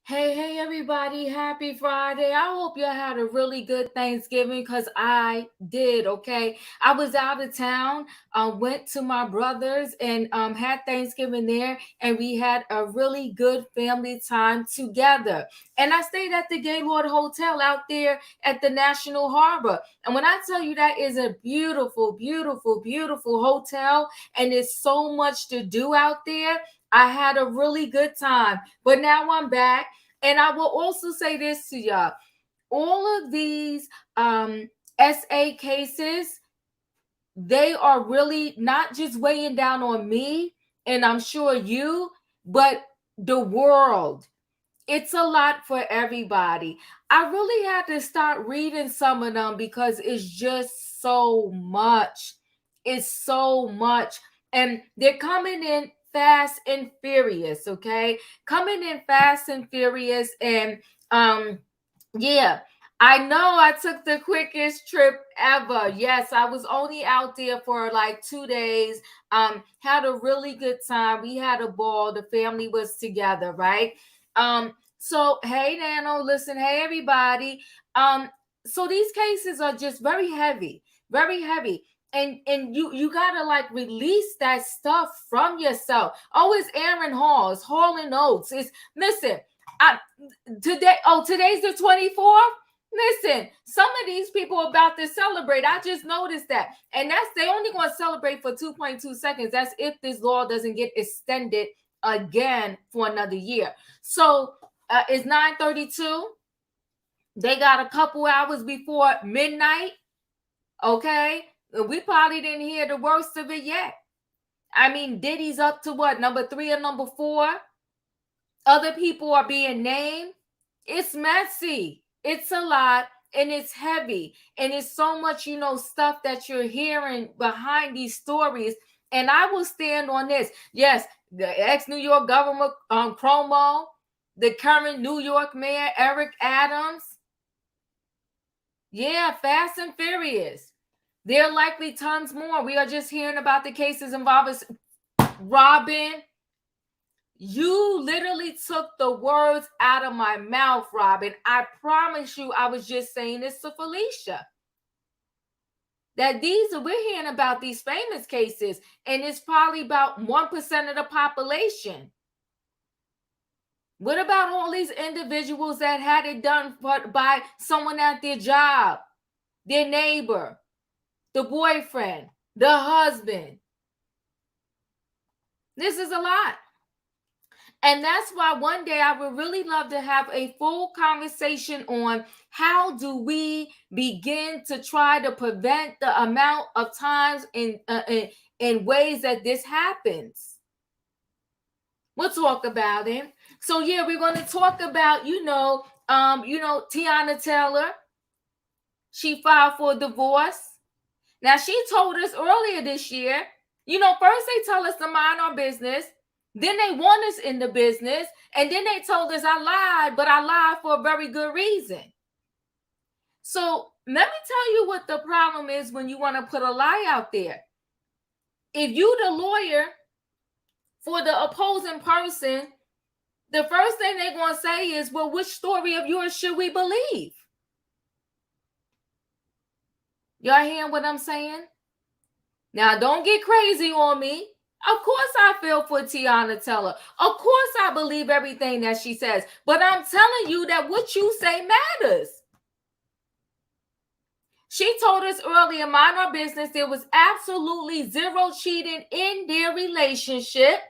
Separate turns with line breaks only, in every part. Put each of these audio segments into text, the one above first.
Hey, everybody. Happy Friday. I hope you had a really good Thanksgiving because I did, okay? I was out of town, went to my brother's and had Thanksgiving there, and we had a really good family time together. And I stayed at the Gaylord Hotel out there at the National Harbor. And when I tell you that is a beautiful, beautiful, beautiful hotel, and there's so much to do out there, I had a really good time. But now I'm back. And I will also say this to y'all. All of these SA cases, they are really not just weighing down on me, and I'm sure you, but the world. It's a lot for everybody. I really had to start reading some of them because it's just so much. It's so much. And they're coming in fast and furious, okay? Coming in fast and furious. And yeah, I know I took the quickest trip ever. Yes, I was only out there for like 2 days. Had a really good time. We had a ball. The family was together, right? So hey Nano, listen, hey everybody. So these cases are just very heavy, very heavy. And you gotta like release that stuff from yourself. Oh, it's Aaron Hall, it's Hall and Oates. It's listen, today's the 24th. Listen, some of these people are about to celebrate. I just noticed that. And they only going to celebrate for 2.2 seconds. That's if this law doesn't get extended again for another year. So it's 9:32. They got a couple hours before midnight. Okay. We probably didn't hear the worst of it yet. I mean, Diddy's up to what? Number 3 or number 4? Other people are being named. It's messy. It's a lot and it's heavy. And it's so much, stuff that you're hearing behind these stories. And I will stand on this. Yes, the ex-New York governor Cuomo, the current New York mayor, Eric Adams. Yeah, fast and furious. There are likely tons more. We are just hearing about the cases involving Robin. You literally took the words out of my mouth, Robin. I promise you, I was just saying this to Felicia. That we're hearing about these famous cases, and it's probably about 1% of the population. What about all these individuals that had it done by someone at their job, their neighbor, the boyfriend, the husband? This is a lot. And that's why one day I would really love to have a full conversation on how do we begin to try to prevent the amount of times in ways that this happens. We'll talk about it. So yeah, we're going to talk about, Teyana Taylor. She filed for divorce. Now, she told us earlier this year, first they tell us to mind our business. Then they want us in the business. And then they told us I lied, but I lied for a very good reason. So let me tell you what the problem is when you want to put a lie out there. If you the lawyer for the opposing person, the first thing they're going to say is, well, which story of yours should we believe? Y'all hearing what I'm saying? Now, don't get crazy on me. Of course I feel for Teyana Teller. Of course I believe everything that she says. But I'm telling you that what you say matters. She told us earlier, mind our business, there was absolutely zero cheating in their relationship.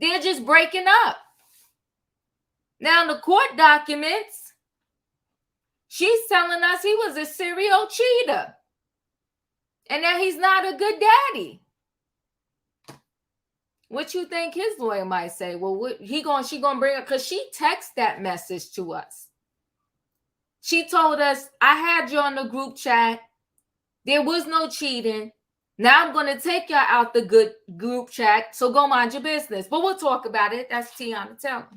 They're just breaking up. Now, in the court documents, she's telling us he was a serial cheater and that he's not a good daddy. What you think his lawyer might say? Well, she gonna bring up, because she texted that message to us. She told us, I had you on the group chat. There was no cheating. Now I'm going to take y'all out the good group chat, so go mind your business. But we'll talk about it. That's Teyana Teller.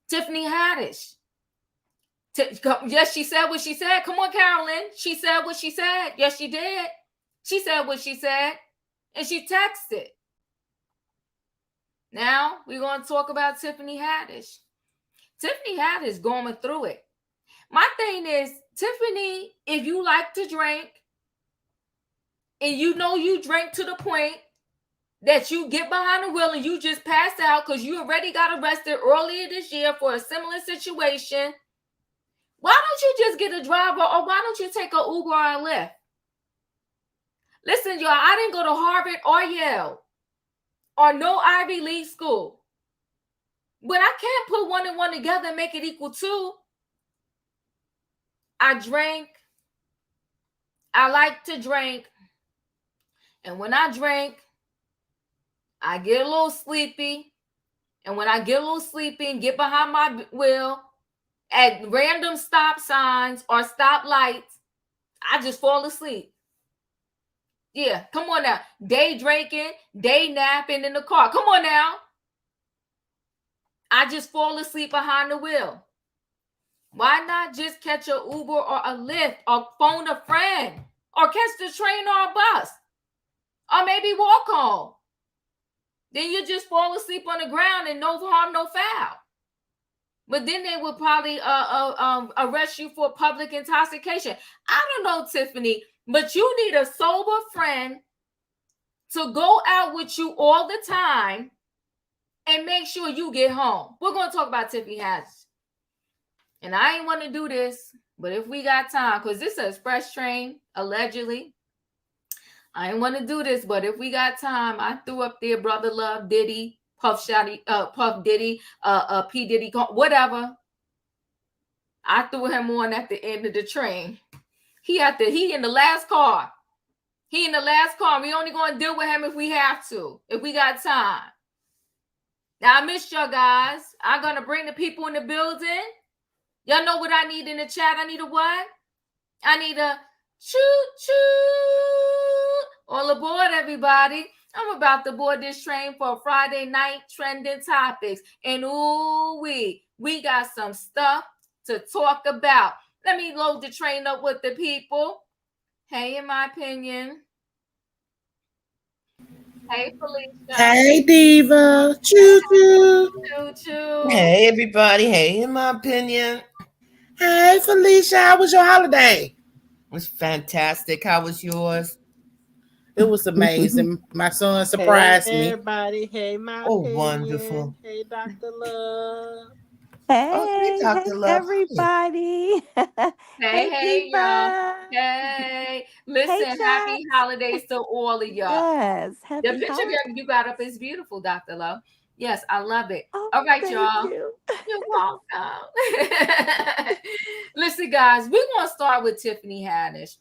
TIffany Haddish. Yes, she said what she said. Come on, Carolyn. She said what she said. Yes, she did. She said what she said. And she texted. Now we're going to talk about Tiffany Haddish. Tiffany Haddish going through it. My thing is, Tiffany, if you like to drink, and you know you drank to the point that you get behind the wheel and you just passed out because you already got arrested earlier this year for a similar situation, why don't you just get a driver, or why don't you take an Uber or a Lyft? Listen, y'all, I didn't go to Harvard or Yale or no Ivy League school. But I can't put one and one together and make it equal two. I drank. I like to drink. And when I drink, I get a little sleepy. And when I get a little sleepy and get behind my wheel at random stop signs or stop lights, I just fall asleep. Yeah, come on now. Day drinking, day napping in the car. Come on now. I just fall asleep behind the wheel. Why not just catch an Uber or a Lyft or phone a friend or catch the train or a bus or maybe walk home? Then you just fall asleep on the ground and no harm, no foul. But then they would probably arrest you for public intoxication. I don't know, Tiffany, but you need a sober friend to go out with you all the time and make sure you get home. We're going to talk about Tiffany Haddish. And I ain't want to do this, but if we got time, because this is an express train, allegedly. I ain't want to do this, but if we got time, I threw up there Brother Love, Diddy, Puff Diddy, P. Diddy, whatever. I threw him on at the end of the train. He in the last car. He in the last car. We only going to deal with him if we have to, if we got time. Now, I missed y'all guys. I'm going to bring the people in the building. Y'all know what I need in the chat? I need a what? I need a choo-choo. All aboard, everybody. I'm about to board this train for Friday night trending topics. And we got some stuff to talk about. Let me load the train up with the people. Hey, in my opinion. Hey, Felicia.
Hey, Diva. Choo-choo.
Choo-choo.
Hey, everybody. Hey, in my opinion.
Hey, Felicia. How was your holiday?
It was fantastic. How was yours?
It was amazing. My son surprised me.
Everybody, hey, my opinion.
Wonderful.
Hey, Dr. Love.
Hey,
Dr.
hey
Love.
everybody.
Hey, y'all.
Diva.
Hey. Listen,
Hey,
happy holidays to all of y'all.
Yes,
The
happy
picture
holidays.
you got up is beautiful, Dr. Love. Yes, I love it.
Oh,
all right,
thank
y'all.
you.
You're welcome. Listen, guys, we're going to start with Tiffany Haddish.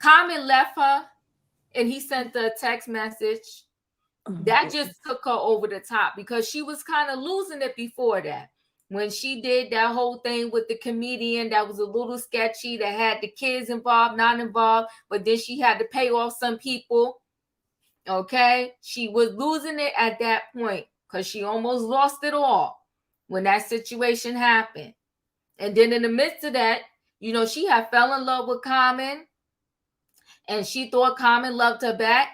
Common left her, and he sent her a text message. That just took her over the top because she was kind of losing it before that. When she did that whole thing with the comedian that was a little sketchy, that had the kids involved, not involved, but then she had to pay off some people. Okay, she was losing it at that point because she almost lost it all when that situation happened. And then in the midst of that, you know, she had fell in love with Common, and she thought Common loved her back,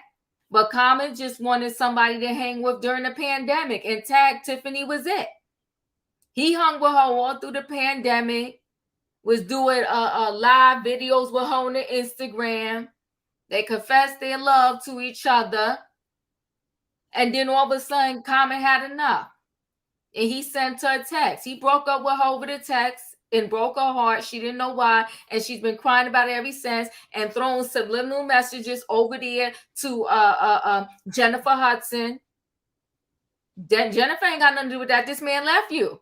but Common just wanted somebody to hang with during the pandemic, and Tag Tiffany was it. He hung with her all through the pandemic, was doing live videos with her on the Instagram. They confessed their love to each other. And then all of a sudden, Common had enough. And he sent her a text. He broke up with her over the text and broke her heart. She didn't know why. And she's been crying about it ever since and throwing subliminal messages over there to Jennifer Hudson. Jennifer ain't got nothing to do with that. This man left you.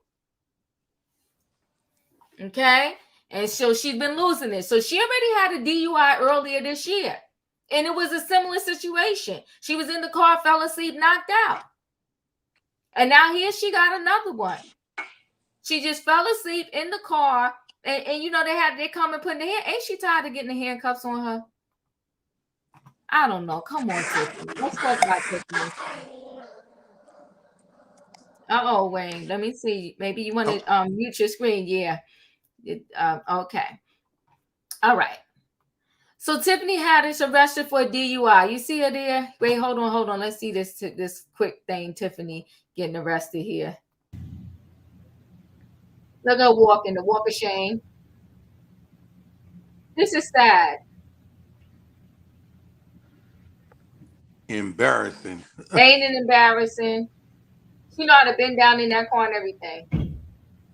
Okay? And so she's been losing it. So she already had a DUI earlier this year. And it was a similar situation. She was in the car, fell asleep, knocked out. And now here she got another one. She just fell asleep in the car. And you know, they come and put the hand. Ain't she tired of getting the handcuffs on her? I don't know. Come on, Tiffany. Let's talk about Tiffany. Uh-oh, Wayne. Let me see. Maybe you want to mute your screen. Yeah. Okay. All right. So Tiffany Haddish arrested for a DUI. You see her there? Wait, hold on. Let's see this quick thing. Tiffany getting arrested here. Look at her walking, the walk of shame. This is sad.
Embarrassing.
Ain't it embarrassing? She know how to bend down in that car and everything.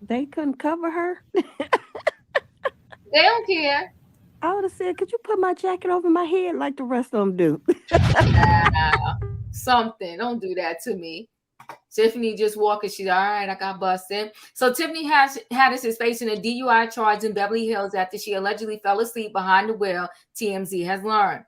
They couldn't cover her.
They don't care.
I would have said, could you put my jacket over my head like the rest of them do?
Something. Don't do that to me. Tiffany just walking. She's all right. I got busted. So Tiffany Haddish is facing a DUI charge in Beverly Hills after she allegedly fell asleep behind the wheel, TMZ has learned.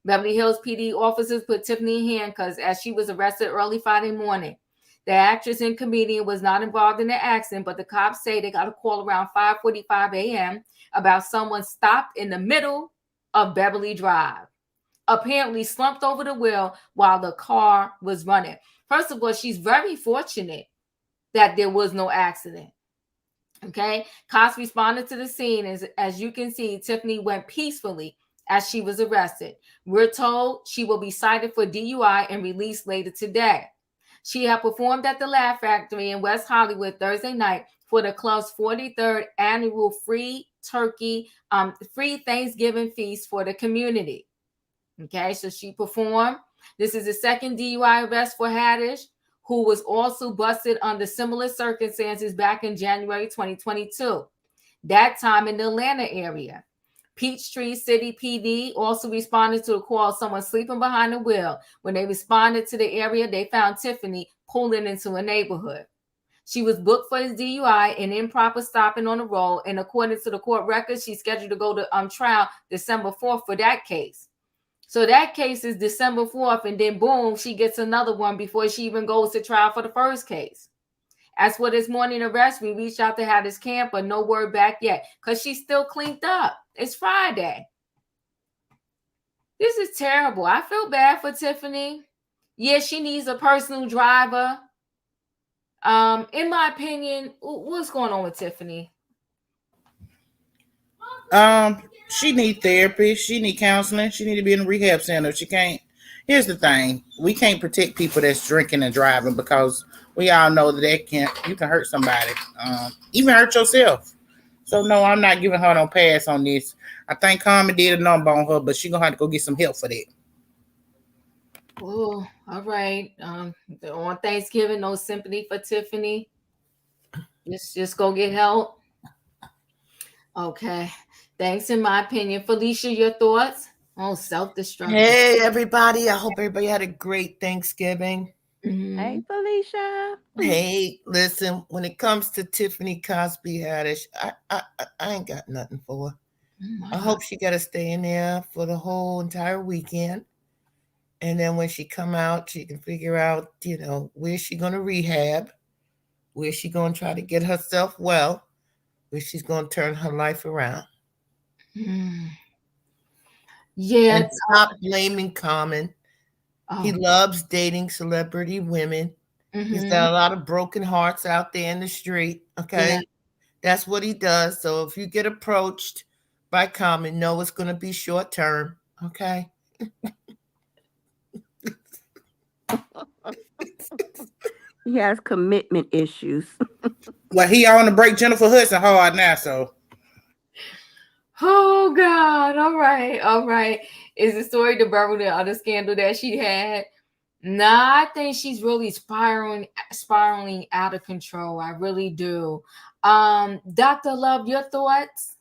Beverly Hills PD officers put Tiffany in handcuffs as she was arrested early Friday morning. The actress and comedian was not involved in the accident, but the cops say they got a call around 5:45 a.m. about someone stopped in the middle of Beverly Drive, apparently slumped over the wheel while the car was running. First of all, she's very fortunate that there was no accident. Okay. Cops responded to the scene. As you can see, Tiffany went peacefully as she was arrested. We're told she will be cited for DUI and released later today. She had performed at the Laugh Factory in West Hollywood Thursday night for the club's 43rd annual free Thanksgiving feast for the community. Okay, so she performed. This is the second DUI arrest for Haddish, who was also busted under similar circumstances back in January 2022, that time in the Atlanta area. Peachtree City PD also responded to a call of someone sleeping behind the wheel. When they responded to the area, they found Tiffany pulling into a neighborhood. She was booked for his DUI and improper stopping on the road, and according to the court records, she's scheduled to go to trial December 4th for that case. So that case is December 4th, and then boom, she gets another one before she even goes to trial for the first case. As for this morning arrest, we reached out to Haddish camp, but no word back yet because she's still cleaned up. It's Friday. This is terrible. I feel bad for Tiffany. Yeah, she needs a personal driver. In my opinion, what's going on with Tiffany?
She need therapy. She need counseling. She need to be in a rehab center. She can't. Here's the thing: we can't protect people that's drinking and driving because we all know that you can hurt somebody, even hurt yourself. So no, I'm not giving her no pass on this. I think Carmen did a number on her, but she's gonna have to go get some help for that.
Oh, all right. On Thanksgiving, no sympathy for Tiffany. Just go get help. Okay. Thanks, in my opinion. Felicia, your thoughts? Oh, self-destruction.
Hey, everybody. I hope everybody had a great Thanksgiving.
Mm-hmm.
Hey, Felicia.
Hey, listen, when it comes to Tiffany Cosby Haddish, I ain't got nothing for her. I hope she got to stay in there for the whole entire weekend. And then when she come out, she can figure out, where's she going to rehab? Where's she going to try to get herself well? Where she's going to turn her life around.
Yeah.
And stop blaming Common. Oh. He loves dating celebrity women. Mm-hmm. He's got a lot of broken hearts out there in the street. Okay. Yeah. That's what he does. So if you get approached by Common, know it's going to be short term. Okay.
He has commitment issues.
Well, he on to break Jennifer Hudson hard now, so.
Oh God! All right. Is the story the Beverly other scandal that she had? Nah, I think she's really spiraling out of control. I really do. Dr. Love, your thoughts?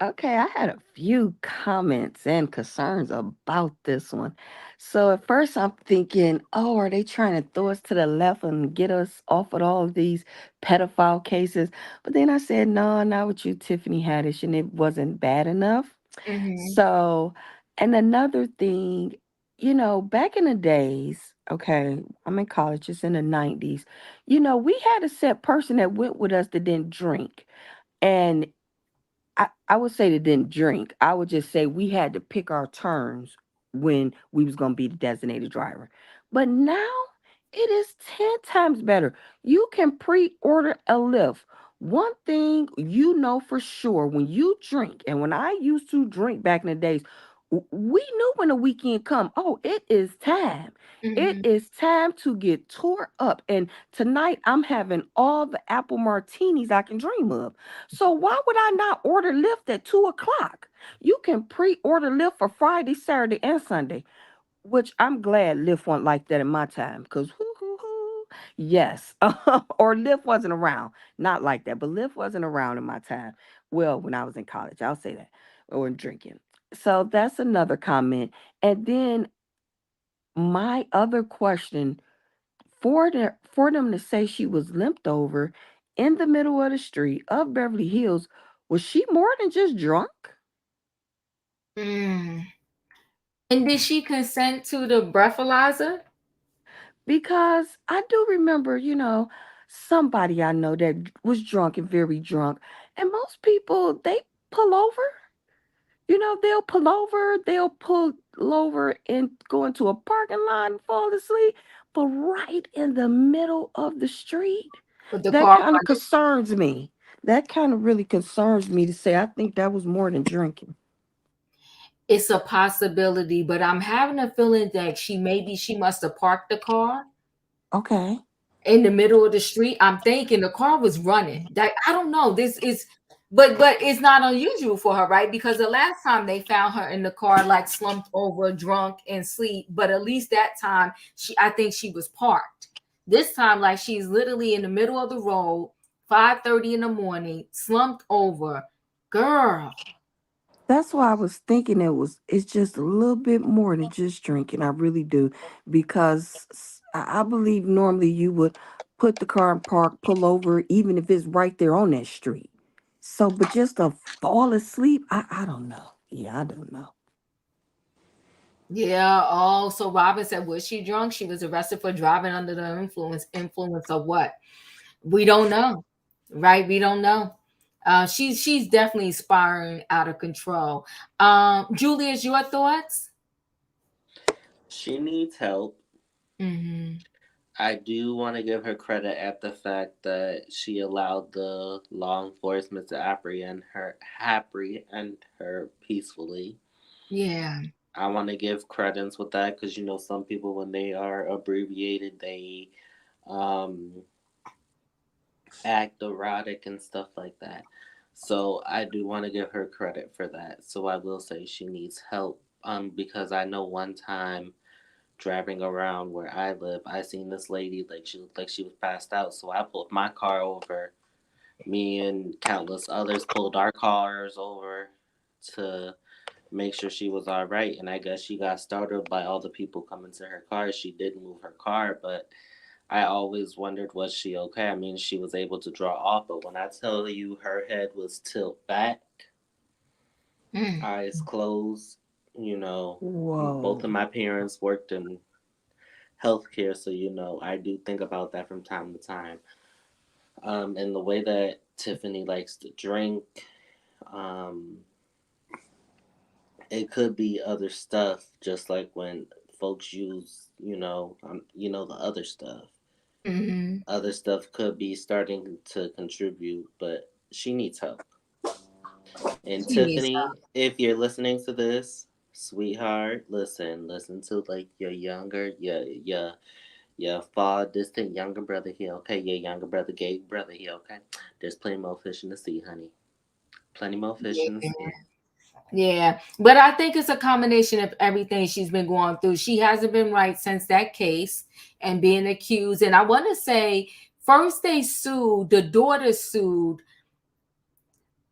Okay, I had a few comments and concerns about this one. So at first I'm thinking, oh, are they trying to throw us to the left and get us off of all of these pedophile cases? But then I said, no, not with you, Tiffany Haddish, and it wasn't bad enough.
Mm-hmm.
So, and another thing, back in the days, okay, I'm in college, it's in the 90s, we had a set person that went with us that didn't drink. And I would say they didn't drink. I would just say we had to pick our turns when we was gonna be the designated driver. But now it is 10 times better. You can pre-order a lift. One thing you know for sure when you drink, and when I used to drink back in the days, we knew when the weekend come. Oh, it is time. It
Mm-hmm.
is time to get tore up. And tonight I'm having all the apple martinis I can dream of. So why would I not order Lyft at 2 o'clock? You can pre-order Lyft for Friday, Saturday, and Sunday. Which I'm glad Lyft wasn't like that in my time, because yes, or Lyft wasn't around, not like that, but Lyft wasn't around in my time. Well, when I was in college, I'll say that, or in drinking. So that's another comment. And then my other question, for them to say she was limped over in the middle of the street of Beverly Hills, was she more than just drunk?
Mm. And did she consent to the breathalyzer?
Because I do remember, somebody I know that was drunk and very drunk. And most people, they pull over. They'll pull over and go into a parking lot and fall asleep. But right in the middle of the street,
With the
that
car
kind of
running?
concerns me. That kind of really concerns me to say I think that was more than drinking.
It's a possibility, but I'm having a feeling that she must have parked the car
Okay.
in the middle of the street. I'm thinking the car was running. That I don't know. This is but it's not unusual for her, right? Because the last time they found her in the car like slumped over, drunk and sleep, but at least that time I think she was parked. This time like she's literally in the middle of the road, 5:30 in the morning, slumped over. Girl.
That's why I was thinking it's just a little bit more than just drinking. I really do. Because I believe normally you would put the car in park, pull over, even if it's right there on that street. So, but just to fall asleep, I don't know. Yeah, I don't know.
Yeah. Oh, so Robin said, was she drunk? She was arrested for driving under the influence. Influence of what? We don't know. Right? We don't know. She's definitely spiraling out of control. Julius, your thoughts?
She needs help.
Mm-hmm.
I do want to give her credit at the fact that she allowed the law enforcement to apprehend her peacefully.
Yeah.
I want to give credence with that because some people when they are abbreviated they um, act erotic and stuff like that. So I do want to give her credit for that. So I will say she needs help. Because I know one time driving around where I live, I seen this lady like she looked like she was passed out. So I pulled my car over. Me and countless others pulled our cars over to make sure she was all right. And I guess she got startled by all the people coming to her car. She did move her car, but I always wondered, was she okay? I mean, she was able to draw off, but when I tell you her head was tilt back,
Mm.
eyes closed, both of
Whoa.
my parents worked in healthcare, so I do think about that from time to time. And the way that Tiffany likes to drink, um, it could be other stuff, just like when folks use, the other stuff.
Mm-hmm.
Other stuff could be starting to contribute, but she needs help. And
She needs
Tiffany, if you're listening to this, sweetheart, listen to like your younger, your far distant younger brother here, okay? Your younger brother, gay brother here, okay? There's plenty more fish in the sea, honey. Plenty more fish in the
help.
sea.
Yeah, but I think it's a combination of everything she's been going through. She hasn't been right since that case and being accused. And I want to say, first they sued, the daughter sued,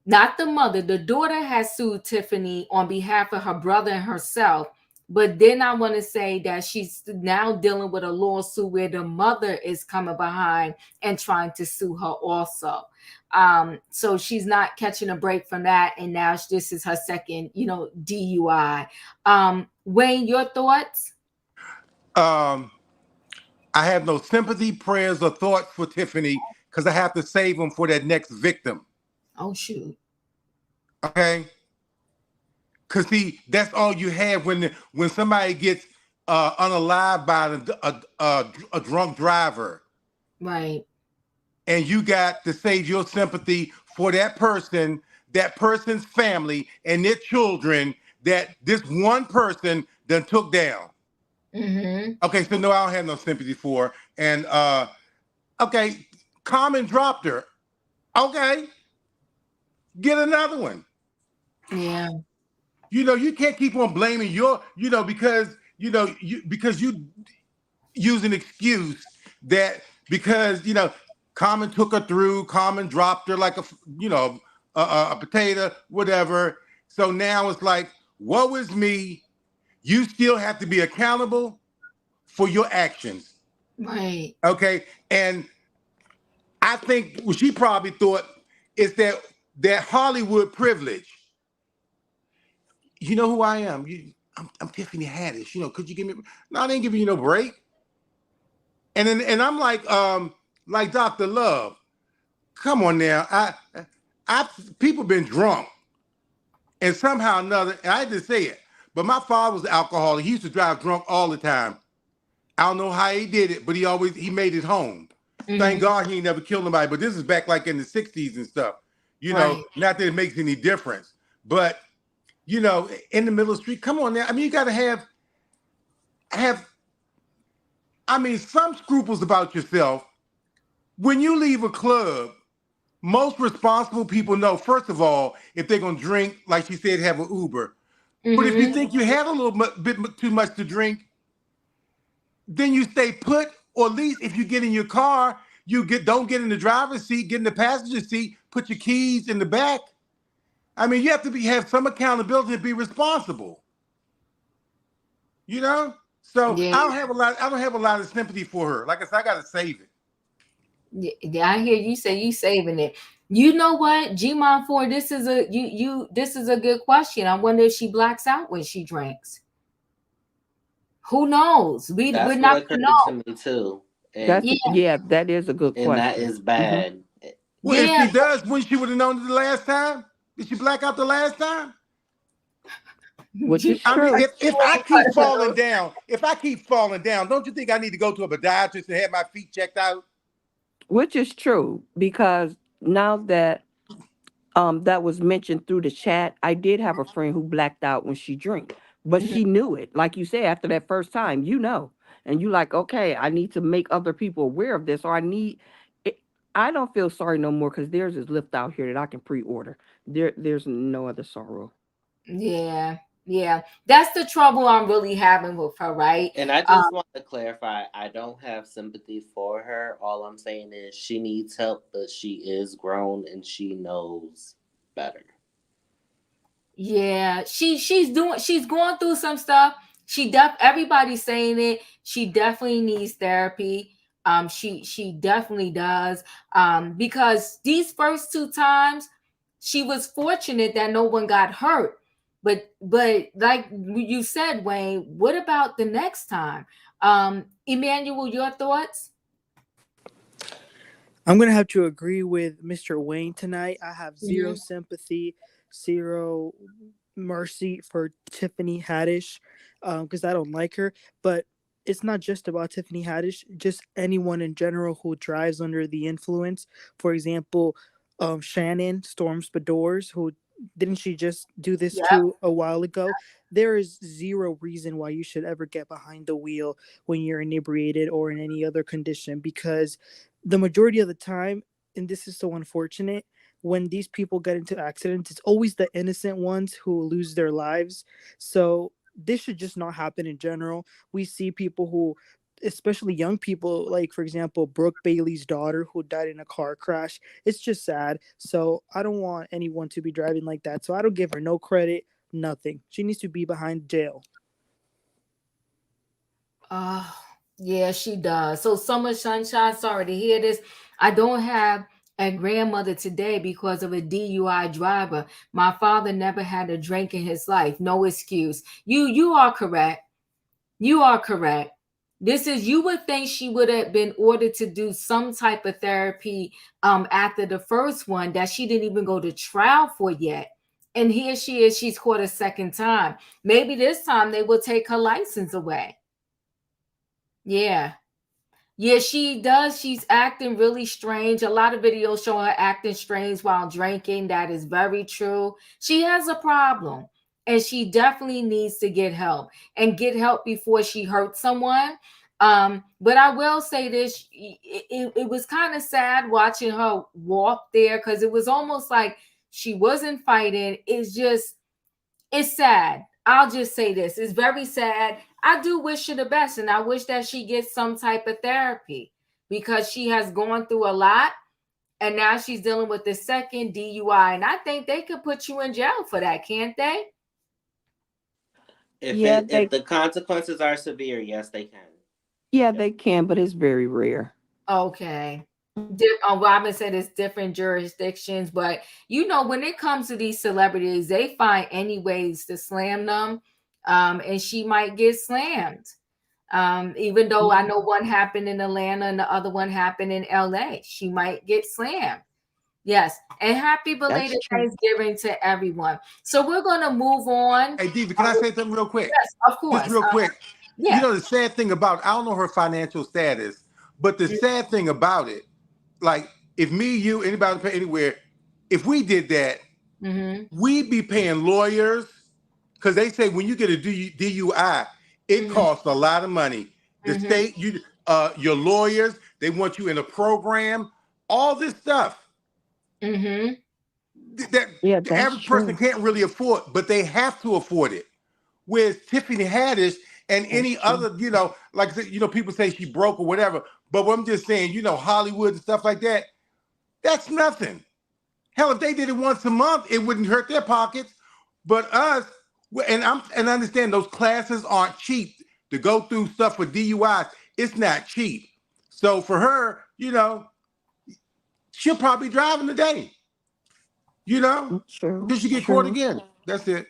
not the mother. The daughter has sued Tiffany on behalf of her brother and herself. But then I want to say that she's now dealing with a lawsuit where the mother is coming behind and trying to sue her also. So she's not catching a break from that, and now this is her second, DUI. Wayne, your thoughts?
Um, I have no sympathy, prayers, or thoughts for Tiffany because I have to save them for that next victim.
Oh shoot!
Okay, because see, that's all you have when somebody gets unalived by a drunk driver,
Right.
and you got to save your sympathy for that person, that person's family, and their children that this one person done took down.
Mm-hmm.
Okay, so no, I don't have no sympathy for. And okay, Common dropped her. Okay, get another one.
Yeah.
You can't keep on blaming because because you use an excuse that because Common took her through, Common dropped her like a potato, whatever. So now it's like, woe is me. You still have to be accountable for your actions.
Right.
Okay. And I think what she probably thought is that Hollywood privilege. You know who I am. I'm Tiffany Haddish. Could you give me? No, I didn't give you no break. And I'm like Dr. Love. Come on now. I people been drunk, and somehow or another, and I didn't say it, but my father was an alcoholic. He used to drive drunk all the time. I don't know how he did it, but he made it home. Thank
Mm-hmm.
God he ain't never killed nobody. But this is back like in the 60s and stuff.
Right.
Not that it makes any difference. But in the middle of the street, come on now. I mean, you gotta have some scruples about yourself. When you leave a club, most responsible people know, first of all, if they're gonna drink, like she said, have an Uber. But if you
Mm-hmm.
think you had a little bit too much to drink, then you stay put, or at least if you get in your car, don't get in the driver's seat, get in the passenger seat, put your keys in the back. I mean, you have to have some accountability to be responsible. So
Yeah.
I don't have a lot of sympathy for her. Like I said, I gotta save it.
Yeah, I hear you say you saving it. You know what, Gmon 4, this is a good question. I wonder if she blacks out when she drinks. Who knows? We're
That's what
not gonna
occurred to
know.
me too,
That's
Yeah,
yeah, that is a good
and that
question.
is
Hmm.
bad.
Well, if
yeah,
she does, when she would have known it the last time, did she black out the last time?
Which is
I mean,
true.
if I keep falling down, don't you think I need to go to a podiatrist and have my feet checked out?
Which is true because now that that was mentioned through the chat, I did have a friend who blacked out when she drank, but
Mhm.
she knew it. Like you said, after that first time, and you like, okay, I need to make other people aware of this, or it, I don't feel sorry no more because there's this lift out here that I can pre-order. There's no other sorrow.
Yeah, yeah. That's the trouble I'm really having with her, right?
And I
Um,
just want to clarify, I don't have sympathy for her. All I'm saying is she needs help, but she is grown and she knows better.
yeah, she's going through some stuff. Everybody's saying it. She definitely needs therapy. She definitely does. Because these first two times, she was fortunate that no one got hurt. But like you said, Wayne, what about the next time? Emmanuel, your thoughts?
I'm gonna have to agree with Mr. Wayne tonight. I have zero
Mhm.
sympathy, zero mercy for Tiffany Haddish, because I don't like her. But it's not just about Tiffany Haddish; just anyone in general who drives under the influence. For example, Shannon Storm Spadors, who didn't she just do this
Yep.
too a while ago? There is zero reason why you should ever get behind the wheel when you're inebriated or in any other condition because the majority of the time, and this is so unfortunate, when these people get into accidents, it's always the innocent ones who lose their lives. So this should just not happen in general. We see people who, especially young people, like for example Brooke Bailey's daughter who died in a car crash. It's just sad. So I don't want anyone to be driving like that. So I don't give her no credit, nothing. She needs to be behind jail.
Oh, yeah, she does. So Summer Sunshine, sorry to hear this. I don't have a grandmother today because of a DUI driver. My father never had a drink in his life. No excuse. You are correct. You are correct. This is, you would think she would have been ordered to do some type of therapy after the first one that she didn't even go to trial for yet. And here she is, she's caught a second time. Maybe this time they will take her license away. Yeah. Yeah, she does. She's acting really strange. A lot of videos show her acting strange while drinking. That is very true. She has a problem and she definitely needs to get help and get help before she hurts someone. But I will say this, it was kind of sad watching her walk there because it was almost like she wasn't fighting. It's sad. I'll just say this. It's very sad. I do wish her the best, and I wish that she gets some type of therapy because she has gone through a lot, and now she's dealing with the second DUI. And I think they could put you in jail for that, can't they?
If the consequences are severe, yes, they can.
Yeah, they can, but it's very rare.
Okay. Robin said it's different jurisdictions, but when it comes to these celebrities, they find any ways to slam them, and she might get slammed. Even though I know one happened in Atlanta and the other one happened in LA, she might get slammed. Yes, and happy belated Thanksgiving to everyone. So we're gonna move on.
Hey, Diva, can I say something real quick?
Yes, of course.
Just real quick.
Yeah.
You know, the sad thing about, I don't know her financial status, but the sad thing about it, like if me, you, anybody pay anywhere, if we did that, we'd be paying lawyers, because they say when you get a DUI, it costs a lot of money. The state, your lawyers, they want you in a program, all this stuff. That the average person can't really afford, but they have to afford it. Whereas Tiffany Haddish and any other, like people say she broke or whatever, but what I'm just saying, Hollywood and stuff like that, that's nothing. Hell, if they did it once a month, it wouldn't hurt their pockets. But us, and I understand those classes aren't cheap to go through stuff with DUIs. It's not cheap. So for her, she'll probably drive in the day.
True.
Till she get caught again. That's it.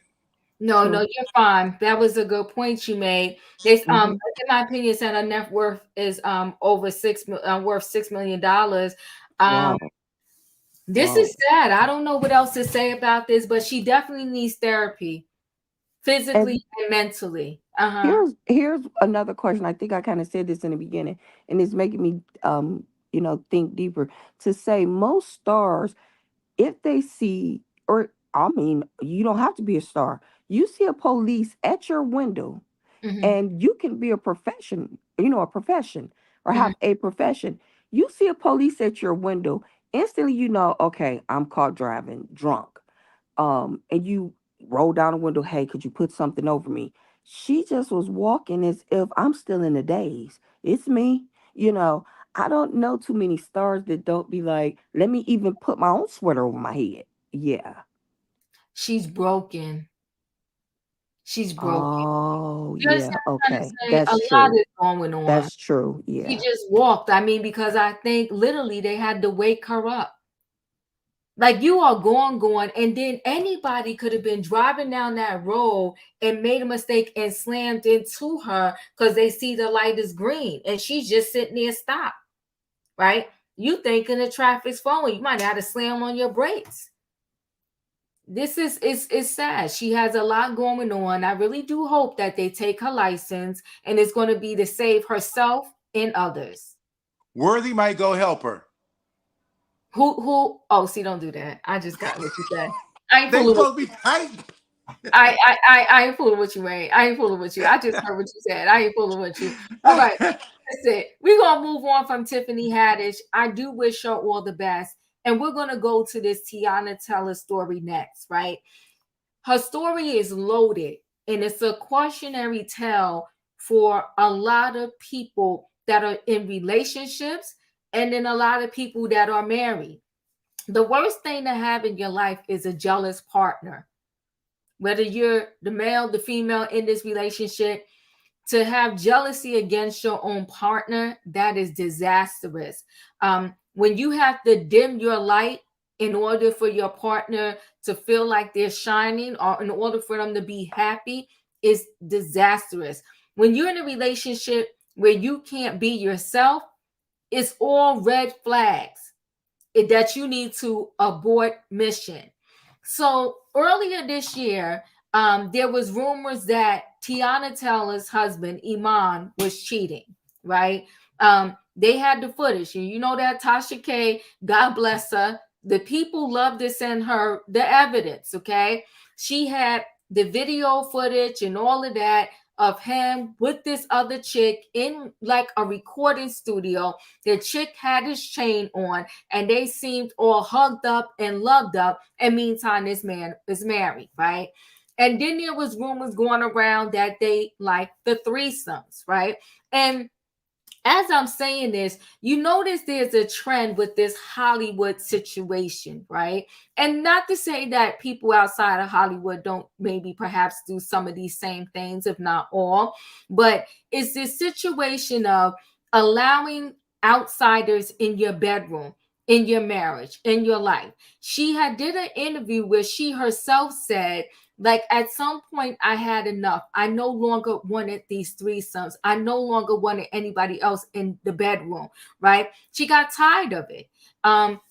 No, you're fine. That was a good point you made. This, in my opinion, said her net worth is over worth $6 million.
Wow.
This is sad. I don't know what else to say about this, but she definitely needs therapy, physically and mentally.
Here's another question. I think I kind of said this in the beginning, and it's making me think deeper. To say most stars, if they see, or I mean, you don't have to be a star. You see a police at your window, and you can be a profession, or have a profession. You see a police at your window, instantly okay, I'm caught driving drunk. And you roll down the window, hey, could you put something over me? She just was walking as if I'm still in the days. It's me. I don't know too many stars that don't be like, let me even put my own sweater over my head. Yeah.
She's broken. She's broken.
Oh, yeah. Okay.
That's a
true.
lot is going on.
That's true. Yeah.
She just walked. I mean, because I think literally they had to wake her up. Like, you are going, and then anybody could have been driving down that road and made a mistake and slammed into her because they see the light is green and she's just sitting there stopped, right? You thinking the traffic's flowing. You might have had to slam on your brakes. This is it's sad. She has a lot going on. I really do hope that they take her license, and it's going to be to save herself and others.
Worthy might go help her.
Who? Oh, see, don't do that. I just got what you said. I ain't
They
fooling
supposed
with
to be tight.
I ain't fooling with you, man. I ain't fooling with you. I just heard what you said. I ain't fooling with you. All right. That's it. We're gonna move on from Tiffany Haddish. I do wish her all the best. And we're going to go to this Teyana Taylor story next, right? Her story is loaded, and it's a cautionary tale for a lot of people that are in relationships, and then a lot of people that are married. The worst thing to have in your life is a jealous partner. Whether you're the male, the female in this relationship, to have jealousy against your own partner, that is disastrous. When you have to dim your light in order for your partner to feel like they're shining, or in order for them to be happy, is disastrous. When you're in a relationship where you can't be yourself, it's all red flags that you need to abort mission. So earlier this year, there was rumors that Teyana Taylor's husband, Iman, was cheating, right? They had the footage. And you know that Tasha K, God bless her, the people love to send her the evidence, okay? She had the video footage and all of that of him with this other chick in like a recording studio. The chick had his chain on, and they seemed all hugged up and loved up. And meantime, this man is married, right? And then there was rumors going around that they like the threesomes, right? And as I'm saying this, you notice there's a trend with this Hollywood situation, right? And not to say that people outside of Hollywood don't maybe perhaps do some of these same things, if not all, but it's this situation of allowing outsiders in your bedroom, in your marriage, in your life. She had did an interview where she herself said, like, at some point I had enough. I no longer wanted these threesomes. I no longer wanted anybody else in the bedroom, right? She got tired of it.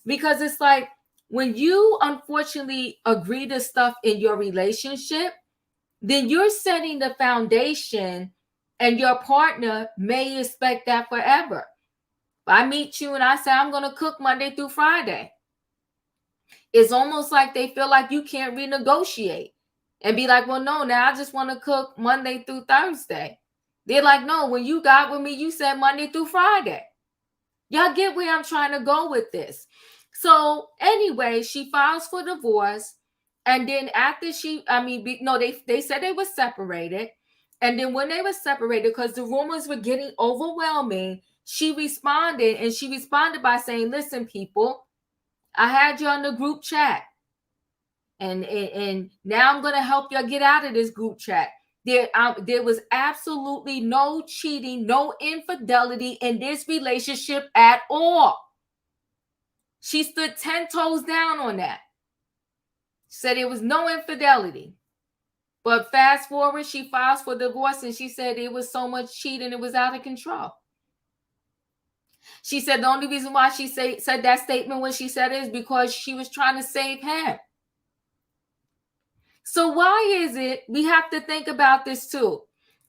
Because it's like when you unfortunately agree to stuff in your relationship, then you're setting the foundation, and your partner may expect that forever. If I meet you and I say I'm going to cook Monday through Friday, it's almost like they feel like you can't renegotiate and be like, well, no, now I just want to cook Monday through Thursday. They're like, no, when you got with me, you said Monday through Friday. Y'all get where I'm trying to go with this. So anyway, she files for divorce. And then after they said they were separated. And then when they were separated, because the rumors were getting overwhelming, she responded by saying, listen, people, I had you on the group chat. And now I'm going to help you get out of this group chat. There was absolutely no cheating, no infidelity in this relationship at all. She stood 10 toes down on that. Said there was no infidelity. But fast forward, she files for divorce, and she said it was so much cheating, it was out of control. She said the only reason why she said that statement when she said it is because she was trying to save him. So why is it we have to think about this too?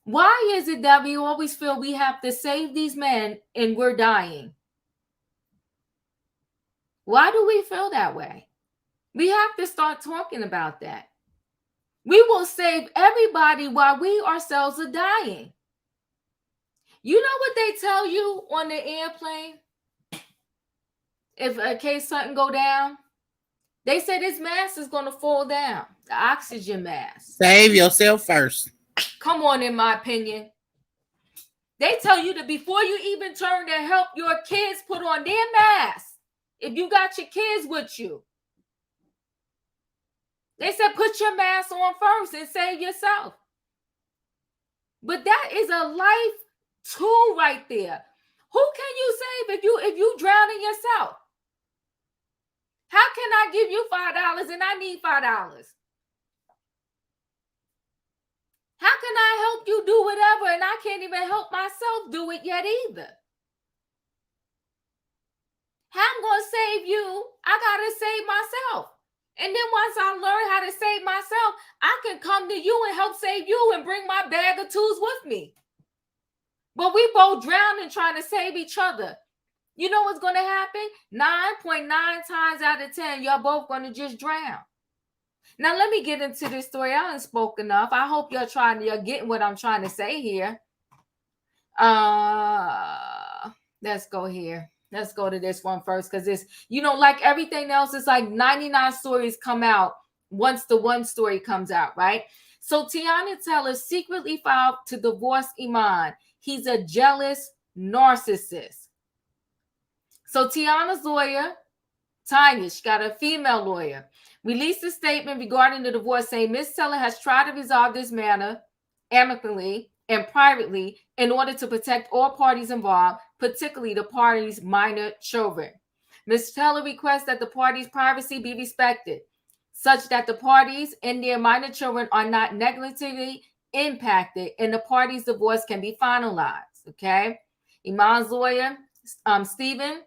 Why is it that we always feel we have to save these men and we're dying? Why do we feel that way? We have to start talking about that. We will save everybody while we ourselves are dying. You know what they tell you on the airplane? If in case something go down, they say this mask is going to fall down. The oxygen mask.
Save yourself first.
Come on, in my opinion. They tell you that before you even turn to help your kids put on their mask, if you got your kids with you, they said put your mask on first and save yourself. But that is a life tool right there. Who can you save if you drowning yourself? How can I give you $5 and I need $5? How can I help you do whatever and I can't even help myself do it yet either? How I'm going to save you? I got to save myself. And then once I learn how to save myself, I can come to you and help save you and bring my bag of tools with me. But we both drowning trying to save each other. You know what's going to happen? 9.9 times out of 10, y'all both going to just drown. Now, let me get into this story. I haven't spoken enough. I hope you're getting what I'm trying to say here. Let's go here. Let's go to this one first, because it's, like everything else, it's like 99 stories come out once the one story comes out, right? So Teyana Taylor secretly filed to divorce Iman. He's a jealous narcissist. So Teyana's lawyer, Tanya, she got a female lawyer, released a statement regarding the divorce, saying Ms. Taylor has tried to resolve this matter amicably and privately in order to protect all parties involved, particularly the parties' minor children. Ms. Taylor requests that the parties' privacy be respected, such that the parties and their minor children are not negatively impacted and the parties' divorce can be finalized. Okay. Iman's lawyer, Stephen,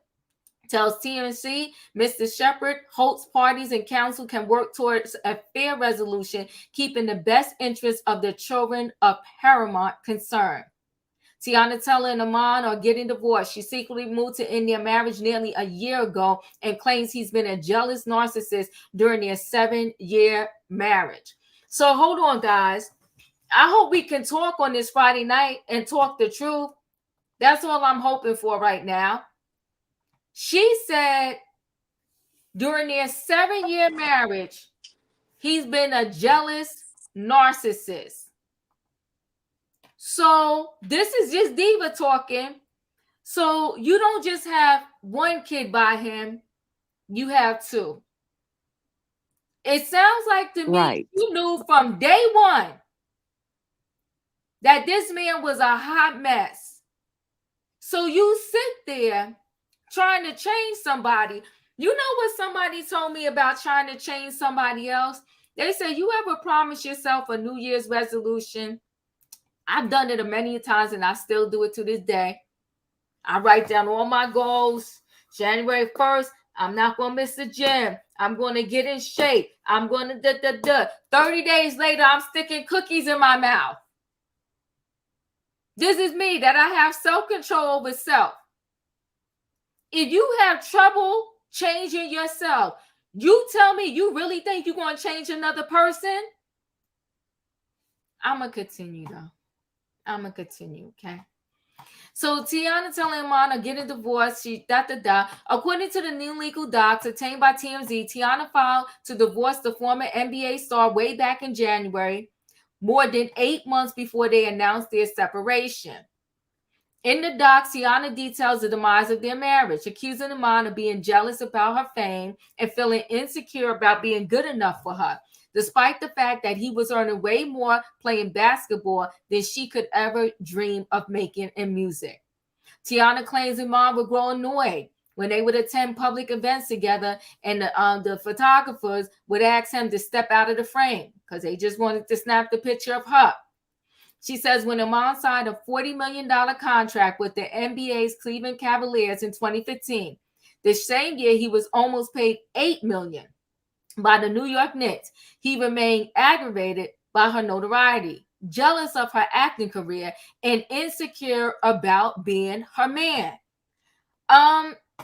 tells TMC Mr. Shepard hopes parties and counsel can work towards a fair resolution, keeping the best interests of the children of paramount concern. Teyana Taylor and Iman are getting divorced. She secretly moved to end their marriage nearly a year ago and claims he's been a jealous narcissist during their 7-year marriage. So hold on, guys. I hope we can talk on this Friday night and talk the truth. That's all I'm hoping for right now. She said during their 7-year marriage, he's been a jealous narcissist. So this is just diva talking. So you don't just have one kid by him, you have two. It sounds like to me you knew from day one that this man was a hot mess. So you sit there trying to change somebody. You know what somebody told me about trying to change somebody else? They said, you ever promise yourself a New Year's resolution? I've done it many times and I still do it to this day. I write down all my goals. January 1st, I'm not going to miss the gym. I'm going to get in shape. I'm going to 30 days later, I'm sticking cookies in my mouth. This is me, that I have self-control over self. If you have trouble changing yourself, you tell me you really think you're going to change another person? I'm going to continue, though. I'm going to continue, okay? So Teyana telling Iman to get a divorce. According to the new legal docs obtained by TMZ, Teyana filed to divorce the former NBA star way back in January, more than 8 months before they announced their separation. In the docs, Teyana details the demise of their marriage, accusing Iman of being jealous about her fame and feeling insecure about being good enough for her, despite the fact that he was earning way more playing basketball than she could ever dream of making in music. Teyana claims Iman would grow annoyed when they would attend public events together and the photographers would ask him to step out of the frame because they just wanted to snap the picture of her. She says when Iman signed a $40 million contract with the NBA's Cleveland Cavaliers in 2015, the same year he was almost paid $8 million by the New York Knicks, he remained aggravated by her notoriety, jealous of her acting career, and insecure about being her man.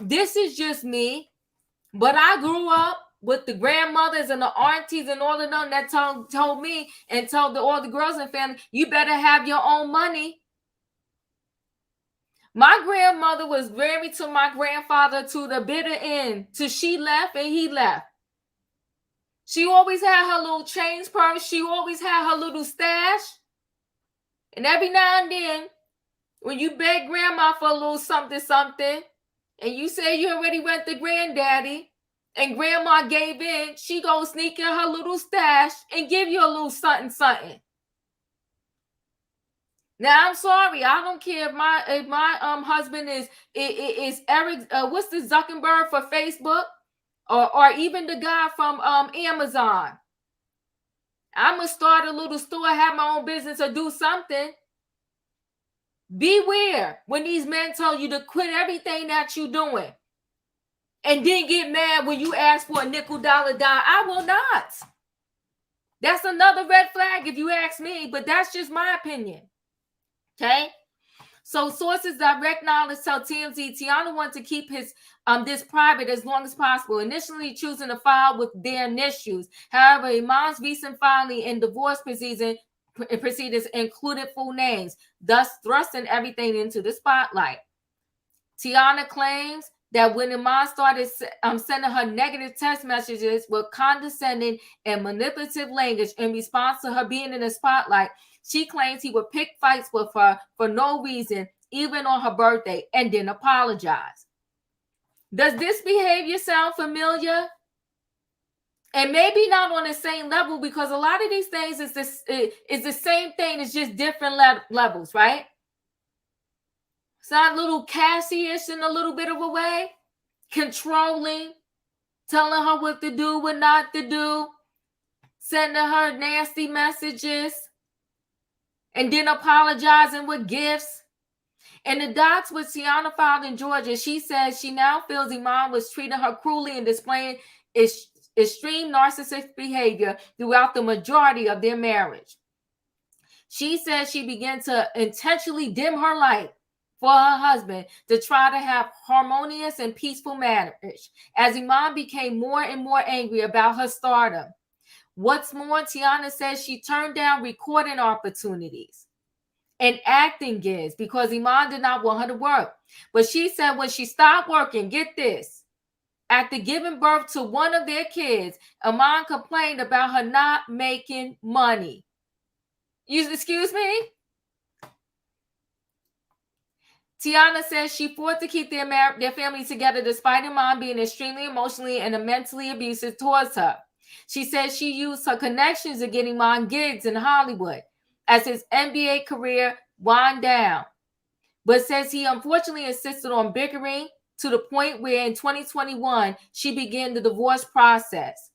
This is just me, but I grew up with the grandmothers and the aunties and all of them that told me and told all the girls in the family, you better have your own money. My grandmother was married to my grandfather to the bitter end, till she left and he left. She always had her little change purse. She always had her little stash. And every now and then, when you beg grandma for a little something, and you say you already went to granddaddy, and grandma gave in, she go sneak in her little stash and give you a little something. Now I'm sorry, I don't care if my husband is Eric. What's the Zuckerberg for Facebook, or even the guy from Amazon. I'm gonna start a little store, have my own business, or do something. Beware when these men tell you to quit everything that you're doing. And then get mad when you ask for a nickel, dollar, dime. I will not. That's another red flag if you ask me, but that's just my opinion. Okay? So sources direct knowledge tell TMZ Teyana wanted to keep his this private as long as possible, initially choosing to file with their initials. However, Iman's recent filing in divorce proceedings included full names, thus thrusting everything into the spotlight. Teyana claims that when Iman started sending her negative text messages with condescending and manipulative language in response to her being in the spotlight, she claims he would pick fights with her for no reason, even on her birthday, and then apologize. Does this behavior sound familiar? And maybe not on the same level, because a lot of these things is the same thing, it's just different levels, right? Sound a little Cassie-ish in a little bit of a way, controlling, telling her what to do, what not to do, sending her nasty messages, and then apologizing with gifts. In the docs with Teyana filed in Georgia, she says she now feels Iman was treating her cruelly and displaying extreme narcissistic behavior throughout the majority of their marriage. She says she began to intentionally dim her light for her husband to try to have harmonious and peaceful marriage, as Iman became more and more angry about her stardom. What's more, Teyana says she turned down recording opportunities and acting gigs because Iman did not want her to work. But she said when she stopped working, get this, after giving birth to one of their kids, Iman complained about her not making money. Excuse me? Teyana says she fought to keep their family together despite Iman being extremely emotionally and mentally abusive towards her. She says she used her connections to get Iman gigs in Hollywood as his NBA career wound down, but says he unfortunately insisted on bickering to the point where in 2021, she began the divorce process.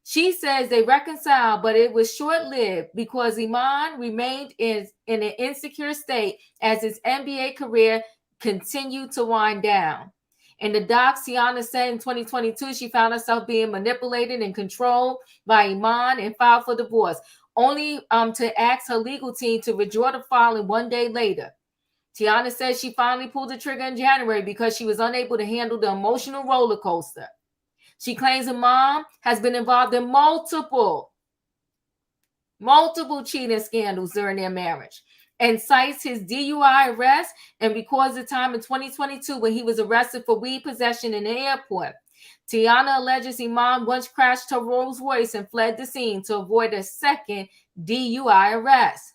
She says they reconciled, but it was short-lived because Iman remained in an insecure state as his NBA career continued to wind down. In the docs, Teyana said in 2022, she found herself being manipulated and controlled by Iman and filed for divorce, only to ask her legal team to withdraw the filing one day later. Teyana says she finally pulled the trigger in January because she was unable to handle the emotional roller coaster. She claims Iman has been involved in multiple cheating scandals during their marriage and cites his DUI arrest and records the time in 2022 when he was arrested for weed possession in the airport. Teyana alleges Iman once crashed her Rolls Royce and fled the scene to avoid a second DUI arrest.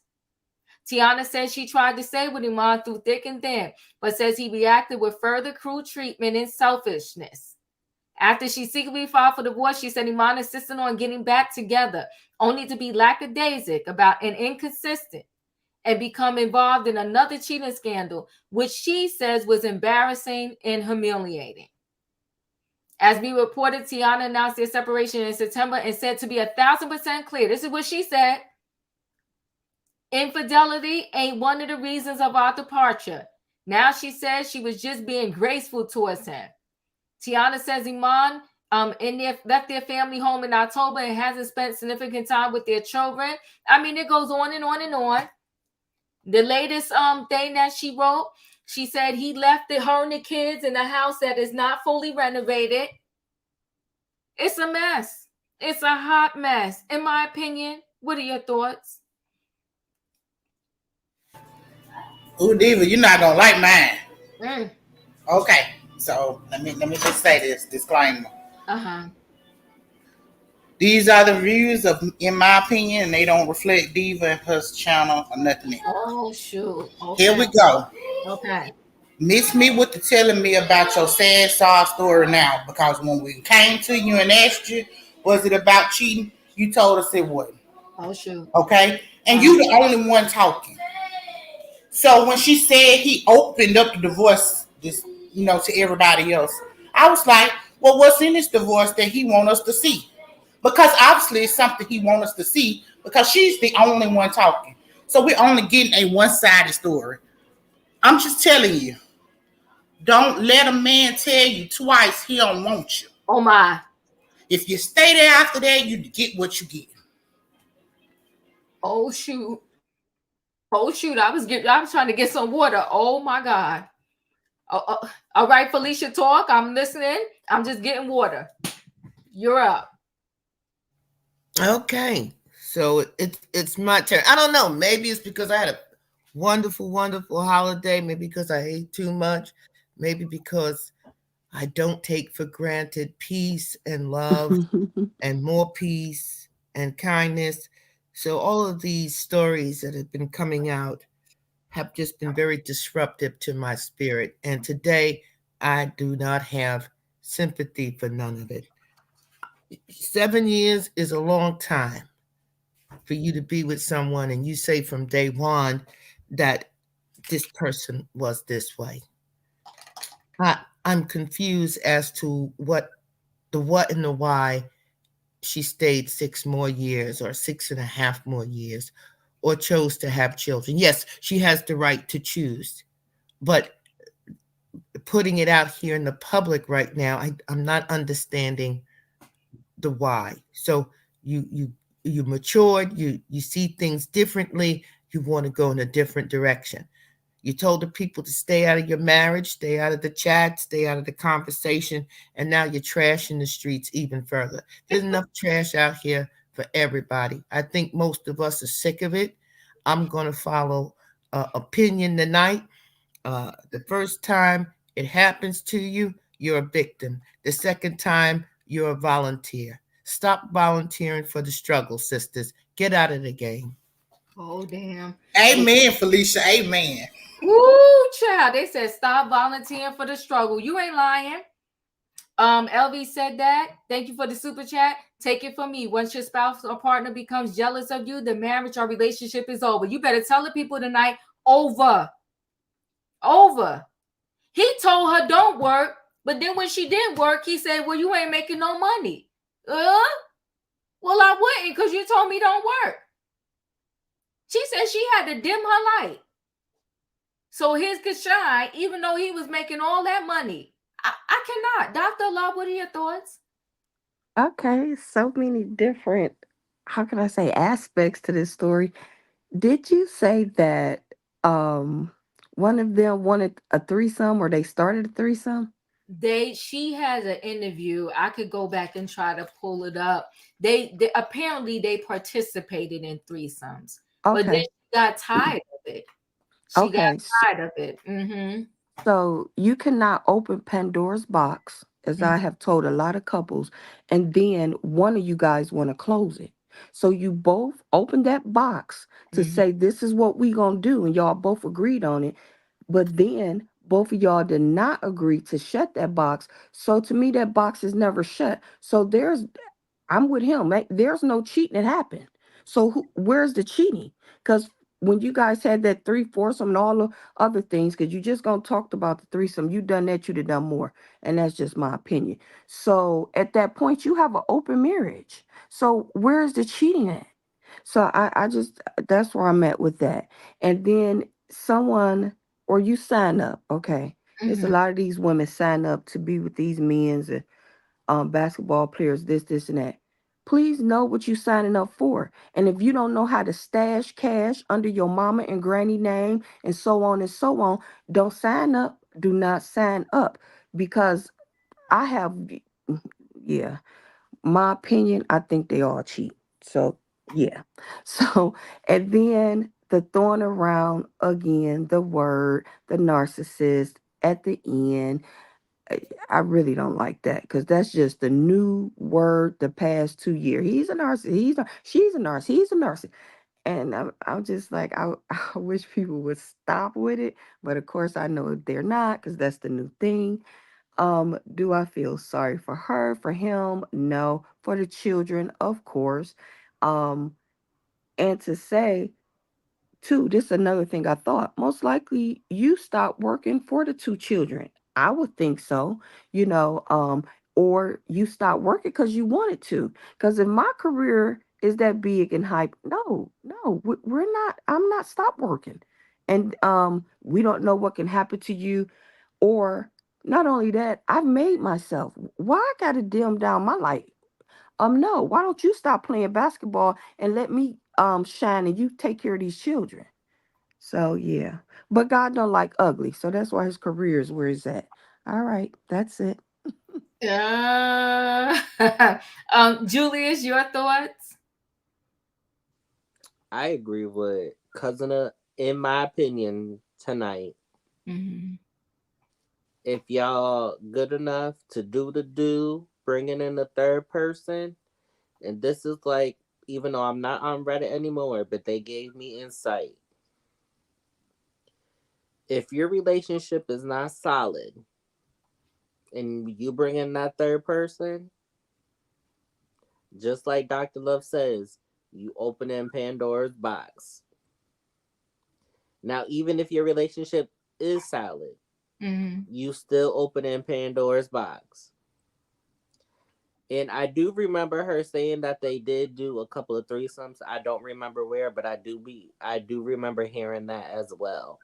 Teyana says she tried to stay with Iman through thick and thin, but says he reacted with further cruel treatment and selfishness. After she secretly filed for divorce, she said Iman insisted on getting back together, only to be lackadaisic about and inconsistent and become involved in another cheating scandal, which she says was embarrassing and humiliating. As we reported, Teyana announced their separation in September and said to be 1,000% clear. This is what she said. Infidelity ain't one of the reasons of our departure. Now she says she was just being graceful towards him. Teyana says Iman left their family home in October and hasn't spent significant time with their children. I mean, it goes on and on and on. The latest thing that she wrote, she said he left her and the kids in a house that is not fully renovated. It's a mess. It's a hot mess. In my opinion, what are your thoughts?
Ooh, Diva, you're not gonna like mine. Okay, so let me just say this disclaimer. These are the views of, in my opinion, and they don't reflect Diva and her channel or nothing else.
Oh shoot! Okay.
Here we go.
Okay.
Miss me with the telling me about your sad sob story now, because when we came to you and asked you, was it about cheating? You told us it wasn't.
Oh shoot!
Okay, and you the only one talking. So when she said he opened up the divorce, just to everybody else, I was like, well, what's in this divorce that he want us to see? Because obviously it's something he want us to see, because she's the only one talking. So we're only getting a one-sided story. I'm just telling you, don't let a man tell you twice he don't want you.
Oh my!
If you stay there after that, you get what you get.
Oh shoot! Oh shoot! I was trying to get some water. Oh my God! All right, Felicia, talk. I'm listening. I'm just getting water. You're up.
Okay, so it's my turn. I don't know. Maybe it's because I had a wonderful holiday. Maybe because I ate too much. maybe because I don't take for granted peace and love and more peace and kindness. So all of these stories that have been coming out have just been very disruptive to my spirit. And today I do not have sympathy for none of it. 7 years is a long time for you to be with someone and you say from day one that this person was this way. I, I'm confused as to what and the why she stayed 6 more years or 6.5 more years or chose to have children. Yes, she has the right to choose, but putting it out here in the public right now, I'm not understanding the why. So you matured, you see things differently, you want to go in a different direction. You told the people to stay out of your marriage, stay out of the chat, stay out of the conversation, and now you're trashing the streets even further. There's enough trash out here for everybody. I think most of us are sick of it. I'm going to follow opinion tonight. The first time it happens to you, you're a victim. The second time, you're a volunteer. Stop volunteering for the struggle, sisters. Get out of the game.
Oh damn.
Amen, Felicia. Amen.
Woo, child. They said stop volunteering for the struggle. You ain't lying. LV said that. Thank you for the super chat. Take it from me. Once your spouse or partner becomes jealous of you, the marriage or relationship is over. You better tell the people tonight, over. Over. He told her don't work, but then when she didn't work, he said, well, you ain't making no money. Well, I wouldn't because you told me don't work. She said she had to dim her light so his could shine, even though he was making all that money. I cannot. Dr. Love, what are your thoughts?
Okay, so many different, how can I say, aspects to this story. Did you say that one of them wanted a threesome or they started a threesome?
She has an interview. I could go back and try to pull it up. They apparently they participated in threesomes, but then
Okay.
she got tired of it. She got
Okay.
tired of it. Mm-hmm.
So you cannot open Pandora's box, as I have told a lot of couples, and then one of you guys want to close it. So you both open that box to
Mm-hmm.
say this is what we gonna do, and y'all both agreed on it. But then both of y'all did not agree to shut that box. So to me, that box is never shut. So I'm with him. There's no cheating that happened. So where's the cheating? Because when you guys had that three foursome and all the other things, because you just gonna talked about the threesome, you done that, you'd have done more, and that's just my opinion. So at that point, you have an open marriage. So where's the cheating at? So I just that's where I'm at with that. And then someone or you sign up, okay? It's a
Mm-hmm.
lot of these women sign up to be with these men's and basketball players, this, and that. Please know what you're signing up for. And if you don't know how to stash cash under your mama and granny name and so on, don't sign up. Do not sign up because I have, yeah, my opinion, I think they all cheat. So, yeah. So, and then the throwing around again, the word, the narcissist at the end. I really don't like that because that's just the new word the past 2 years. He's a narcissist. She's a narcissist. He's a narcissist. And I'm just like, I wish people would stop with it. But of course, I know they're not because that's the new thing. Do I feel sorry for her, for him? No. For the children, of course. Um, and to say, too, this is another thing I thought. Most likely you stopped working for the two children. I would think so, you know, or you stopped working because you wanted to. Because if my career is that big and hype, no, we're not. I'm not stopped working, and we don't know what can happen to you, or not only that, I've made myself. Why I gotta dim down my light? No. Why don't you stop playing basketball and let me shine and you take care of these children? So yeah. But God don't like ugly. So that's why his career is where he's at. All right. That's it.
Uh, Julius, your thoughts?
I agree with cousin. In my opinion, tonight,
Mm-hmm.
If y'all good enough to do the do, bringing in a third person, and this is like, even though I'm not on Reddit anymore, but they gave me insight. If your relationship is not solid and you bring in that third person, just like Dr. Love says, you open in Pandora's box. Now, even if your relationship is solid, you still open in Pandora's box. And I do remember her saying that they did do a couple of threesomes. I don't remember where, but I do remember hearing that as well.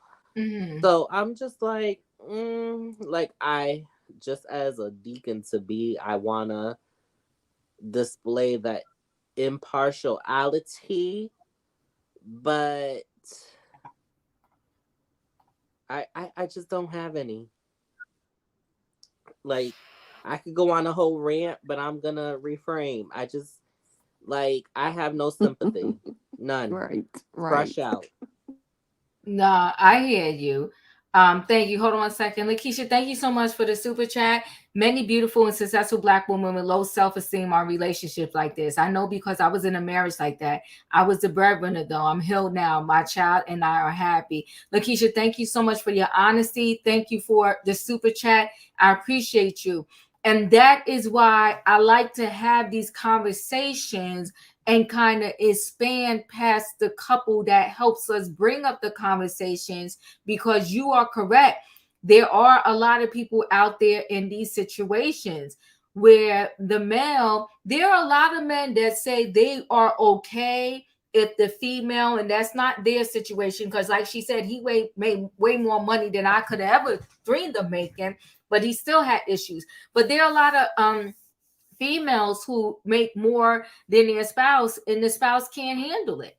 So I'm just like, like I just as a deacon to be, I wanna display that impartiality, but I just don't have any. Like, I could go on a whole rant, but I'm gonna refrain. I just like I have no sympathy. None.
Right.
Crush out.
No, I hear you. Thank you. Hold on 1 second. Lakeisha, thank you so much for the super chat. Many beautiful and successful Black women with low self-esteem are in relationships like this. I know because I was in a marriage like that. I was the breadwinner though. I'm healed now. My child and I are happy. Lakeisha, thank you so much for your honesty. Thank you for the super chat. I appreciate you. And that is why I like to have these conversations and kind of expand past the couple that helps us bring up the conversations, because you are correct. There are a lot of people out there in these situations where the male, there are a lot of men that say they are okay if the female, and that's not their situation, because like she said, he made way more money than I could have ever dreamed of making, but he still had issues. But there are a lot of females who make more than their spouse, and the spouse can't handle it.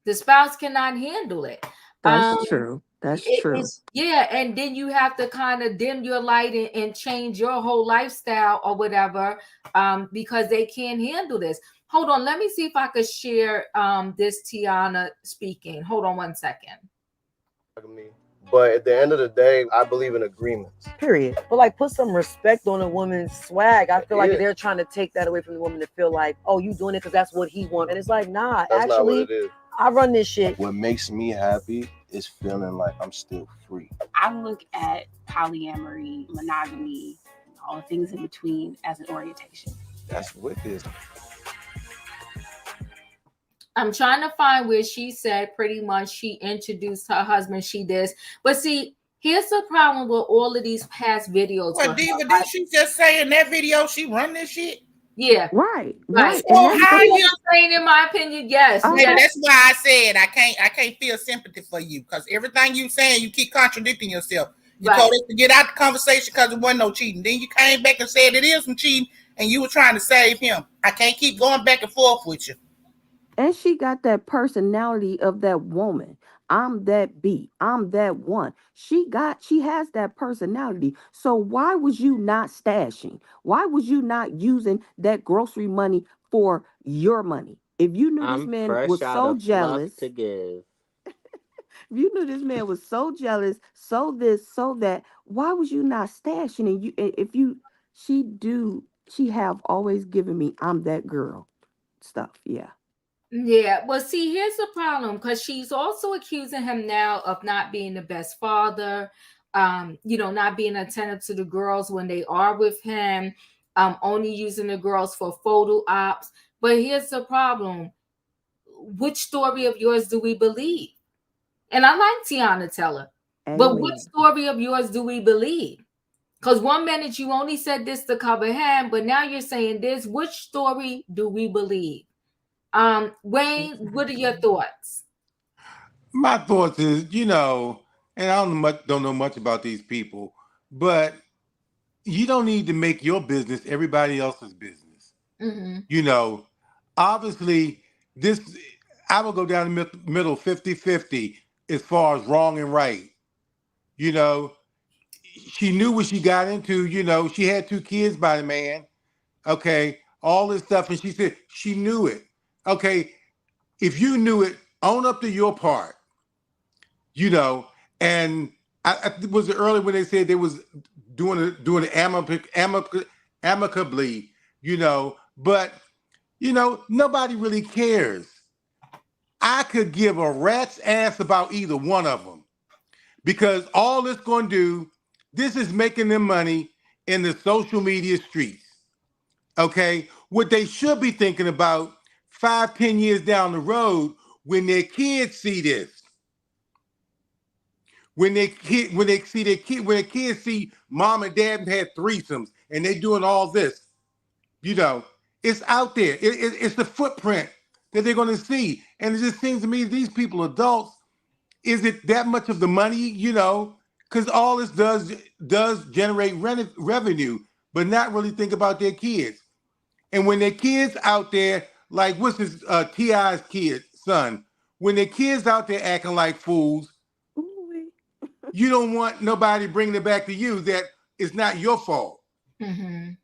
The spouse cannot handle it.
That's true. That's true.
Yeah, and then you have to kind of dim your light and change your whole lifestyle or whatever, because they can't handle this. Hold on, let me see if I could share this Teyana speaking. Hold on 1 second.
But at the end of the day, I believe in agreements.
Period. But like, put some respect on a woman's swag. I feel like they're trying to take that away from the woman to feel like, oh, you doing it because that's what he wants. And it's like, nah,
That's not what
actually,
it is.
I run this shit.
What makes me happy is feeling like I'm still free.
I look at polyamory, monogamy, all the things in between as an orientation.
That's what it is.
I'm trying to find where she said pretty much she introduced her husband. She did. But see, here's the problem with all of these past videos.
Well, Diva, did she just say in that video she run this shit?
Yeah.
Right.
Well, how you
saying, in my opinion, yes.
Yeah, that's why I said I can't feel sympathy for you, because everything you saying, you keep contradicting yourself. You told us to get out the conversation because it wasn't no cheating. Then you came back and said it is some cheating, and you were trying to save him. I can't keep going back and forth with you.
And she got that personality of that woman. I'm that B. I'm that one. She has that personality. So why was you not stashing? Why was you not using that grocery money for your money? If you knew this man was so jealous
to give.
If you knew this man was so jealous, so this, so that, why was you not stashing? And she have always given me I'm that girl stuff. Yeah.
Yeah, well, see, here's the problem, because she's also accusing him now of not being the best father, not being attentive to the girls when they are with him, only using the girls for photo ops. But here's the problem. Which story of yours do we believe? And I like Teyana Teller, but which story of yours do we believe? Because 1 minute you only said this to cover him, but now you're saying this. Which story do we believe? Wayne, what are your thoughts?
My thoughts is, and I don't know much about these people, but you don't need to make your business everybody else's business.
Mm-hmm.
Obviously, I will go down the middle 50-50 as far as wrong and right. She knew what she got into. She had 2 kids by the man. Okay, all this stuff, and she said she knew it. Okay, if you knew it, own up to your part, and Was it early when they said they was doing it amicably, but nobody really cares. I could give a rat's ass about either one of them because all it's going to do, this is making them money in the social media streets. Okay, what they should be thinking about 5-10 years down the road when their kids see this. When their kids see mom and dad had threesomes and they doing all this, it's out there. It's the footprint that they're going to see. And it just seems to me these people, adults, is it that much of the money? Because all this does generate revenue, but not really think about their kids. And when their kids out there, like what's his T.I.'s son, when their kids out there acting like fools, you don't want nobody bringing it back to you that it's not your fault.
Mm-hmm.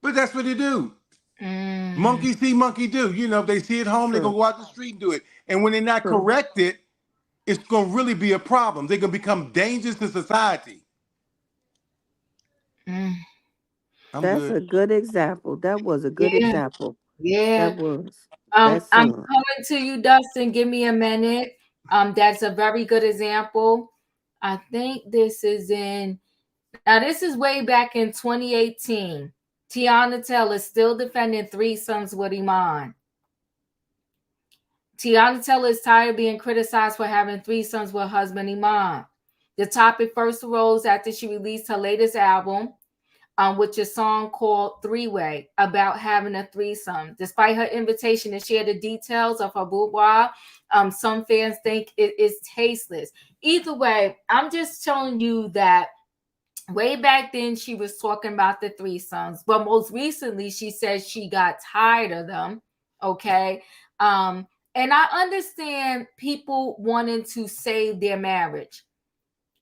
But that's what they do. Monkey see, monkey do. If they see it home, they're going to go out the street and do it. And when they're not corrected, it's going to really be a problem. They're going to become dangerous to society.
That's
good.
a good example. That was a good example.
Yeah.
That was.
I'm coming to you, Dustin. Give me a minute. That's a very good example. I think this is this is way back in 2018. Teyana Taylor still defending threesomes with Iman. Teyana Taylor is tired of being criticized for having threesomes with husband Iman. The topic first arose after she released her latest album, which is a song called Three Way, about having a threesome. Despite her invitation to share the details of her boudoir, some fans think it is tasteless. Either way, I'm just telling you that way back then she was talking about the threesomes, but most recently she said she got tired of them. Okay. And I understand people wanting to save their marriage,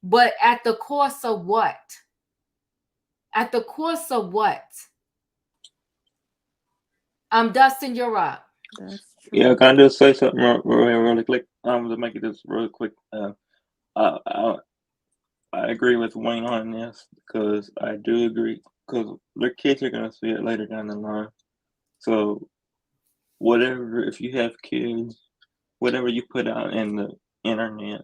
but at the cost of what? At the cost of what? Dustin, you're up.
Yeah, can I just say something really quick? To make it just real quick. I agree with Wayne on this because I do agree because their kids are gonna see it later down the line. So if you have kids, whatever you put out in the internet,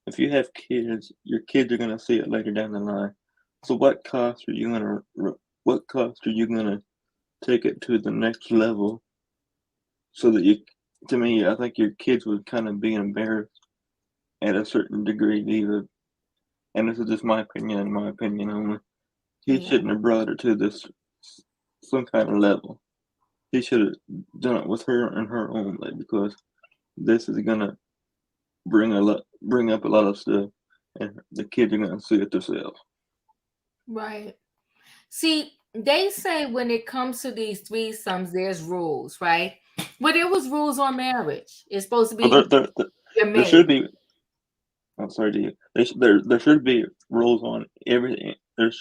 if you have kids, your kids are gonna see it later down the line. So what cost are you gonna take it to the next level so that I think your kids would kind of be embarrassed at a certain degree either. And this is just my opinion only. He shouldn't have brought it to this some kind of level. He should have done it with her and her only because this is gonna bring up a lot of stuff, and the kids are gonna see it themselves.
Right. See, they say when it comes to these threesomes, there's rules, right? But there was rules on marriage. It's supposed to be
there should be. I'm sorry to you. There should be rules on everything. There's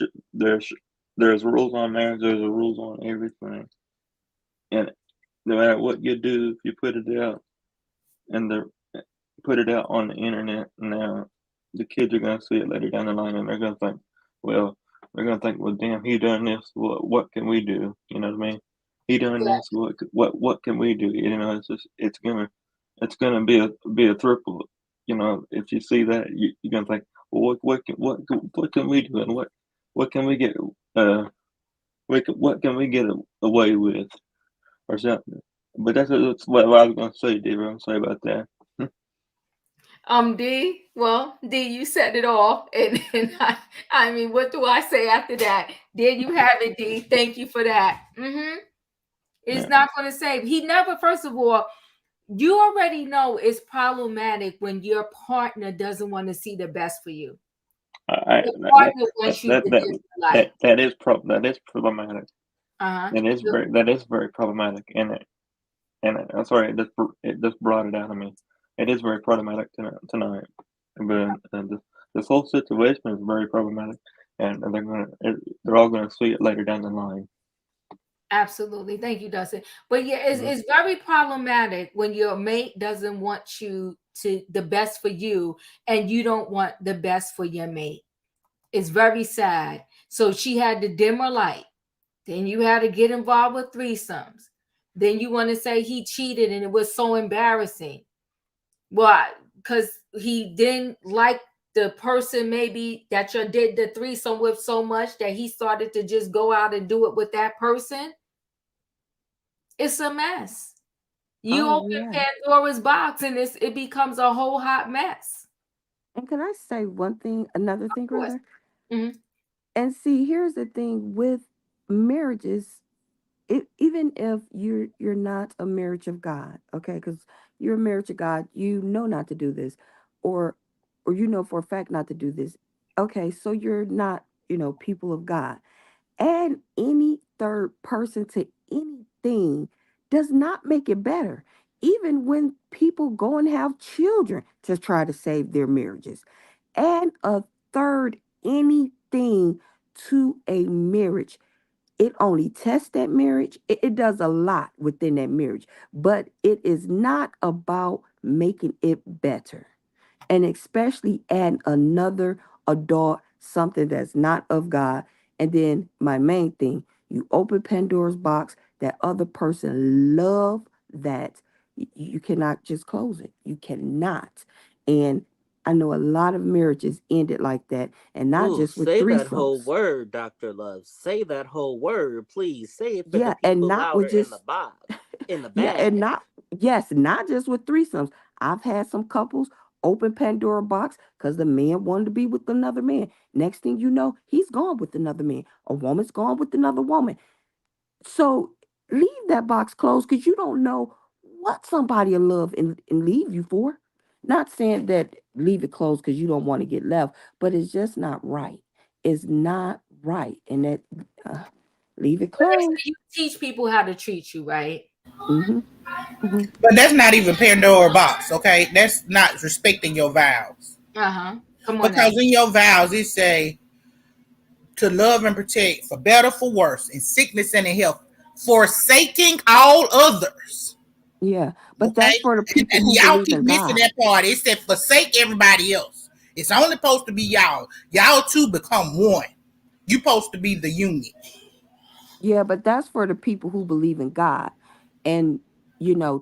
rules on marriage. There's rules on everything. And no matter what you do, if you put it out on the internet now, the kids are gonna see it later down the line, and they're gonna think, well, damn, he done this. What can we do? You know what I mean? He done this. What can we do? It's gonna be a triple. If you see that, you're gonna think, well, what can we do, and what can we get what can we get away with, or something. But that's what I was gonna say, David. I'm sorry about that.
D, you said it all, and I mean, what do I say after that? There you have it, D. Thank you for that. It's not going to save. He never. First of all, you already know it's problematic when your partner doesn't want to see the best for you.
That is problematic. That is very problematic, and I'm sorry, it just brought it out of me. It is very problematic tonight, but this whole situation is very problematic, and they're all gonna see it later down the line.
Absolutely. Thank you, Dustin. But yeah,
Mhm.
it's very problematic when your mate doesn't want you to the best for you and you don't want the best for your mate. It's very sad. So she had to dim her light. Then you had to get involved with threesomes. Then you want to say he cheated and it was so embarrassing. Well, because he didn't like the person maybe that you did the threesome with so much that he started to just go out and do it with that person. It's a mess. You
Oh
open
yeah.
Pandora's box and it becomes a whole hot mess.
And can I say one thing, another
Of
thing,
course.
rather?
Mhm.
And see, here's the thing with marriages, even if you're not a marriage of God, okay, because you're a marriage of God, you know not to do this, or you know for a fact not to do this. Okay, so you're not, people of God. Add any third person to anything does not make it better. Even when people go and have children to try to save their marriages, add a third anything to a marriage, it only tests that marriage. It does a lot within that marriage, but it is not about making it better. And especially add another adult, something that's not of God. And then my main thing, you open Pandora's box, that other person love that. You cannot just close it. You cannot. And I know a lot of marriages ended like that, and not
Ooh,
just with
say that whole
threesomes.
word, Dr. Love. Say that whole word, please. Say it for the
Yeah, and
people
not with
louder in the
just
box, in the
yeah, and
bag.
not yes, not just with threesomes. I've had some couples open Pandora box because the man wanted to be with another man. Next thing you know, he's gone with another man. A woman's gone with another woman. So leave that box closed because you don't know what somebody will love and leave you for. Not saying that leave it closed because you don't want to get left, but it's just not right. It's not right. And that leave it
But they say
closed.
you teach people how to treat you, right?
Mm-hmm. Mm-hmm.
But that's not even Pandora box, okay? That's not respecting your vows.
Uh-huh. Come on now.
Because in your vows, it say to love and protect for better, for worse, in sickness and in health, forsaking all others.
Yeah, but
Okay?
that's for the people
And
who
y'all
believe
keep
in
missing
God.
that part. It said forsake everybody else. It's only supposed to be y'all. Y'all two become one. You supposed to be the union.
Yeah, but that's for the people who believe in God and,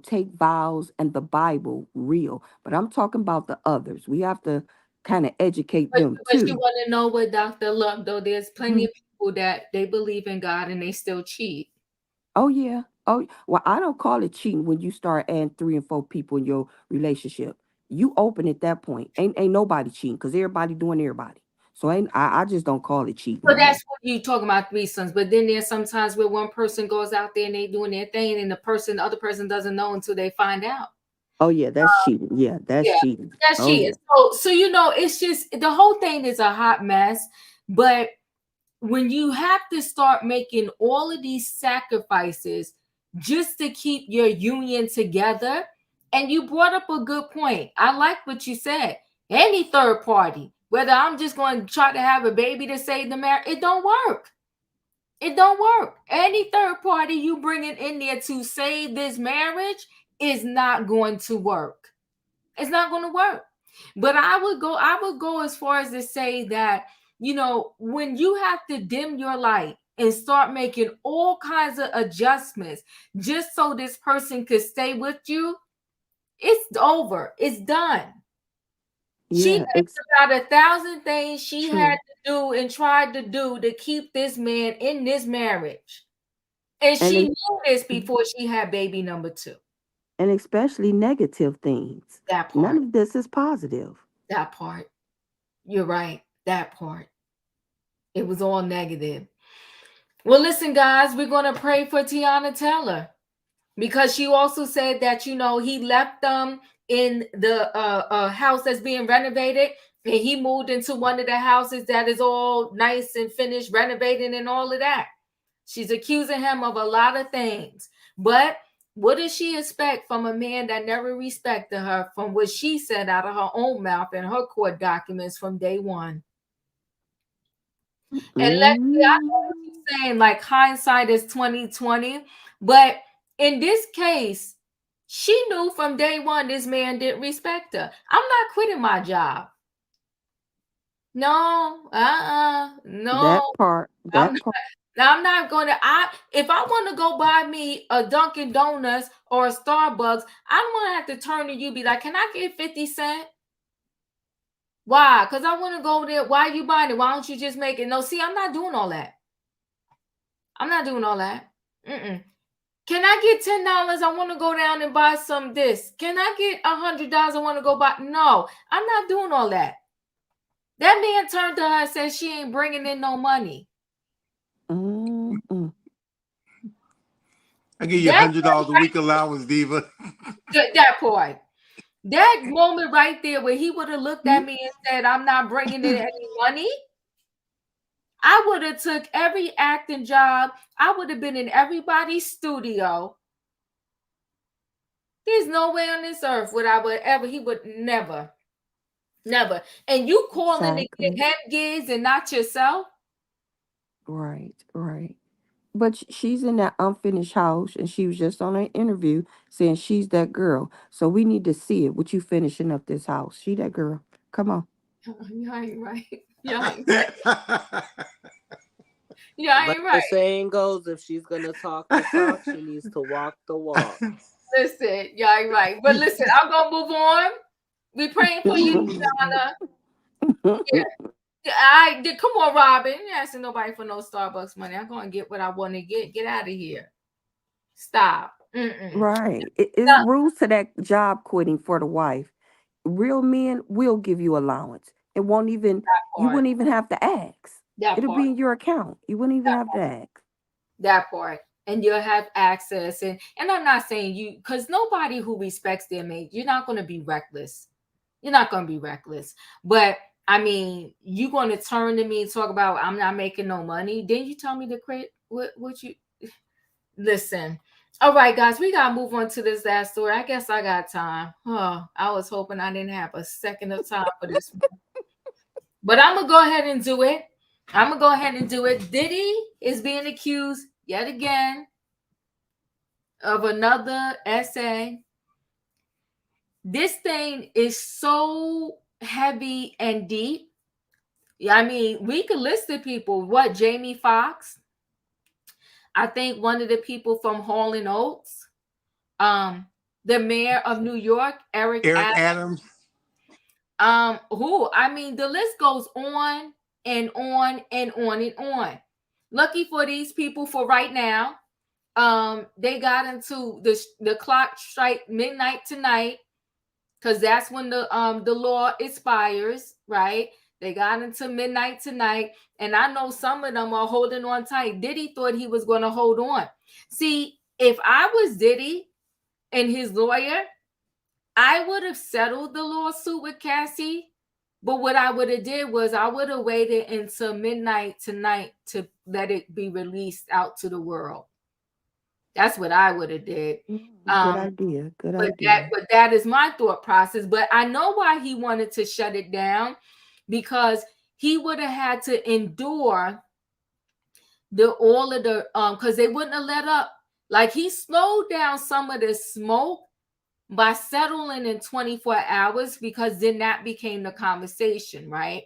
take vows and the Bible real. But I'm talking about the others. We have to kind of educate them
But you
too.
want to know what Dr. Love, though, there's plenty
Mhm.
of people that they believe in God and they still cheat.
Oh, yeah. Oh, well, I don't call it cheating when you start adding 3 and 4 people in your relationship. You open at that point. Ain't nobody cheating because everybody doing everybody. So I just don't call it cheating
So
no more.
that's what you talking about threesomes. But then there's sometimes where one person goes out there and they doing their thing and the other person doesn't know until they find out.
Oh, yeah, that's cheating. Yeah, that's
Yeah,
cheating.
that's
Oh,
cheating.
yeah.
So it's just the whole thing is a hot mess. But when you have to start making all of these sacrifices just to keep your union together, and you brought up a good point. I like what you said. Any third party, whether I'm just going to try to have a baby to save the marriage, it don't work. It don't work. Any third party you bringing in there to save this marriage is not going to work. It's not going to work. But I would go as far as to say that, when you have to dim your light and start making all kinds of adjustments just so this person could stay with you, it's over. It's done. She
Yeah,
thinks
it's
about 1,000 things she had
true.
to do and tried to do to keep this man in this marriage. And
And
she knew this before she had baby number 2.
especially negative things.
That
None
part.
of this is positive.
That part. You're right. That part. It was all negative. Well, listen, guys, we're going to pray for Teyana Taylor because she also said that, he left them in the house that's being renovated and he moved into one of the houses that is all nice and finished, renovating and all of that. She's accusing him of a lot of things. But what does she expect from a man that never respected her from what she said out of her own mouth and her court documents from day one? And Leslie, I know what you're saying, like hindsight is 2020, but in this case, she knew from day one this man didn't respect her. I'm not quitting my job. No, no.
That part.
I'm
That part.
Now I'm not gonna. If I want to go buy me a Dunkin' Donuts or a Starbucks, I don't want to have to turn to you be like, "Can I get 50 cents?" Why? Because I want to go there. Why are you buying it? Why don't you just make it? No, see, I'm not doing all that. I'm not doing all that. Mm-mm. Can I get $10? I want to go down and buy some this. Can I get $100? I want to go buy. No, I'm not doing all that. That man turned to her and said she ain't bringing in no money.
Mm-mm.
I give you $100 a week allowance, Diva.
That part. That moment right there where he would have looked at me and said, I'm not bringing in any money, I would have took every acting job. I would have been in everybody's studio. There's no way on this earth would I would ever, he would never. And you calling to get him gigs and not yourself?
Right. But she's in that unfinished house, and she was just on an interview saying she's that girl. So we need to see it with you finishing up this house. She that girl. Come on.
You ain't right. You ain't right. Yeah, ain't right.
The saying goes, if she's gonna talk the talk, she needs to walk the walk.
Listen, y'all ain't right. But listen, I'm gonna move on. We praying for you, Teyana. Yeah. Come on, Robin. You ain't asking nobody for no Starbucks money. I'm gonna get what I want to get. Get out of here. Stop.
Right. It's rules to that job quitting for the wife. Real men will give you allowance. It won't even, you wouldn't even have to ask. It'll be in your account. You wouldn't even have to ask.
That part. And you'll have access. And I'm not saying you, because nobody who respects their mate, you're not going to be reckless. You're not going to be reckless. But I mean, you going to turn to me and talk about I'm not making no money. Didn't you tell me to quit? What you listen? All right, guys, we gotta move on to this last story. I guess I got time. Oh, I was hoping I didn't have a second of time for this one. But I'm gonna go ahead and do it. Diddy is being accused yet again of another essay. This thing is so heavy and deep. I mean, we could list the people. What, Jamie Foxx? I think one of the people from Hall and Oates. The mayor of New York, Eric Adams. I mean, the list goes on and on and on and on. Lucky for these people for right now. They got into the clock strike midnight tonight, because that's when the law expires, right? They got into midnight tonight, and I know some of them are holding on tight. Diddy thought he was going to hold on. See, if I was Diddy and his lawyer, I would have settled the lawsuit with Cassie. But what I would have did was I would have waited until midnight tonight to let it be released out to the world. That's what I would have did.
Good idea.
But that is my thought process. But I know why he wanted to shut it down, because he would have had to endure all of the because they wouldn't have let up. Like, he slowed down some of the smoke by settling in 24 hours, because then that became the conversation, right?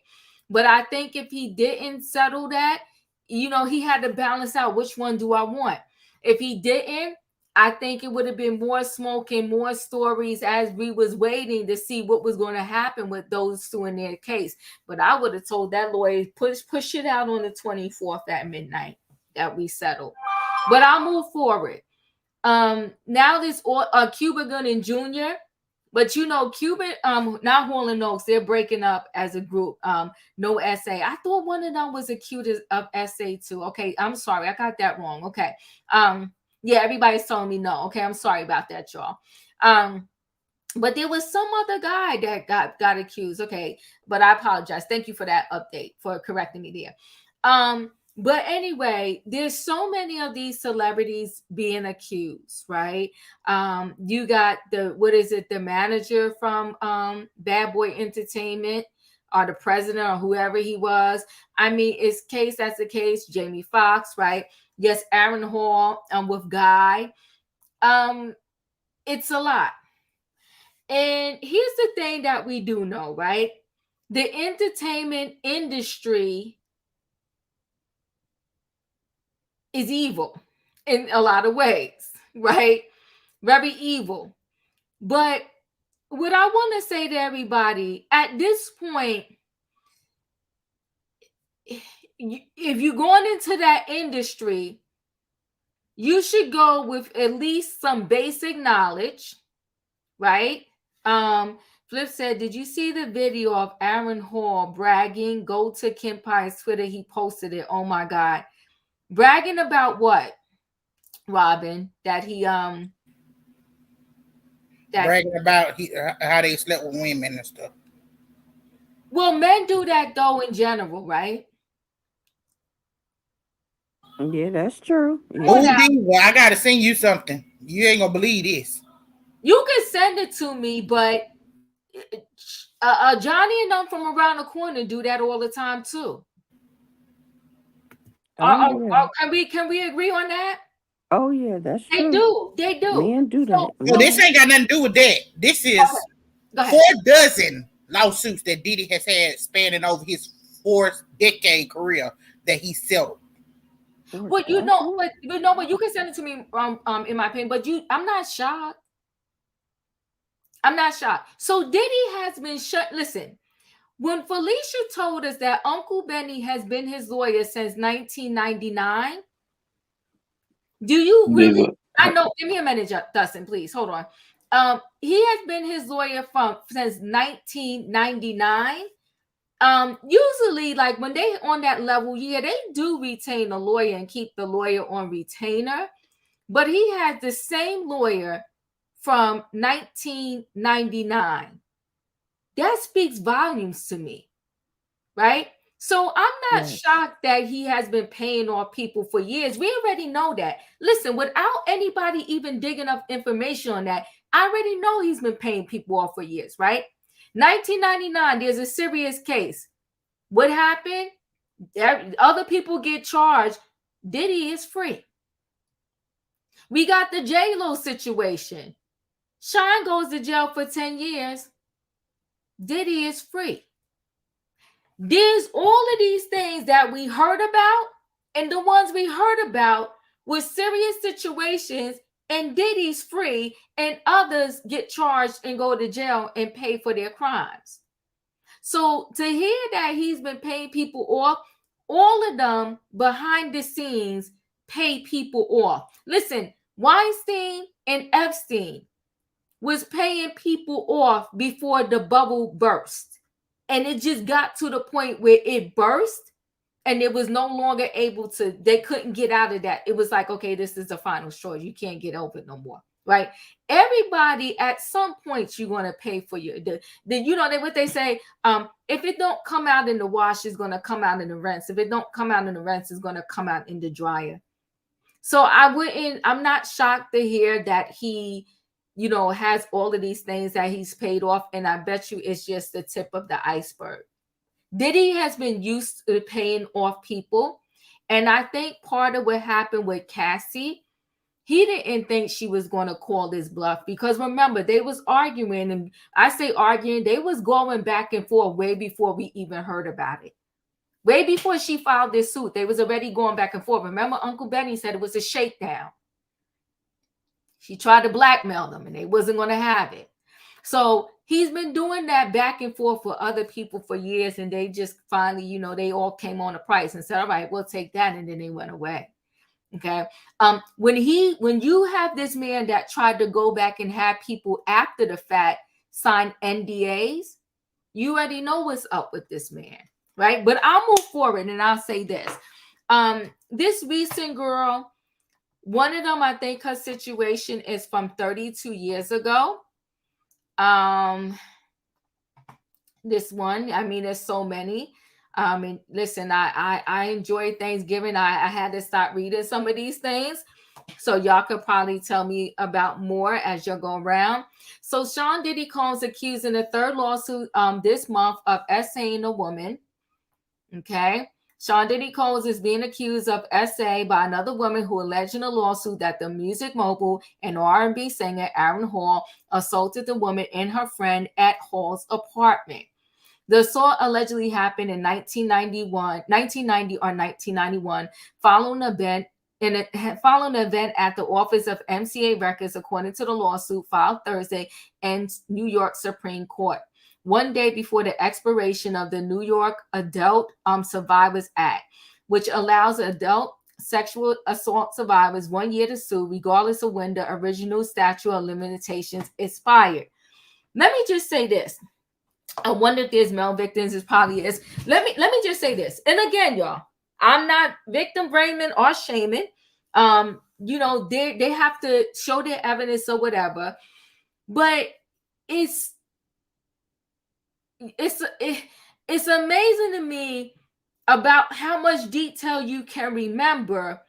But I think if he didn't settle that, he had to balance out, which one do I want? If he didn't, I think it would have been more smoke and more stories as we was waiting to see what was going to happen with those two in their case. But I would have told that lawyer, push it out on the 24th at midnight that we settled. But I'll move forward. Now this Cuba Gooding Jr., but Cuban, not Hall and Oates, they're breaking up as a group. No essay. I thought one of them was accused of essay too. Okay, I'm sorry, I got that wrong. Okay. Yeah, everybody's telling me no. Okay, I'm sorry about that, y'all. But there was some other guy that got accused. Okay, but I apologize. Thank you for that update, for correcting me there. But anyway, there's so many of these celebrities being accused, right? You got the manager from Bad Boy Entertainment, or the president or whoever he was. I mean, it's case that's the case. Jamie Foxx, right? Yes, Aaron Hall with Guy. It's a lot. And here's the thing that we do know, right? The entertainment industry is evil in a lot of ways, right? Very evil. But what I want to say to everybody at this point, if you're going into that industry, you should go with at least some basic knowledge, right? Flip said, did you see the video of Aaron Hall bragging? Go to Kim Pye's Twitter. He posted it. Oh my God. Bragging about what, Robin? That he
bragging about how they slept with women and stuff.
Well, men do that though in general, right?
Yeah, that's true. Yeah.
Oh, I gotta send you something. You ain't gonna believe this.
You can send it to me, but Johnny and them from around the corner do that all the time too.
Yeah.
Can we agree on that?
Oh yeah, that's true.
They do.
Men do that.
So this ain't got nothing to do with that. This is 4 dozen lawsuits that Diddy has had spanning over his 4-decade career that he settled.
Well, you know what? You can send it to me in my opinion, but I'm not shocked. I'm not shocked. So Diddy has been shut. Listen, when Felicia told us that Uncle Benny has been his lawyer since 1999, do you really? I know. Give me a minute, Dustin, please. Hold on. He has been his lawyer since 1999. Usually, like when they on that level, yeah, they do retain a lawyer and keep the lawyer on retainer. But he had the same lawyer from 1999. That speaks volumes to me, right? So I'm not shocked that he has been paying off people for years. We already know that. Listen, without anybody even digging up information on that, I already know he's been paying people off for years, right? 1999, there's a serious case. What happened? Other people get charged. Diddy is free. We got the J-Lo situation. Sean goes to jail for 10 years. Diddy is free. There's all of these things that we heard about, and the ones we heard about were serious situations, and Diddy's free, and others get charged and go to jail and pay for their crimes. So to hear that he's been paying people off, all of them behind the scenes pay people off. Listen, Weinstein and Epstein was paying people off before the bubble burst. And it just got to the point where it burst and it was no longer able to, they couldn't get out of that. It was like, okay, this is the final straw. You can't get over it no more, right? Everybody at some point you're going to pay for your, what they say, if it don't come out in the wash, it's going to come out in the rinse. If it don't come out in the rinse, it's going to come out in the dryer. So I'm not shocked to hear that he, has all of these things that he's paid off. And I bet you it's just the tip of the iceberg. Diddy has been used to paying off people. And I think part of what happened with Cassie, he didn't think she was going to call this bluff because remember, they was arguing. And I say arguing, they was going back and forth way before we even heard about it. Way before she filed this suit, they was already going back and forth. Remember, Uncle Benny said it was a shakedown. She tried to blackmail them and they wasn't going to have it. So he's been doing that back and forth for other people for years. And they just finally, they all came on a price and said, all right, we'll take that. And then they went away. Okay. When you have this man that tried to go back and have people after the fact sign NDAs, you already know what's up with this man. Right. But I'll move forward and I'll say this. This recent girl, one of them, I think her situation is from 32 years ago. This one, I mean, there's so many. And listen, I enjoy Thanksgiving. I had to start reading some of these things. So y'all could probably tell me about more as you go around. So Sean Diddy Combs accused in a third lawsuit this month of essaying a woman. Okay. Sean Diddy Combs is being accused of SA by another woman who alleged in a lawsuit that the music mogul and R&B singer Aaron Hall assaulted the woman and her friend at Hall's apartment. The assault allegedly happened in 1990 or 1991, following an event at the office of MCA Records, according to the lawsuit filed Thursday in New York Supreme Court, one day before the expiration of the New York Adult Survivors Act, which allows adult sexual assault survivors 1 year to sue, regardless of when the original statute of limitations expired. Let me just say this. I wonder if there's male victims. It probably is. Let me just say this. And again, y'all, I'm not victim blaming or shaming. They have to show their evidence or whatever. But it's amazing to me about how much detail you can remember,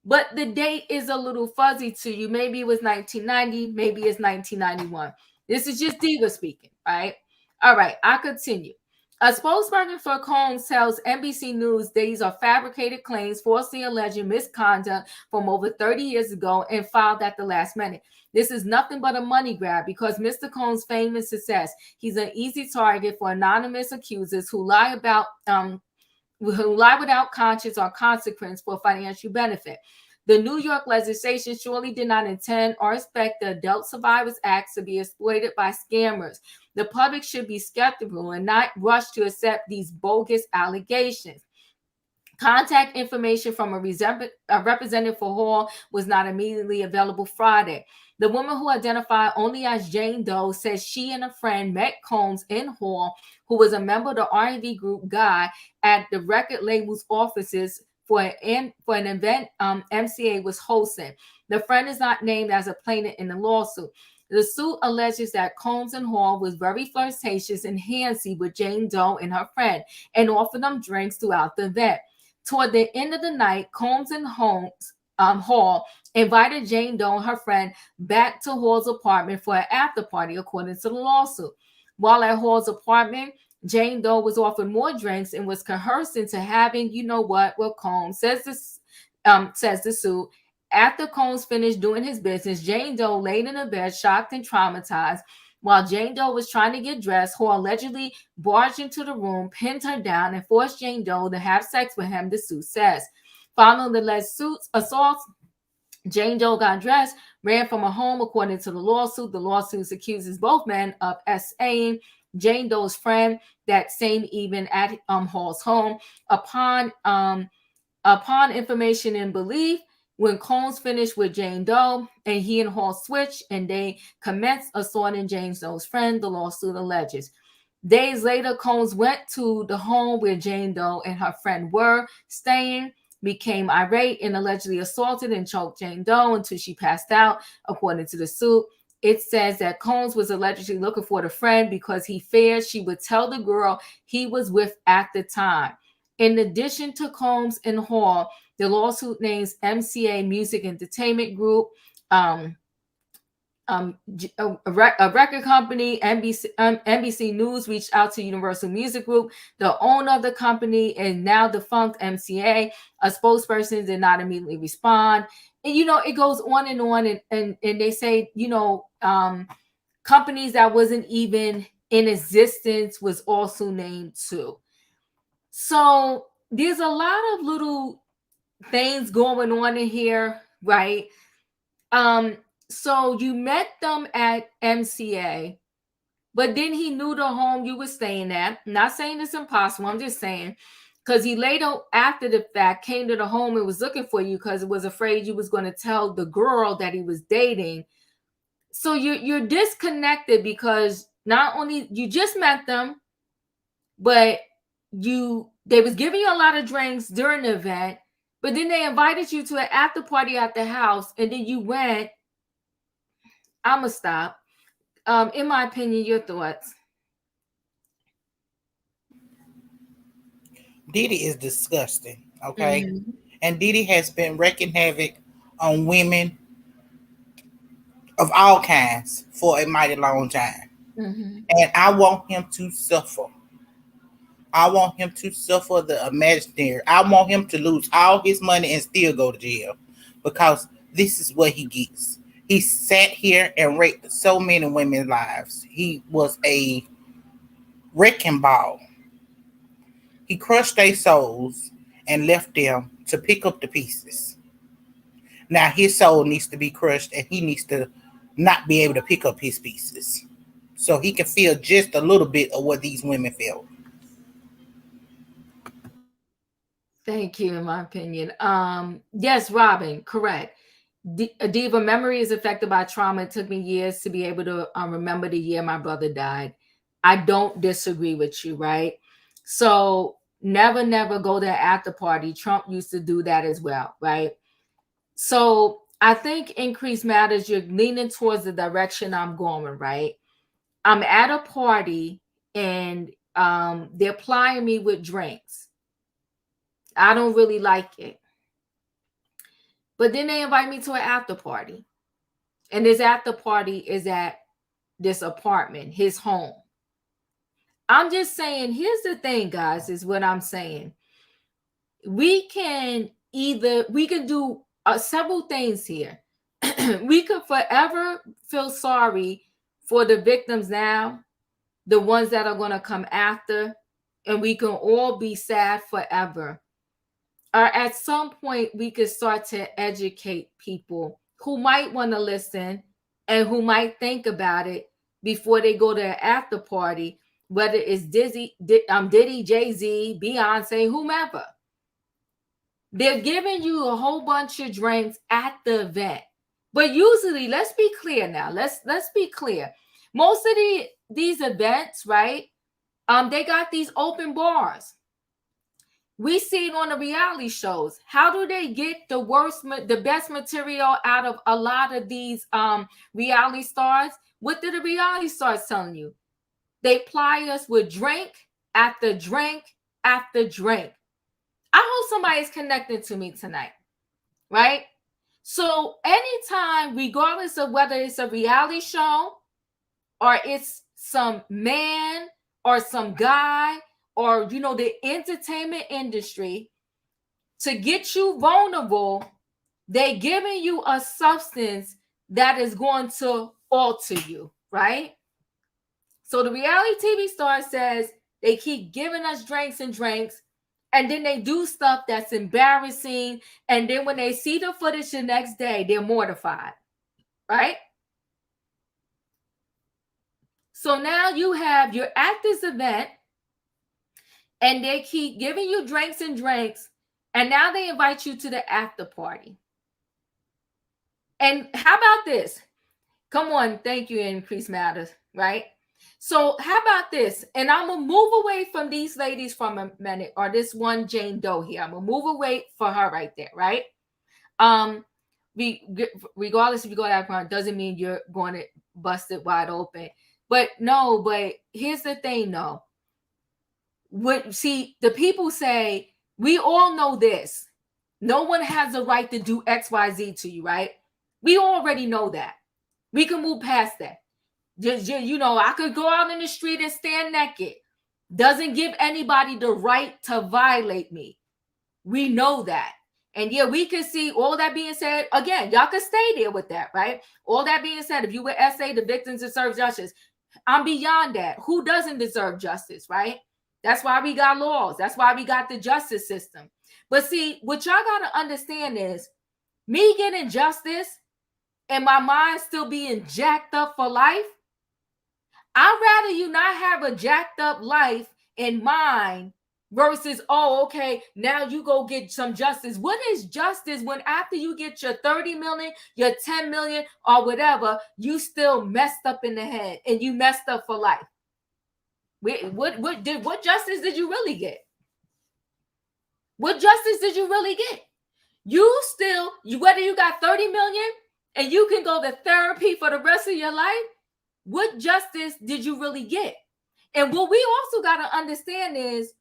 but the date is a little fuzzy to you. Maybe it was 1990, maybe it's 1991. This is just Diva speaking, right? All right, I continue. A spokesperson for Combs tells NBC News these are fabricated claims falsely alleging misconduct from over 30 years ago and filed at the last minute. This is nothing but a money grab because Mr. Combs' fame and success, he's an easy target for anonymous accusers who lie without conscience or consequence for financial benefit. The New York legislation surely did not intend or expect the Adult Survivors Act to be exploited by scammers. The public should be skeptical and not rush to accept these bogus allegations. Contact information from a representative for Hall was not immediately available Friday. The woman, who identified only as Jane Doe, says she and a friend met Combs in Hall, who was a member of the R&B group Guy, at the record label's offices for an event MCA was hosting. The friend is not named as a plaintiff in the lawsuit. The suit alleges that Combs and Hall was very flirtatious and handsy with Jane Doe and her friend and offered them drinks throughout the event. Toward the end of the night, Combs and Hall invited Jane Doe and her friend back to Hall's apartment for an after party, according to the lawsuit. While at Hall's apartment, Jane Doe was offered more drinks and was coerced into having, Combs says the suit. After Combs finished doing his business, Jane Doe laid in a bed, shocked and traumatized. While Jane Doe was trying to get dressed, Hall allegedly barged into the room, pinned her down, and forced Jane Doe to have sex with him, the suit says. Following the alleged assaults, Jane Doe got dressed, ran from her home, according to the lawsuit. The lawsuit accuses both men of SAing Jane Doe's friend that same evening at Hall's home. Upon information and belief, when Combs finished with Jane Doe and he and Hall switched and they commenced assaulting Jane Doe's friend, the lawsuit alleges. Days later, Combs went to the home where Jane Doe and her friend were staying, became irate, and allegedly assaulted and choked Jane Doe until she passed out, according to the suit. It says that Combs was allegedly looking for the friend because he feared she would tell the girl he was with at the time. In addition to Combs and Hall, the lawsuit names MCA Music Entertainment Group, a record company. NBC News reached out to Universal Music Group, the owner of the company, and now defunct MCA. A spokesperson did not immediately respond. And, it goes on, and they say, companies that wasn't even in existence was also named too. So there's a lot of little things going on in here, right? So you met them at MCA, but then he knew the home you were staying at. Not saying it's impossible, I'm just saying, because he later, after the fact, came to the home and was looking for you because it was afraid you was going to tell the girl that he was dating. So you're disconnected because not only you just met them, but they was giving you a lot of drinks during the event. But then they invited you to an after party at the house, and then you went. I'm going to stop. In my opinion, your thoughts?
Diddy is disgusting, okay? Mm-hmm. And Diddy has been wreaking havoc on women of all kinds for a mighty long time.
Mm-hmm.
And I want him to suffer. I want him to suffer the imaginary. I want him to lose all his money and still go to jail because this is what he gets. He sat here and raped so many women's lives. He was a wrecking ball. He crushed their souls and left them to pick up the pieces. Now his soul needs to be crushed and he needs to not be able to pick up his pieces. So he can feel just a little bit of what these women feel.
Thank you, in my opinion. Yes, Robin, correct. Diva, memory is affected by trauma. It took me years to be able to remember the year my brother died. I don't disagree with you, right? So never go to an after party. Trump used to do that as well, right? So I think increased matters. You're leaning towards the direction I'm going, right? I'm at a party and they're plying me with drinks. I don't really like it. But then they invite me to an after party. And this after party is at this apartment, his home. I'm just saying, here's the thing, guys, is what I'm saying. We can do several things here. We could forever feel sorry for the victims now, the ones that are going to come after, and we can all be sad forever. Or at some point, we could start to educate people who might want to listen and who might think about it before they go to an after party, whether it's Diddy, Jay-Z, Beyonce, whomever. They're giving you a whole bunch of drinks at the event. But usually, let's be clear now. Let's be clear. Most of these events, right? They got these open bars. We see it on the reality shows. How do they get the best material out of a lot of these reality stars? What did the reality stars telling you? They ply us with drink after drink after drink. I hope somebody's connected to me tonight, right? So anytime, regardless of whether it's a reality show or it's some man or some guy or, the entertainment industry, to get you vulnerable, they giving you a substance that is going to alter you, right? So the reality TV star says they keep giving us drinks and drinks, and then they do stuff that's embarrassing, and then when they see the footage the next day, they're mortified, right? So now you're at this event, and they keep giving you drinks and drinks, and now they invite you to the after party. And how about this? Come on, thank you, Increase Matters, right? So how about this? And I'm going to move away from these ladies for a minute, or this one Jane Doe here. I'm going to move away for her right there, right? Regardless if you go that far, doesn't mean you're going to bust it wide open. But here's the thing, though. The people say, we all know this. No one has a right to do XYZ to you, right? We already know that. We can move past that. I could go out in the street and stand naked. Doesn't give anybody the right to violate me. We know that. And yeah, we can see, all that being said, again, y'all can stay there with that, right? All that being said, if you would say the victims deserve justice, I'm beyond that. Who doesn't deserve justice, right? That's why we got laws. That's why we got the justice system. But see, what y'all got to understand is, me getting justice and my mind still being jacked up for life, I'd rather you not have a jacked up life in mind versus, okay, now you go get some justice. What is justice when after you get your 30 million, your 10 million, or whatever, you still messed up in the head and you messed up for life? What justice did you really get? What justice did you really get? Whether you got 30 million and you can go to therapy for the rest of your life, what justice did you really get? And what we also got to understand is,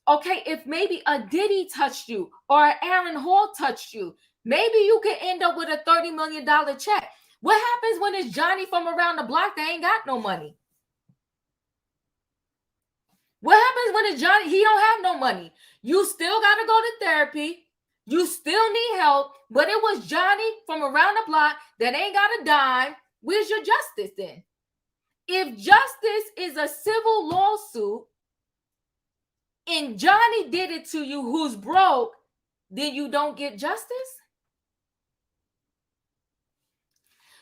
okay, if maybe a Diddy touched you or Aaron Hall touched you, Maybe you can end up with a $30 million check. What happens when it's Johnny from around the block that ain't got no money? What happens when it's Johnny? He don't have no money. You still got to go to therapy. You still need help. But it was Johnny from around the block that ain't got a dime. Where's your justice then? If justice is a civil lawsuit and Johnny did it to you who's broke, then you don't get justice?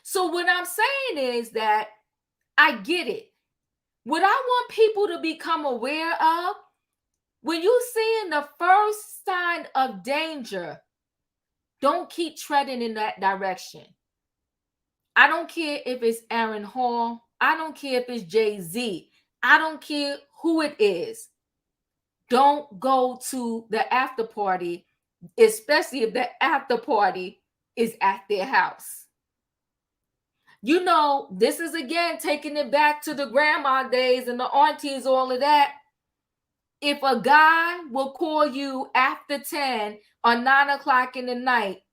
So what I'm saying is that I get it. What I want people to become aware of, when you seeing the first sign of danger, don't keep treading in that direction. I don't care if it's Aaron Hall. I don't care if it's Jay-Z. I don't care who it is. Don't go to the after party, especially if the after party is at their house. You know, this is again taking it back to the grandma days and the aunties, all of that. If a guy will call you after 10 or 9 o'clock in the night,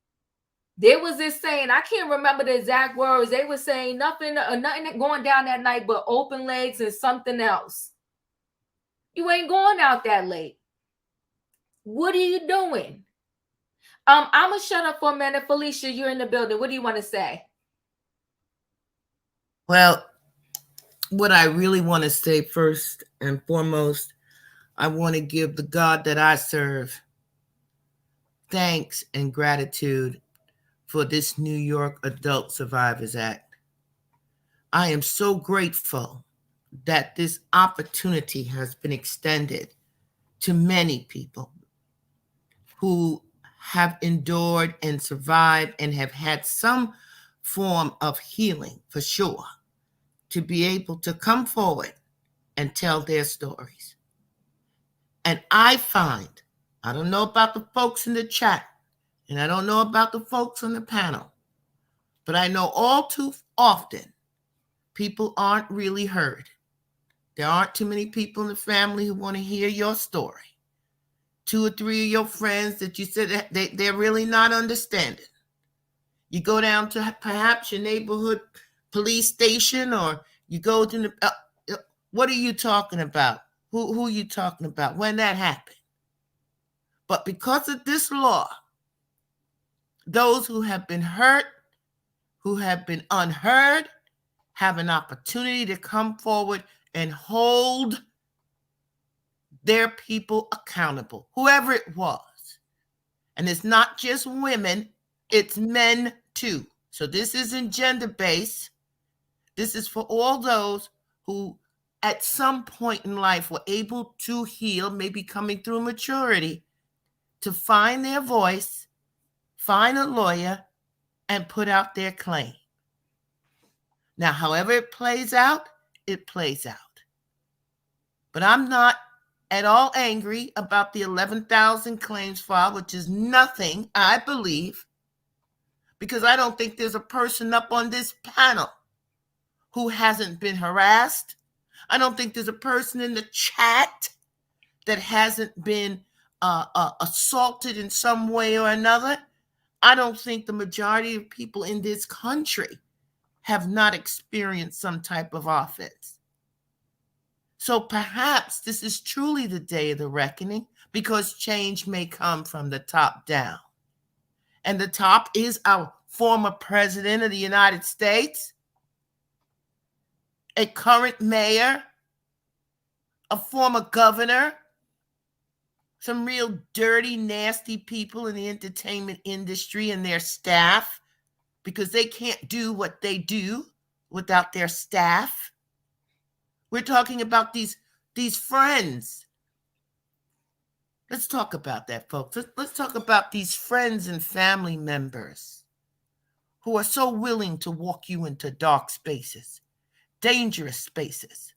there was this saying, I can't remember the exact words. They were saying nothing going down that night but open legs and something else. You ain't going out that late. What are you doing? I'm going to shut up for a minute. Felicia, you're in the building. What do you want to say?
Well, what I really want to say first and foremost, I want to give the God that I serve thanks and gratitude for this New York Adult Survivors Act. I am so grateful that this opportunity has been extended to many people who have endured and survived and have had some form of healing, for sure, to be able to come forward and tell their stories. And I find, I don't know about the folks in the chat, and I don't know about the folks on the panel, but I know all too often people aren't really heard. There aren't too many people in the family who want to hear your story. 2 or 3 of your friends that you said they're really not understanding. You go down to perhaps your neighborhood police station, or you go to the, what are you talking about? Who are you talking about? When that happened? But because of this law, those who have been hurt, who have been unheard, have an opportunity to come forward and hold their people accountable, whoever it was. And it's not just women, it's men too. So this isn't gender-based. This is for all those who at some point in life were able to heal, maybe coming through maturity, to find their voice, find a lawyer, and put out their claim. Now, however it plays out, it plays out. But I'm not at all angry about the 11,000 claims filed, which is nothing, I believe, because I don't think there's a person up on this panel who hasn't been harassed. I don't think there's a person in the chat that hasn't been assaulted in some way or another. I don't think the majority of people in this country have not experienced some type of offense. So perhaps this is truly the day of the reckoning, because change may come from the top down. And the top is our former president of the United States, a current mayor, a former governor, some real dirty, nasty people in the entertainment industry and their staff, because they can't do what they do without their staff. We're talking about these friends. Let's talk about that, folks. Let's talk about these friends and family members who are so willing to walk you into dark spaces, dangerous spaces,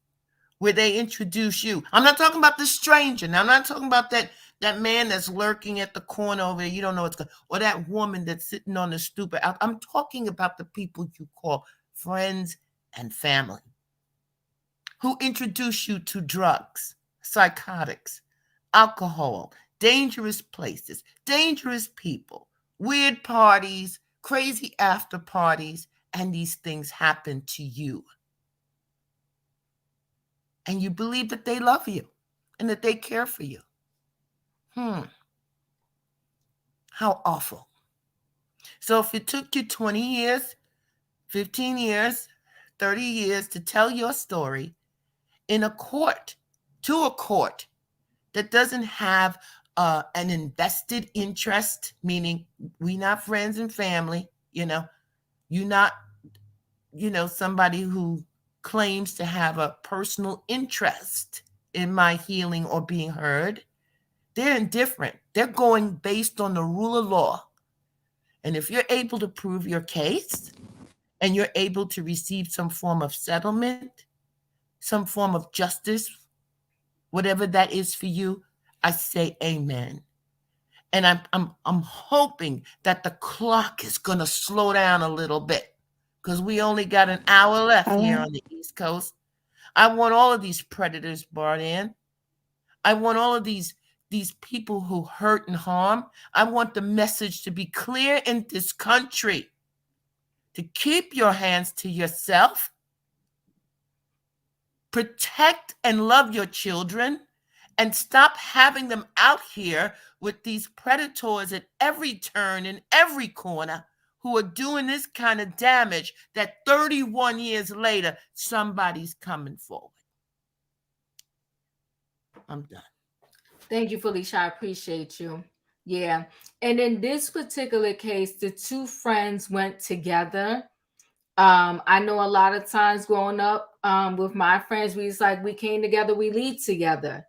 where they introduce you. I'm not talking about the stranger. Now, I'm not talking about that man that's lurking at the corner over there. You don't know what's going on. Or that woman that's sitting on the stoop. I'm talking about the people you call friends and family, who introduce you to drugs, psychotics, alcohol, dangerous places, dangerous people, weird parties, crazy after parties, and these things happen to you. And you believe that they love you and that they care for you. How awful. So if it took you 20 years, 15 years, 30 years to tell your story in a court, to a court that doesn't have an invested interest, meaning we not friends and family, you not, somebody who claims to have a personal interest in my healing or being heard. They're indifferent. They're going based on the rule of law. And if you're able to prove your case and you're able to receive some form of settlement, some form of justice, whatever that is for you, I say amen. And I'm hoping that the clock is going to slow down a little bit because we only got an hour left here on the East Coast. I want all of these predators brought in. I want all of these people who hurt and harm. I want the message to be clear in this country to keep your hands to yourself, protect and love your children, and stop having them out here with these predators at every turn in every corner who are doing this kind of damage that 31 years later, somebody's coming forward. I'm done.
Thank you, Felicia. I appreciate you. Yeah. And in this particular case, the two friends went together. I know a lot of times growing up with my friends, we came together, we lead together.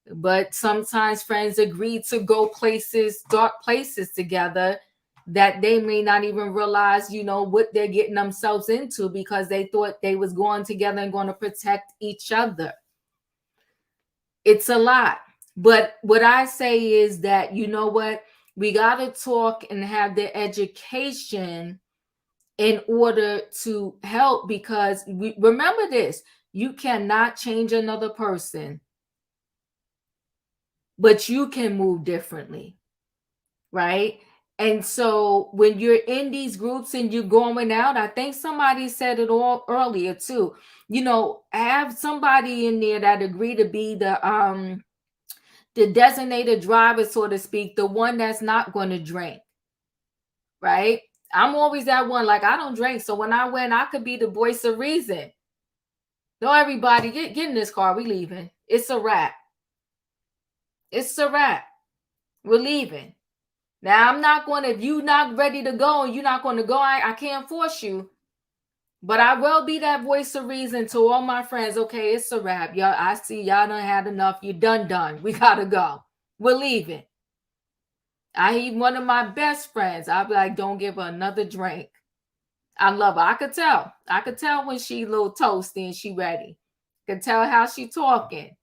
But sometimes friends agree to go places, dark places together that they may not even realize, what they're getting themselves into because they thought they was going together and going to protect each other. It's a lot. But what I say is that, we got to talk and have the education in order to help, because remember this, you cannot change another person, but you can move differently, right? And so when you're in these groups and you're going out, I think somebody said it all earlier too, have somebody in there that agree to be the designated driver, so to speak, the one that's not going to drink, right? I'm always that one, like, I don't drink. So when I went, I could be the voice of reason. No, everybody, get in this car. We leaving. It's a wrap. It's a wrap. We're leaving. Now, I'm not going to, if you're not ready to go and you're not going to go, I can't force you. But I will be that voice of reason to all my friends. Okay, it's a wrap. Y'all, I see y'all done had enough. You done. We got to go. We're leaving. Even one of my best friends, I'll be like, don't give her another drink. I love her. I could tell when she a little toasty and she ready. Could tell how she talking,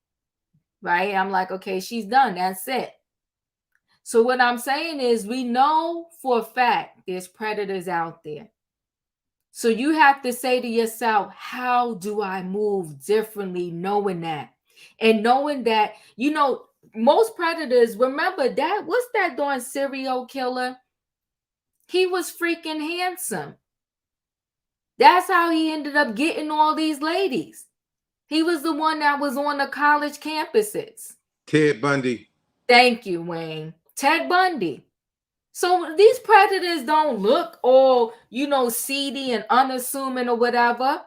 right? I'm like, okay, she's done. That's it. So what I'm saying is, we know for a fact there's predators out there. So you have to say to yourself, how do I move differently, knowing that? And knowing that, most predators, remember that, what's that darn serial killer? He was freaking handsome. That's how he ended up getting all these ladies. He was the one that was on the college campuses.
Ted Bundy.
Thank you, Wayne. Ted Bundy. So these predators don't look all, seedy and unassuming or whatever.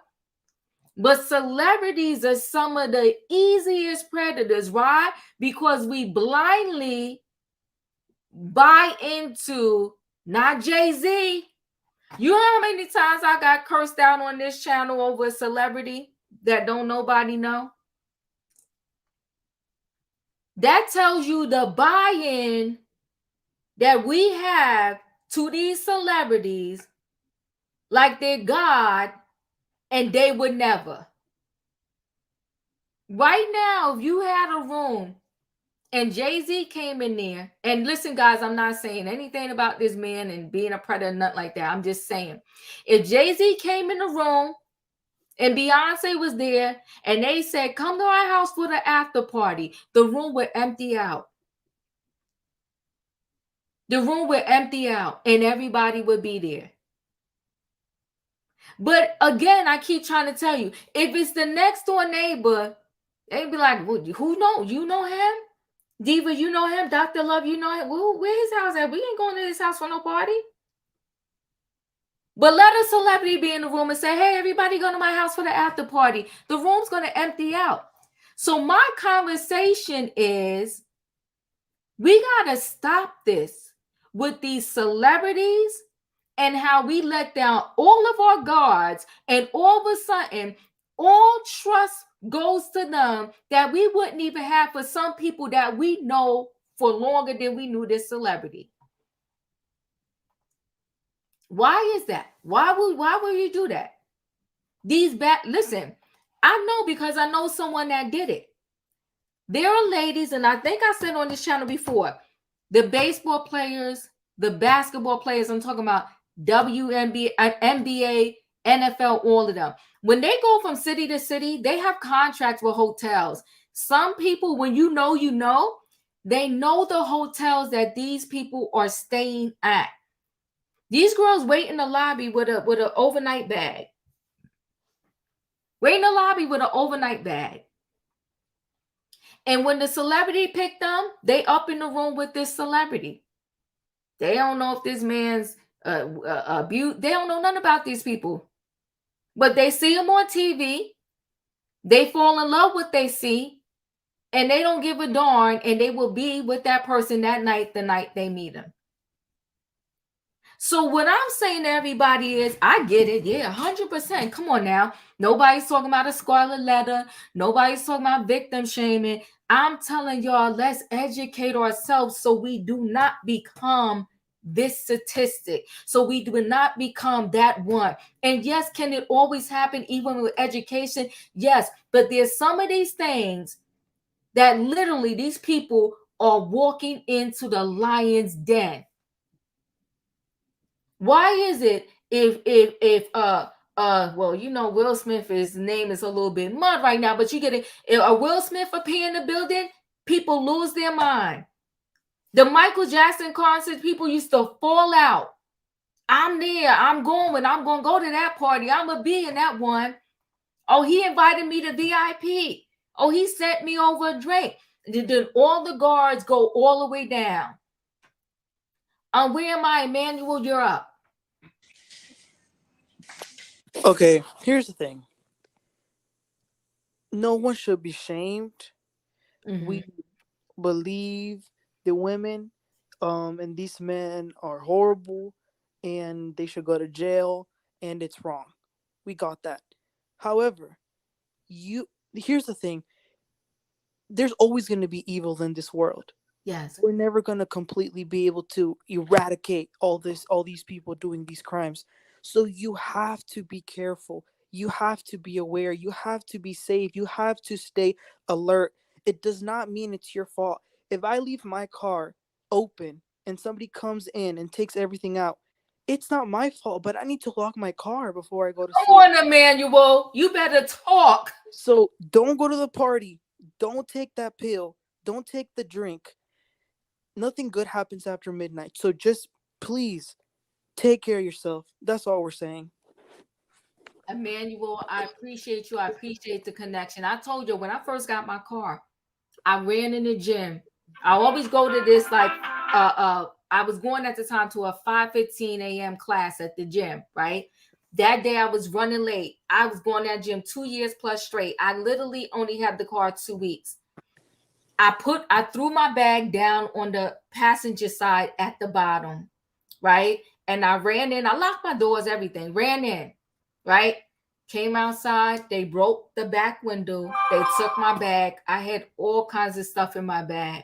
But celebrities are some of the easiest predators. Why? Because we blindly buy into, not Jay-Z. You know how many times I got cursed out on this channel over a celebrity that don't nobody know? That tells you the buy-in that we have to these celebrities, like they're God, and they would never. Right now, if you had a room and Jay-Z came in there, and listen, guys, I'm not saying anything about this man and being a predator, nothing like that. I'm just saying, if Jay-Z came in the room and Beyonce was there and they said, come to our house for the after party, the room would empty out. The room would empty out and everybody would be there. But again, I keep trying to tell you, if it's the next door neighbor, they'd be like, well, who know? You know him? Diva, you know him? Dr. Love, you know him? Well, where his house at? We ain't going to his house for no party. But let a celebrity be in the room and say, hey, everybody go to my house for the after party. The room's going to empty out. So my conversation is, we got to stop this with these celebrities and how we let down all of our guards, and all of a sudden, all trust goes to them that we wouldn't even have for some people that we know for longer than we knew this celebrity. Why is that? Why would you do that? Listen, I know because I know someone that did it. There are ladies, and I think I said on this channel before, the baseball players, the basketball players, I'm talking about WNBA, NBA, NFL, all of them. When they go from city to city, they have contracts with hotels. Some people, when you know, they know the hotels that these people are staying at. These girls wait in the lobby with an overnight bag. Wait in the lobby with an overnight bag. And when the celebrity picked them, they up in the room with this celebrity. They don't know if this man's abuse. They don't know nothing about these people. But they see them on TV. They fall in love with what they see. And they don't give a darn. And they will be with that person that night, the night they meet him. So what I'm saying to everybody is, I get it. Yeah, 100%. Come on now. Nobody's talking about a scarlet letter. Nobody's talking about victim shaming. I'm telling y'all, let's educate ourselves so we do not become this statistic. So we do not become that one. And yes, can it always happen even with education? Yes, but there's some of these things that literally these people are walking into the lion's den. Why is it if well, you know, Will Smith, his name is a little bit mud right now, but you get it, a Will Smith appear in the building, people lose their mind. The Michael Jackson concert, people used to fall out. I'm there, I'm going to go to that party, I'm gonna be in that one. Oh, he invited me to VIP. Oh, he sent me over a drink. Then all the guards go all the way down. Where am I, Emmanuel? You're up.
Okay, here's the thing. No one should be shamed.
Mm-hmm.
We believe the women, and these men are horrible, and they should go to jail, and it's wrong. We got that. However, here's the thing. There's always going to be evil in this world.
Yes.
We're never going to completely be able to eradicate all these people doing these crimes. So you have to be careful. You have to be aware. You have to be safe. You have to stay alert. It does not mean it's your fault. If I leave my car open and somebody comes in and takes everything out, it's not my fault, but I need to lock my car before I go to sleep.
Come on, Emmanuel. You better talk.
So don't go to the party. Don't take that pill. Don't take the drink. Nothing good happens after midnight. So just please take care of yourself. That's all we're saying.
Emmanuel, I appreciate you. I appreciate the connection. I told you when I first got my car, I ran in the gym. I always go to this I was going at the time to a 5:15 a.m. class at the gym, right? That day I was running late. I was going to that gym 2 years plus straight. I literally only had the car 2 weeks. I threw my bag down on the passenger side at the bottom, right? And I ran in. I locked my doors, everything. Ran in, right? Came outside. They broke the back window. They took my bag. I had all kinds of stuff in my bag.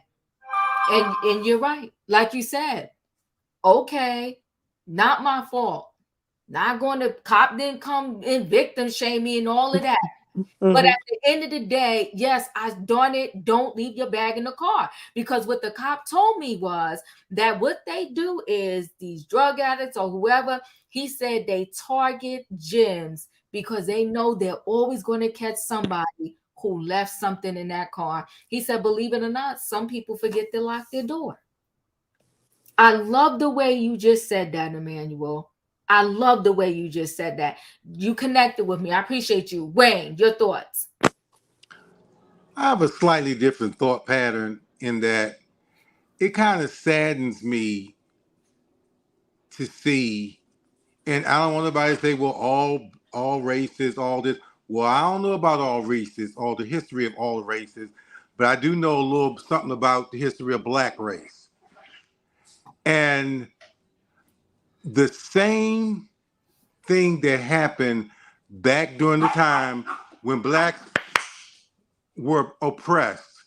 And you're right. Like you said, okay, not my fault. Not going to, cop didn't come and victim shame me and all of that. Mm-hmm. But at the end of the day, yes, darn it, don't leave your bag in the car. Because what the cop told me was that what they do is these drug addicts or whoever, he said they target gyms because they know they're always going to catch somebody who left something in that car. He said, believe it or not, some people forget to lock their door. I love the way you just said that, Emmanuel. I love the way you just said that. You connected with me. I appreciate you. Wayne, your thoughts.
I have a slightly different thought pattern in that it kind of saddens me to see, and I don't want anybody to say, well, all races, all this. Well, I don't know about all races, all the history of all races, but I do know a little something about the history of Black race. And the same thing that happened back during the time when Blacks were oppressed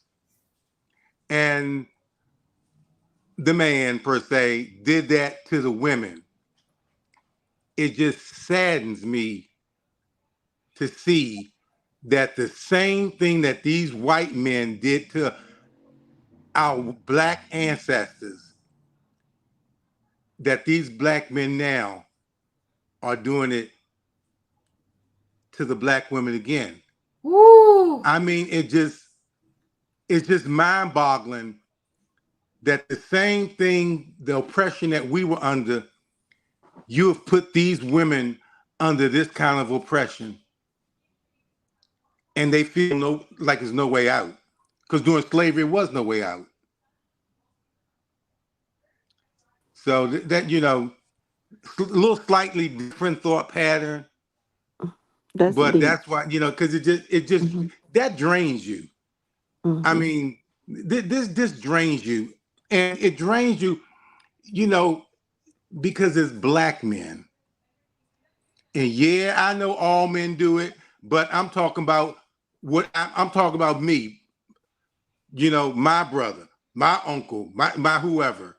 and the man per se did that to the women. It just saddens me to see that the same thing that these white men did to our Black ancestors, that these Black men now are doing it to the Black women again.
Woo!
I mean, it's just mind-boggling that the same thing, the oppression that we were under, you have put these women under this kind of oppression, and they feel like there's no way out. Because during slavery, there was no way out. So that, a little slightly different thought pattern, but that's why, because it just that drains you. I mean, this drains you, and it drains you, because it's Black men. And yeah, I know all men do it, but I'm talking about I'm talking about me. My brother, my uncle, my whoever,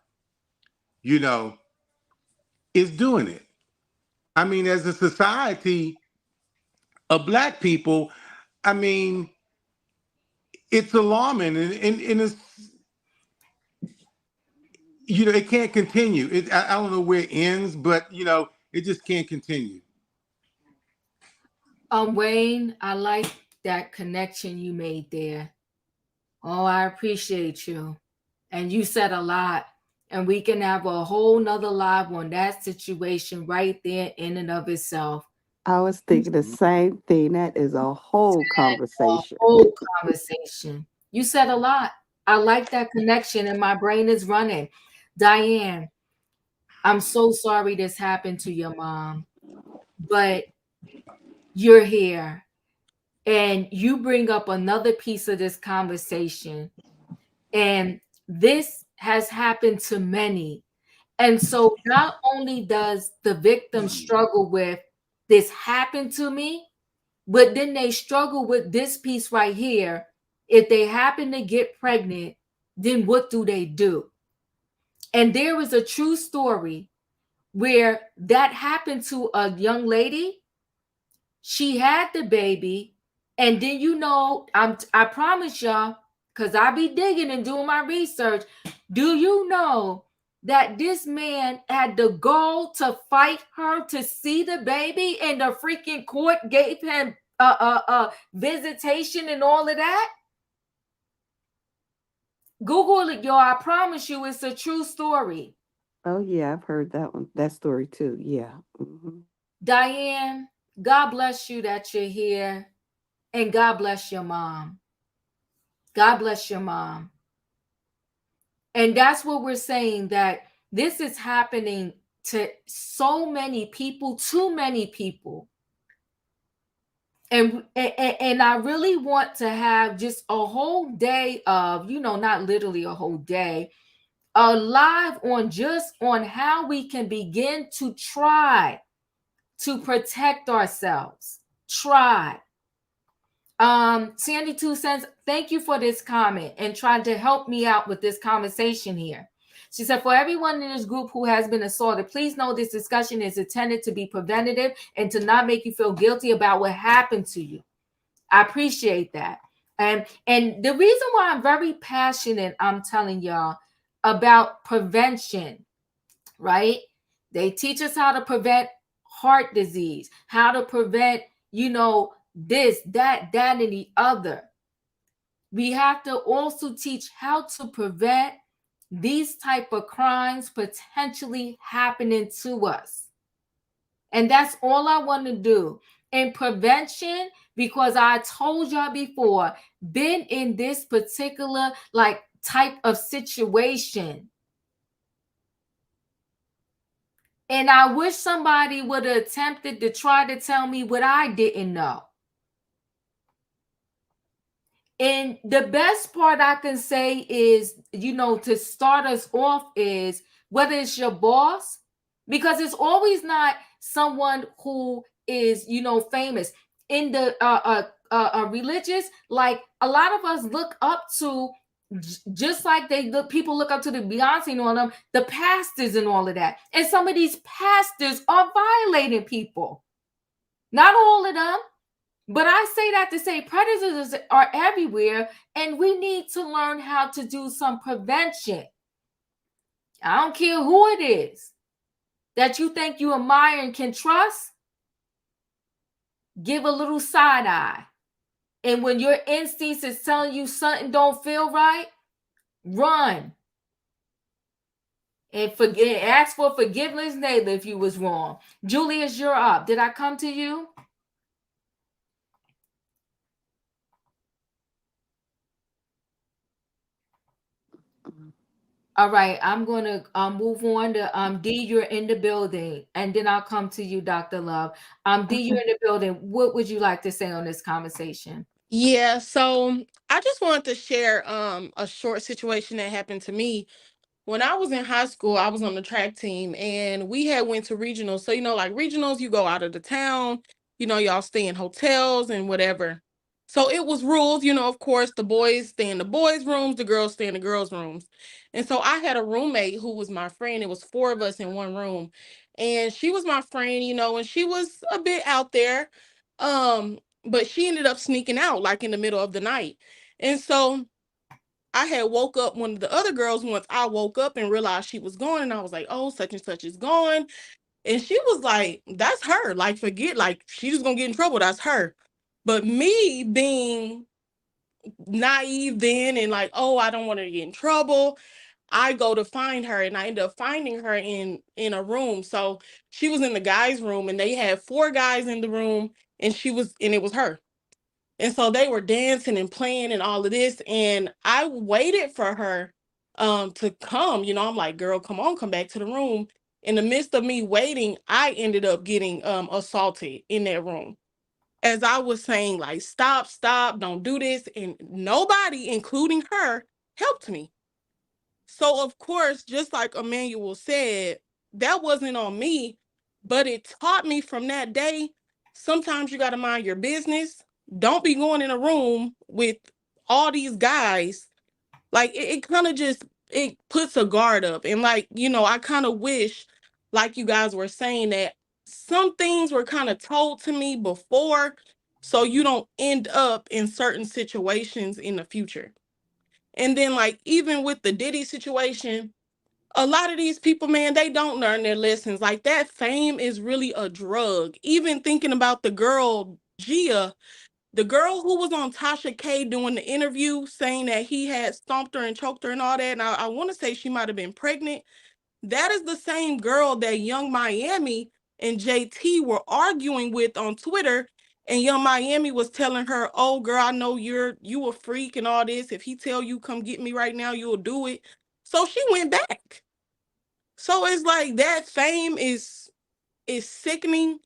is doing it. I mean, as a society of Black people, I mean, it's alarming, and it's, it can't continue. I don't know where it ends, but it just can't continue.
Wayne, I like that connection you made there. Oh, I appreciate you. And you said a lot. And we can have a whole nother live on that situation right there in and of itself.
I was thinking the same thing. That is a whole conversation.
A whole conversation. You said a lot. I like that connection, and my brain is running. Diane, I'm so sorry this happened to your mom, but you're here. And you bring up another piece of this conversation. And this has happened to many. And so not only does the victim struggle with this happened to me, but then they struggle with this piece right here. If they happen to get pregnant, then what do they do? And there is a true story where that happened to a young lady. She had the baby, and then I promise y'all, because I be digging and doing my research. Do you know that this man had the gall to fight her to see the baby, and the freaking court gave him visitation and all of that? Google it, y'all. I promise you, it's a true story.
Oh yeah, I've heard that story too. Yeah.
Diane, God bless you that you're here, and God bless your mom. God bless your mom. And that's what we're saying, that this is happening to so many people, too many people. And I really want to have just a whole day of, not literally a whole day, a live on how we can begin to try to protect ourselves. Try. Sandy 2 cents, thank you for this comment and trying to help me out with this conversation here. She said, for everyone in this group who has been assaulted, please know this discussion is intended to be preventative and to not make you feel guilty about what happened to you. I appreciate that. And the reason why I'm very passionate, I'm telling y'all, about prevention, right? They teach us how to prevent heart disease, how to prevent, this, that, and the other. We have to also teach how to prevent these type of crimes potentially happening to us. And that's all I want to do. And prevention, because I told y'all before, been in this particular like type of situation. And I wish somebody would have attempted to try to tell me what I didn't know. And the best part I can say is, to start us off is whether it's your boss, because it's always not someone who is, famous. In the religious, like a lot of us look up to, just like people look up to the Beyonce and all them, the pastors and all of that. And some of these pastors are violating people. Not all of them. But I say that to say predators are everywhere, and we need to learn how to do some prevention. I don't care who it is that you think you admire and can trust. Give a little side eye. And when your instincts is telling you something don't feel right, run. And ask for forgiveness later if you was wrong. Julius, you're up. Did I come to you? All right, I'm going to move on to D, you're in the building, and then I'll come to you, Dr. Love. D, you're in the building. What would you like to say on this conversation?
Yeah, so I just wanted to share a short situation that happened to me. When I was in high school, I was on the track team and we had went to regionals. So, like regionals, you go out of the town, y'all stay in hotels and whatever. So it was rules, of course, the boys stay in the boys' rooms, the girls stay in the girls' rooms. And so I had a roommate who was my friend. It was 4 of us in one room. And she was my friend, and she was a bit out there. But she ended up sneaking out like in the middle of the night. And so I had woke up one of the other girls once I woke up and realized she was gone. And I was like, oh, such and such is gone. And she was like, that's her. Like, forget, like, she's just going to get in trouble. That's her. But me being naive then and like, oh, I don't want her to get in trouble, I go to find her and I end up finding her in a room. So she was in the guys' room and they had 4 guys in the room and it was her. And so they were dancing and playing and all of this. And I waited for her to come. I'm like, girl, come on, come back to the room. In the midst of me waiting, I ended up getting assaulted in that room. As I was saying, like, stop, don't do this. And nobody, including her, helped me. So, of course, just like Emmanuel said, that wasn't on me, but it taught me from that day, sometimes you got to mind your business. Don't be going in a room with all these guys. Like, it kind of just, it puts a guard up. And like, I kind of wish, like you guys were saying, that some things were kind of told to me before, so you don't end up in certain situations in the future. And then, like, even with the Diddy situation, a lot of these people, man, they don't learn their lessons. Like, that fame is really a drug. Even thinking about the girl, Gia, the girl who was on Tasha K doing the interview saying that he had stomped her and choked her and all that. And I want to say she might have been pregnant. That is the same girl that Young Miami and JT were arguing with on Twitter. And Young Miami was telling her, oh, girl, I know you a freak and all this. If he tell you come get me right now, you'll do it. So she went back. So it's like that fame is sickening.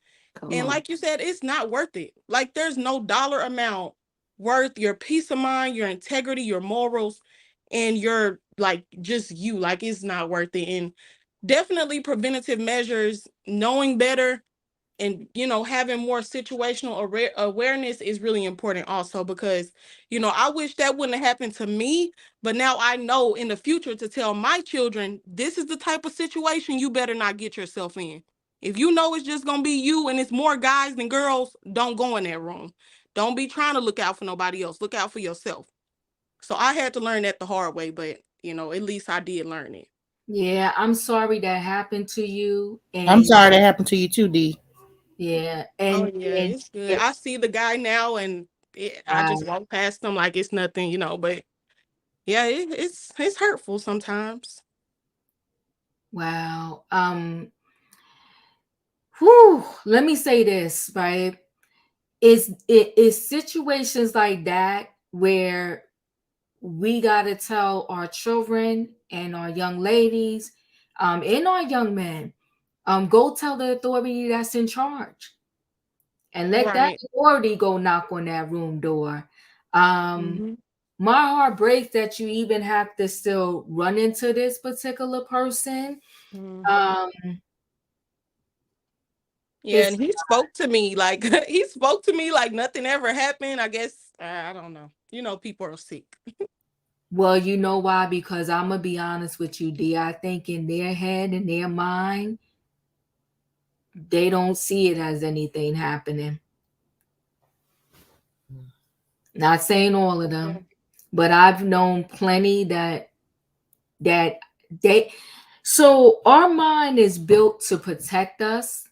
And like you said, it's not worth it. Like, there's no dollar amount worth your peace of mind, your integrity, your morals, and your, like, just you. Like, it's not worth it. And definitely preventative measures, knowing better, and, having more situational awareness is really important also, because, I wish that wouldn't have happened to me, but now I know in the future to tell my children, this is the type of situation you better not get yourself in. If you know it's just going to be you and it's more guys than girls, don't go in that room. Don't be trying to look out for nobody else. Look out for yourself. So I had to learn that the hard way, but, at least I did learn it.
Yeah, I'm sorry that happened to you. And
I'm sorry that happened to you too, D.
Yeah.
And it's good. I see the guy now and I just walk past him like it's nothing, but yeah, it's hurtful sometimes.
Wow. Whew, let me say this, right? Is situations like that where we got to tell our children and our young ladies and our young men, go tell the authority that's in charge and let that
Right.
authority go knock on that room door.
Hmm.
My heart breaks that you even have to still run into this particular person.
Hmm.
Um,
Yeah,
it's
and he spoke to me like he spoke to me like nothing ever happened. I guess I don't know. You know, people are sick.
Well, you know why? Because I'm gonna be honest with you, D. I think in their head, in their mind, they don't see it as anything happening. Not saying all of them, but I've known plenty that they. So our mind is built to protect us,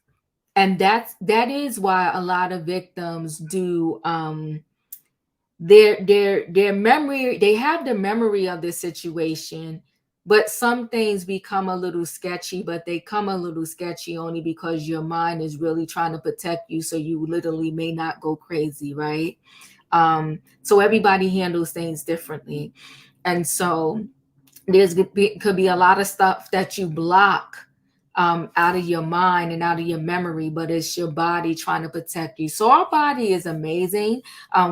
and that is why a lot of victims do their memory, they have the memory of the situation, but some things become a little sketchy, but they come a little sketchy only because your mind is really trying to protect you so you literally may not go crazy, right? So everybody handles things differently, and so could be a lot of stuff that you block out of your mind and out of your memory, but it's your body trying to protect you. So our body is amazing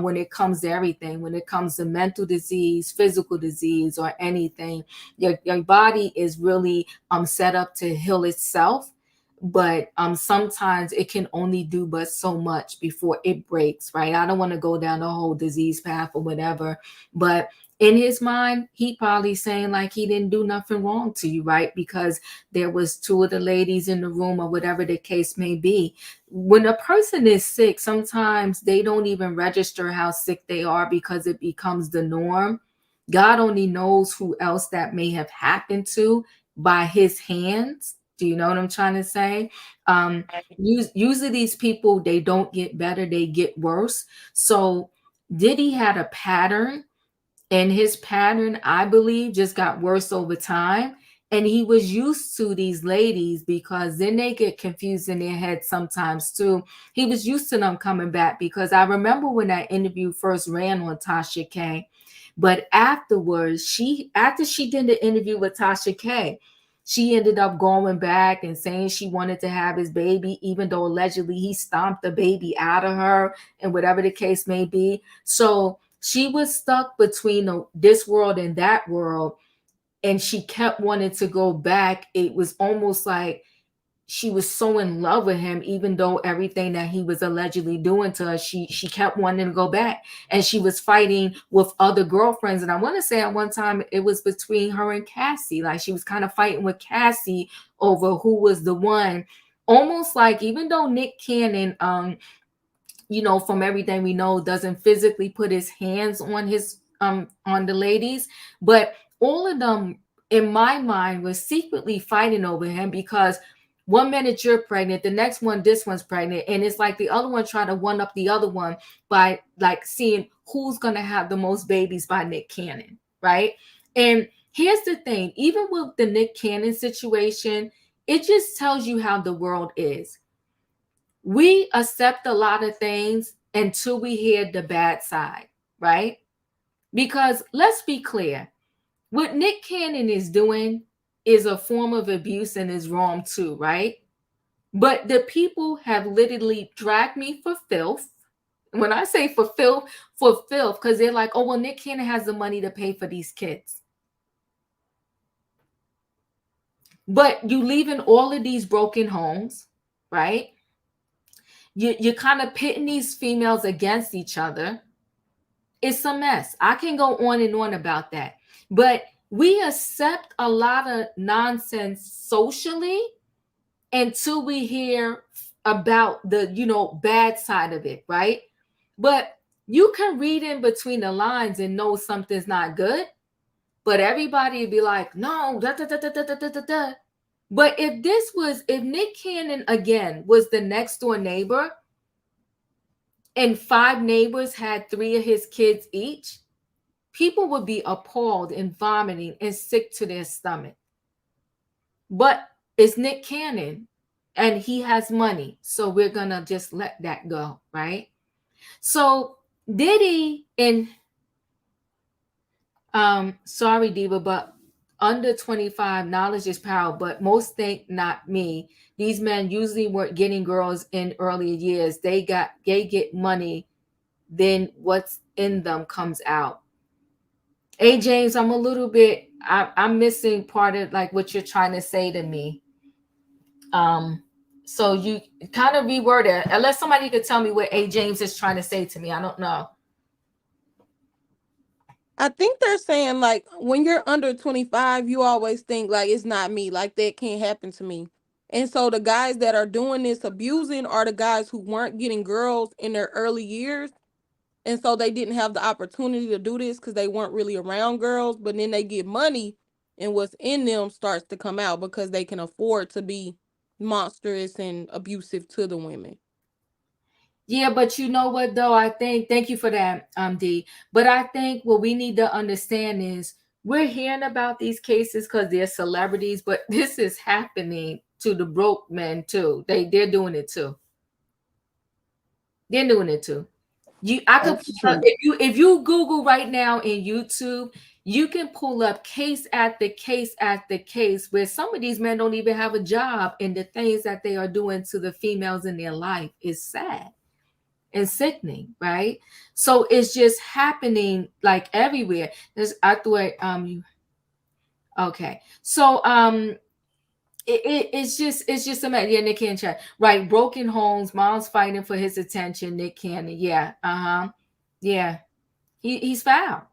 when it comes to everything. When it comes to mental disease, physical disease, or anything, your body is really set up to heal itself. But sometimes it can only do but so much before it breaks, right? I don't want to go down the whole disease path or whatever, but in his mind, he probably saying like he didn't do nothing wrong to you, right? Because there was two of the ladies in the room or whatever the case may be. When a person is sick, sometimes they don't even register how sick they are because it becomes the norm. God only knows who else that may have happened to by his hands. Do you know what I'm trying to say? Usually these people, they don't get better, they get worse. So Diddy had a pattern, and his pattern, I believe, just got worse over time. And he was used to these ladies because then they get confused in their head sometimes too. He was used to them coming back because I remember when that interview first ran on Tasha K. But afterwards, after she did the interview with Tasha K, she ended up going back and saying she wanted to have his baby, even though allegedly he stomped the baby out of her and whatever the case may be. So she was stuck between this world and that world, and she kept wanting to go back. It was almost like she was so in love with him, even though everything that he was allegedly doing to her, she kept wanting to go back, and she was fighting with other girlfriends. And I want to say at one time it was between her and Cassie, like she was kind of fighting with Cassie over who was the one. Almost like, even though Nick Cannon from everything we know, doesn't physically put his hands on the ladies, but all of them in my mind was secretly fighting over him because one minute you're pregnant, the next one this one's pregnant, and it's like the other one trying to one up the other one by like seeing who's gonna have the most babies by Nick Cannon, right? And here's the thing, even with the Nick Cannon situation, it just tells you how the world is. We accept a lot of things until we hear the bad side, right? Because let's be clear, what Nick Cannon is doing is a form of abuse and is wrong too, right? But the people have literally dragged me for filth. When I say for filth, because they're like, oh, well, Nick Cannon has the money to pay for these kids. But you leave in all of these broken homes, right? You're kind of pitting these females against each other. It's a mess. I can go on and on about that. But we accept a lot of nonsense socially until we hear about the, bad side of it, right? But you can read in between the lines and know something's not good. But everybody would be like, no, da, da, da, da, da, da, da, da. But if Nick Cannon again was the next door neighbor, and 5 neighbors had 3 of his kids each, people would be appalled and vomiting and sick to their stomach. But it's Nick Cannon and he has money. So we're going to just let that go, right? So Diddy and sorry, Diva, but under 25, knowledge is power, but most think not me. These men usually weren't getting girls in earlier years. They get money, then what's in them comes out. Hey James, I'm a little bit I'm missing part of like what you're trying to say to me. So you kind of reword it. Unless somebody could tell me what A James is trying to say to me. I don't know.
I think they're saying like when you're under 25, you always think like it's not me, like that can't happen to me. And so the guys that are doing this abusing are the guys who weren't getting girls in their early years. And so they didn't have the opportunity to do this because they weren't really around girls. But then they get money and what's in them starts to come out because they can afford to be monstrous and abusive to the women.
Yeah, but you know what though? I think thank you for that, D. But I think what we need to understand is we're hearing about these cases because they're celebrities, but this is happening to the broke men too. They're doing it too. They're doing it too. I could if you Google right now in YouTube, you can pull up case after case after case where some of these men don't even have a job, and the things that they are doing to the females in their life is sad and sickening, right? So it's just happening like everywhere. There's I thought you okay. So it's just a matter. Yeah, Nick Cannon chat. Right. Broken homes, mom's fighting for his attention. Nick Cannon. Yeah. Uh-huh. Yeah. He's foul.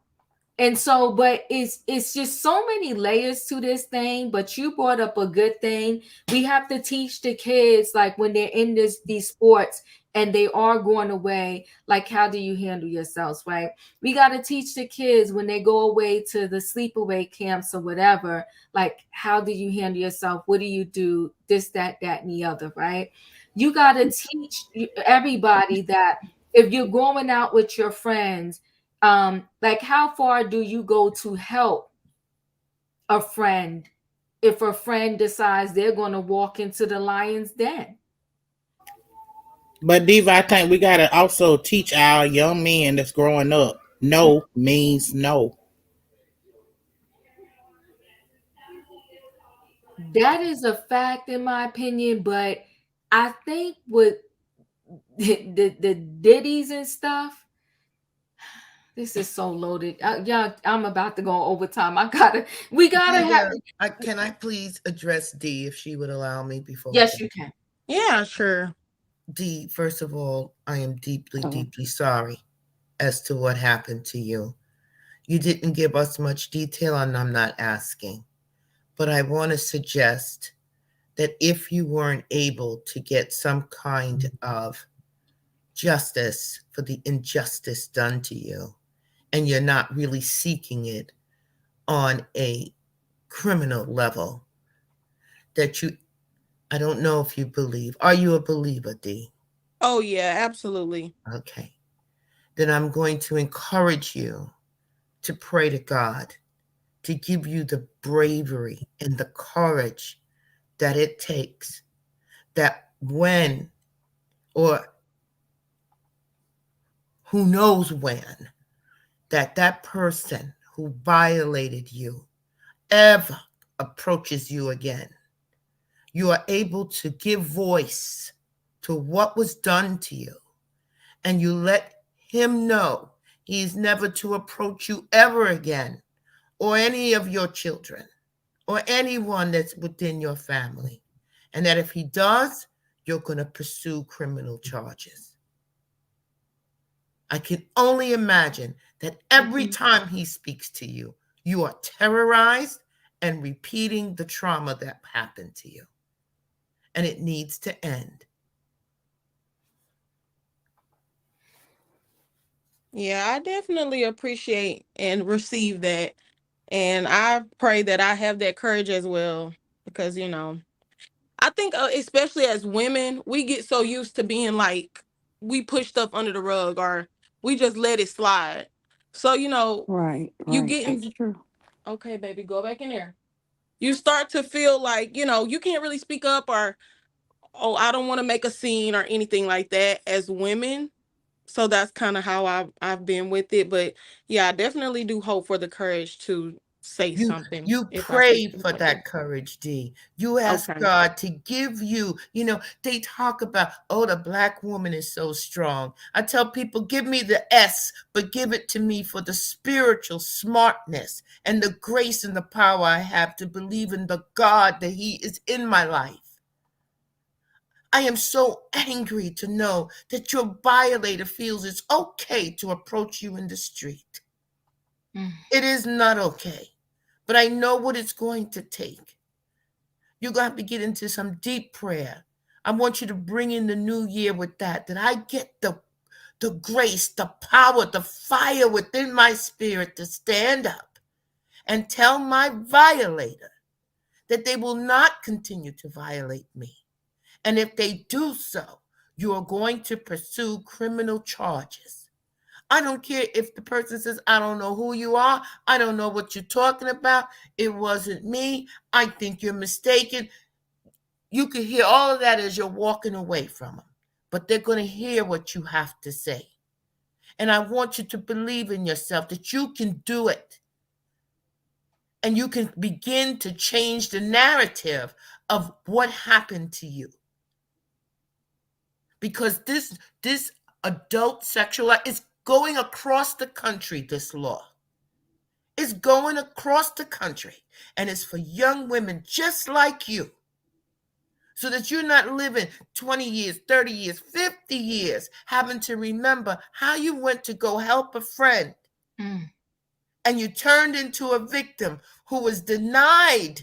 And so, but it's just so many layers to this thing. But you brought up a good thing. We have to teach the kids, like when they're in these sports and they are going away, like how do you handle yourselves, right? We got to teach the kids when they go away to the sleepaway camps or whatever, like how do you handle yourself? What do you do? This, that, and the other, right? You got to teach everybody that if you're going out with your friends, like how far do you go to help a friend if a friend decides they're going to walk into the lion's den?
But Diva, I think we gotta also teach our young men that's growing up. No means no.
That is a fact in my opinion, but I think with the Diddies and stuff, this is so loaded. Yeah, I'm about to go overtime. We gotta have.
Can I please address D if she would allow me before?
Yes, you can.
Yeah, sure.
D, first of all, I am deeply, deeply sorry as to what happened to you. You didn't give us much detail, and I'm not asking. But I want to suggest that if you weren't able to get some kind of justice for the injustice done to you, and you're not really seeking it on a criminal level, that I don't know if you believe. Are you a believer, D?
Oh, yeah, absolutely.
Okay. Then I'm going to encourage you to pray to God to give you the bravery and the courage that it takes, that when, or who knows when, that person who violated you ever approaches you again, you are able to give voice to what was done to you, and you let him know he's never to approach you ever again, or any of your children, or anyone that's within your family. And that if he does, you're going to pursue criminal charges. I can only imagine that every time he speaks to you, you are terrorized and repeating the trauma that happened to you. And it needs to end.
Yeah, I definitely appreciate and receive that. And I pray that I have that courage as well. Because, I think especially as women, we get so used to being like, we push stuff under the rug or we just let it slide. So, you know,
Right,
you
right.
get
That's
in.
true.
Okay, baby, go back in there. You start to feel like, you know, you can't really speak up or, oh, I don't want to make a scene or anything like that as women. So that's kind of how I've been with it. But yeah, I definitely do hope for the courage to say something
You
if I see
pray
something
for
like that.
that courage, D. You ask
Okay.
God to give you, they talk about, oh, the black woman is so strong. I tell people, give me the S, but give it to me for the spiritual smartness and the grace and the power I have to believe in the God that He is in my life. I am so angry to know that your violator feels it's okay to approach you in the street. It is not okay. But I know what it's going to take. You're going to have to get into some deep prayer. I want you to bring in the new year with that I get the grace, the power, the fire within my spirit to stand up and tell my violator that they will not continue to violate me. And if they do so, you are going to pursue criminal charges. I don't care if the person says, I don't know who you are. I don't know what you're talking about. It wasn't me. I think you're mistaken. You can hear all of that as you're walking away from them, but they're going to hear what you have to say. And I want you to believe in yourself that you can do it. And you can begin to change the narrative of what happened to you. Because this adult sexual is going across the country, this law. It's going across the country. And it's for young women just like you. So that you're not living 20 years, 30 years, 50 years, having to remember how you went to go help a friend. And you turned into a victim who was denied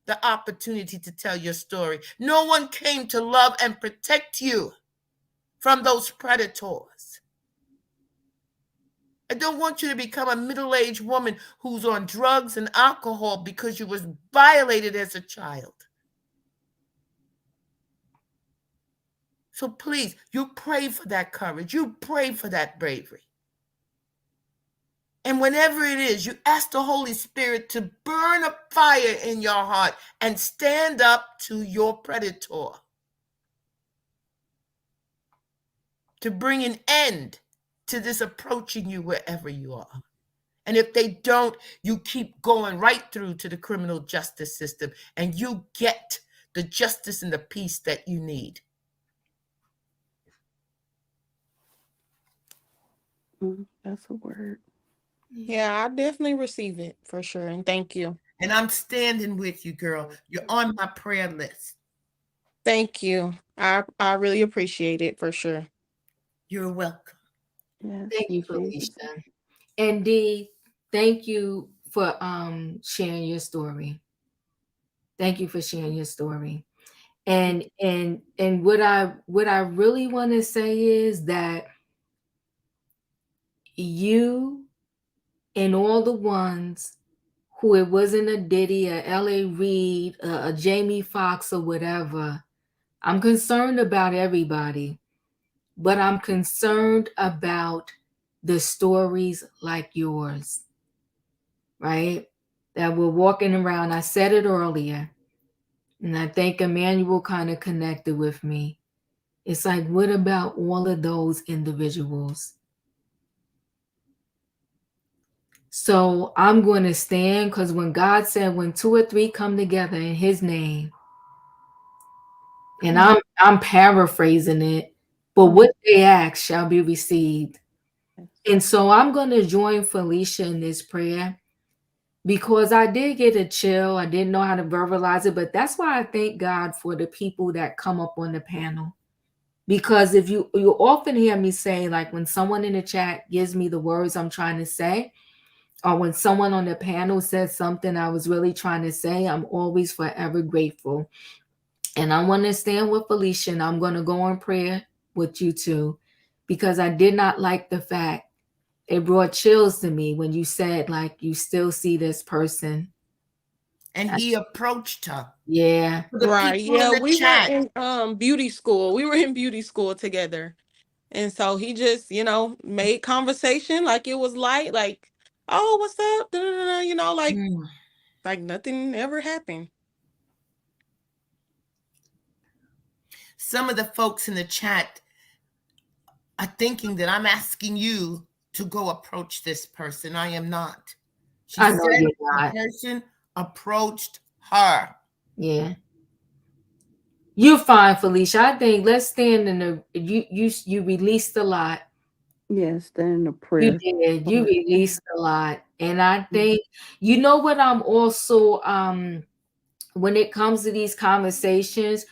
the opportunity to tell your story. No one came to love and protect you from those predators. I don't want you to become a middle-aged woman who's on drugs and alcohol because you was violated as a child. So please, you pray for that courage. You pray for that bravery. And whenever it is, you ask the Holy Spirit to burn a fire in your heart and stand up to your predator. To bring an end to this approaching you wherever you are. And if they don't, you keep going right through to the criminal justice system and you get the justice and the peace that you need.
That's a word.
Yeah, I definitely receive it for sure. And thank you.
And I'm standing with you, girl. You're on my prayer list.
Thank you. I really appreciate it for sure.
You're welcome.
Yes,
Thank you,
appreciate
Felicia. And Dee, thank you for sharing your story. Thank you for sharing your story. And what I really want to say is that you and all the ones who it wasn't a Diddy, a L.A. Reid, a Jamie Foxx or whatever, I'm concerned about everybody, but I'm concerned about the stories like yours, right? That we're walking around. I said it earlier, and I think Emmanuel kind of connected with me. It's like, what about all of those individuals? So I'm going to stand, because when God said, when 2 or 3 come together in his name, and I'm paraphrasing it, but what they ask shall be received. And so I'm going to join Felicia in this prayer, because I did get a chill. I didn't know how to verbalize it, but that's why I thank God for the people that come up on the panel. Because if you often hear me say, like when someone in the chat gives me the words I'm trying to say, or when someone on the panel says something I was really trying to say, I'm always forever grateful. And I want to stand with Felicia, and I'm going to go in prayer with you too, because I did not like the fact, it brought chills to me when you said, like, you still see this person.
And he approached her.
Yeah.
The
Right.
people
Yeah,
in the
we were
chat.
in beauty school. We were in beauty school together. And so he just, made conversation like it was light, like, oh, what's up? Da, da, da, da, like nothing ever happened.
Some of the folks in the chat are thinking that I'm asking you to go approach this person. I am not. She
I
said
know you're
the
not.
person approached her.
Yeah. You're fine, Felicia. I think let's stand in the you released a lot.
Yes, stand in the
You
prayer.
did. You released a lot. And I
Mm-hmm.
think you know what I'm also when it comes to these conversations,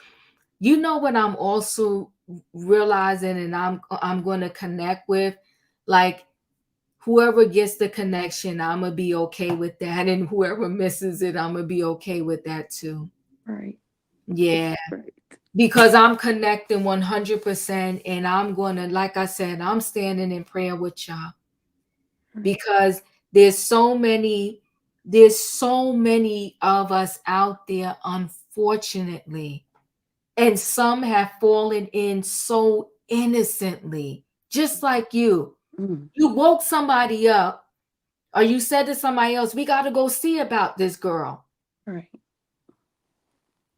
you know what I'm also realizing and I'm going to connect with, like whoever gets the connection, I'm going to be okay with that, and whoever misses it, I'm going to be okay with that too.
Right.
Yeah.
Right.
Because I'm connecting 100%, and I'm going to, like I said, I'm standing in prayer with y'all. Because there's so many of us out there, unfortunately, and some have fallen in so innocently, just like you. You woke somebody up, or you said to somebody else, we got to go see about this girl.
Right.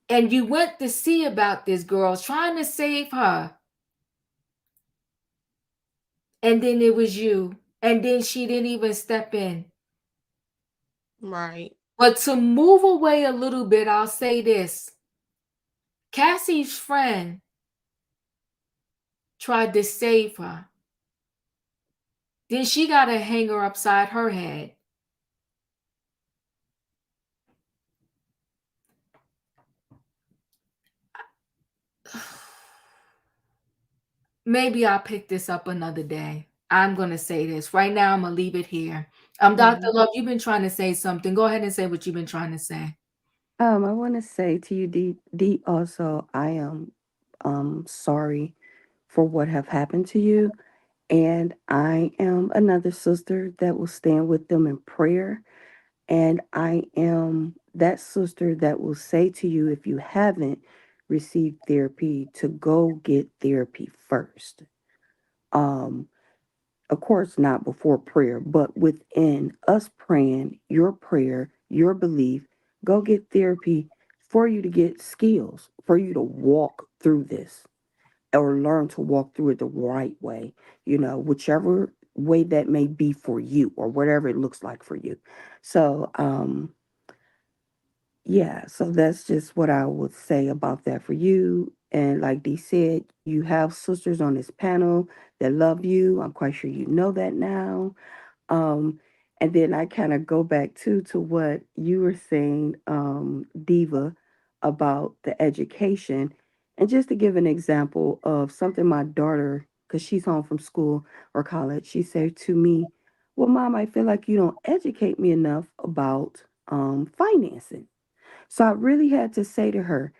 And you went to see about this girl, trying to save her. And then it was you. And then she didn't even step in.
Right.
But to move away a little bit, I'll say this. Cassie's friend tried to save her. Then she got a hanger upside her head. Maybe I'll pick this up another day. I'm going to say this. Right now, I'm going to leave it here. Dr. Love, you've been trying to say something. Go ahead and say what you've been trying to say.
I want to say to you, D, also, I am sorry for what have happened to you. And I am another sister that will stand with them in prayer. And I am that sister that will say to you, if you haven't received therapy, to go get therapy first. Of course, not before prayer, but within us praying, your prayer, your belief, go get therapy for you to get skills, for you to walk through this or learn to walk through it the right way, whichever way that may be for you or whatever it looks like for you. So, yeah, so that's just what I would say about that for you. And like Dee said, you have sisters on this panel that love you. I'm quite sure you know that now. Um, and then I kind of go back to what you were saying, Diva, about the education. And just to give an example of something my daughter, because she's home from school or college, she said to me, well, Mom, I feel like you don't educate me enough about financing. So I really had to say to her,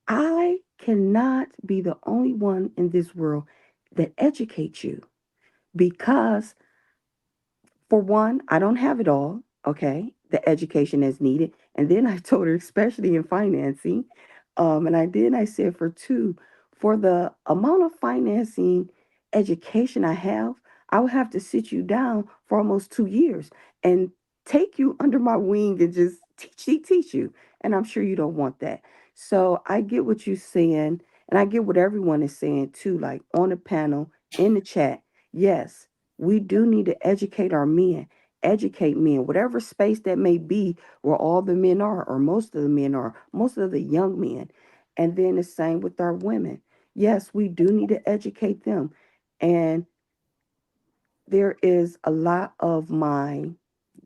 I cannot be the only one in this world that educates you because, for one, I don't have it all, okay? The education is needed. And then I told her, especially in financing, I said, for two, for the amount of financing education I have, I would have to sit you down for almost 2 years and take you under my wing and just teach you. And I'm sure you don't want that. So I get what you're saying, and I get what everyone is saying too, like on the panel, in the chat. Yes, we do need to educate men, whatever space that may be where all the men are, or most of the men are, most of the young men. And then the same with our women. Yes, we do need to educate them. And there is a lot of my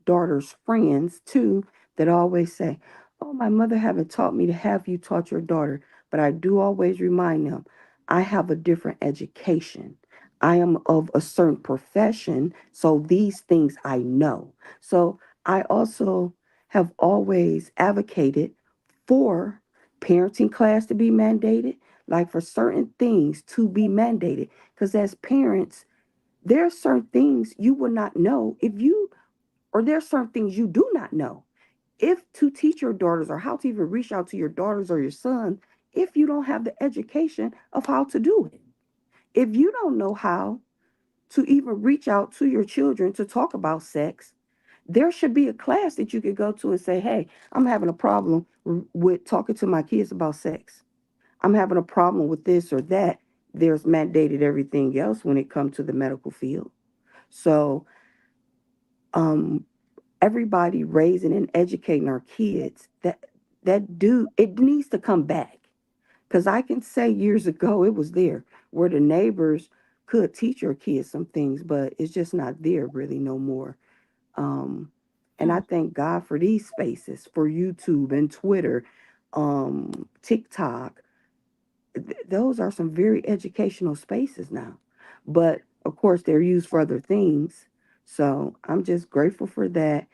daughter's friends too that always say, oh, my mother haven't taught me to have you taught your daughter. But I do always remind them, I have a different education. I am of a certain profession, so these things I know. So I also have always advocated for parenting class to be mandated, like for certain things to be mandated. Because as parents, there are certain things you will not know if you, or there are certain things you do not know. If to teach your daughters or how to even reach out to your daughters or your son, if you don't have the education of how to do it. if you don't know how to even reach out to your children to talk about sex, there should be a class that you could go to and say, hey, I'm having a problem with talking to my kids about sex. I'm having a problem with this or that. There's mandated everything else when it comes to the medical field. So um, everybody raising and educating our kids, it needs to come back. Because I can say years ago it was there where the neighbors could teach your kids some things, but it's just not there really no more. And I thank God for these spaces, for YouTube and Twitter, TikTok. Those are some very educational spaces now. But of course, they're used for other things. So I'm just grateful for that.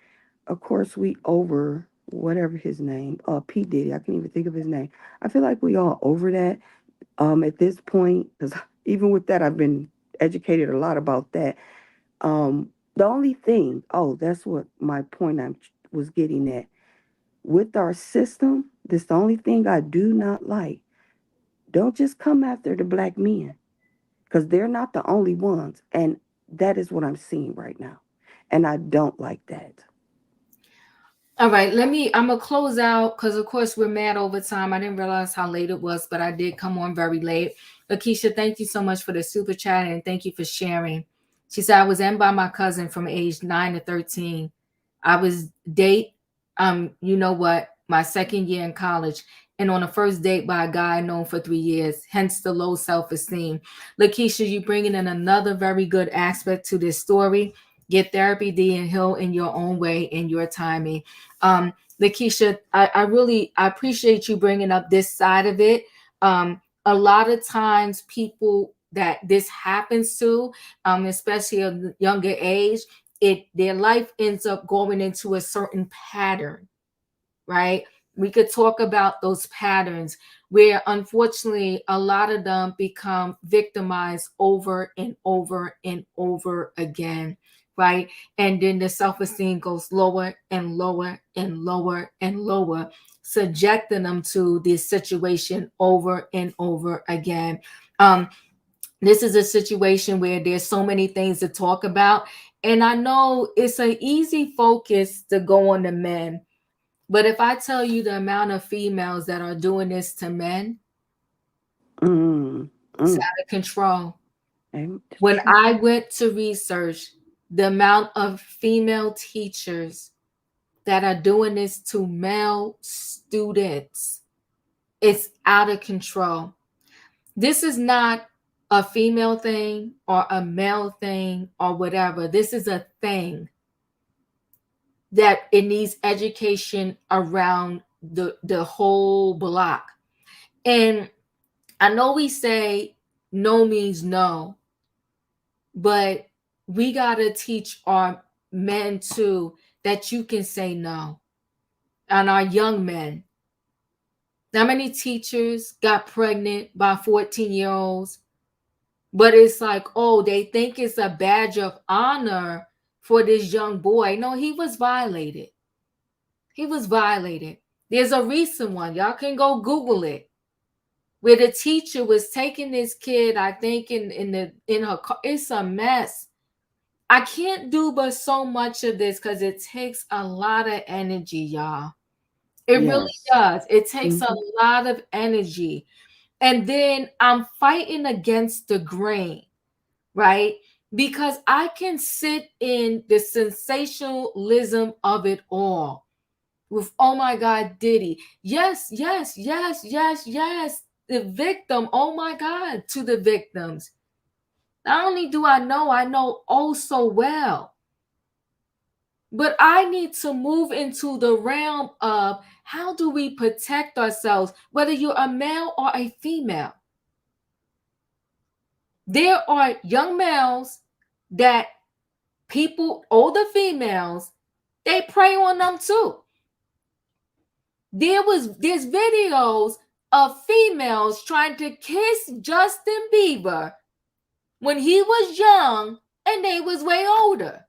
Of course, we over whatever his name, P. Diddy. I can't even think of his name. I feel like we all over that at this point, because even with that, I've been educated a lot about that. The only thing, that's what my point I was getting at. With our system, this the only thing I do not like. Don't just come after the black men, because they're not the only ones. And that is what I'm seeing right now. And I don't like that.
All right, I'm gonna close out because of course we're mad over time. I didn't realize how late it was, but I did come on very late. Lakeisha, thank you so much for the super chat and thank you for sharing. She said, I was in by my cousin from age 9 to 13. I was you know what, my second year in college, and on a first date by a guy known for 3 years, hence the low self-esteem. Lakeisha, you bringing in another very good aspect to this story. Get therapy, D, and heal in your own way, in your timing. Lakeisha, I appreciate you bringing up this side of it. A lot of times people that this happens to, especially at a younger age, their life ends up going into a certain pattern, right? We could talk about those patterns where unfortunately a lot of them become victimized over and over and over again, right? And then the self-esteem goes lower and lower and lower and lower, subjecting them to this situation over and over again. This is a situation where there's so many things to talk about. And I know it's an easy focus to go on the men. But if I tell you the amount of females that are doing this to men, it's out of control. When I went to research the amount of female teachers that are doing this to male students, it's out of control. This is not a female thing or a male thing or whatever. This is a thing that it needs education around the whole block. And I know we say no means no, but we got to teach our men too that you can say no. And our young men. How many teachers got pregnant by 14-year-olds? But it's like, oh, they think it's a badge of honor for this young boy. No, he was violated. He was violated. There's a recent one. Y'all can go Google it. Where the teacher was taking this kid, I think, in her car. It's a mess. I can't do but so much of this because it takes a lot of energy, y'all. It really does. It takes a lot of energy. And then I'm fighting against the grain, right? Because I can sit in the sensationalism of it all. With, oh my God, Diddy. Yes, yes, yes, yes, yes. The victim, oh my God, to the victims. Not only do I know oh so well. But I need to move into the realm of how do we protect ourselves, whether you're a male or a female. There are young males that older females, they prey on them too. There's videos of females trying to kiss Justin Bieber when he was young and they was way older.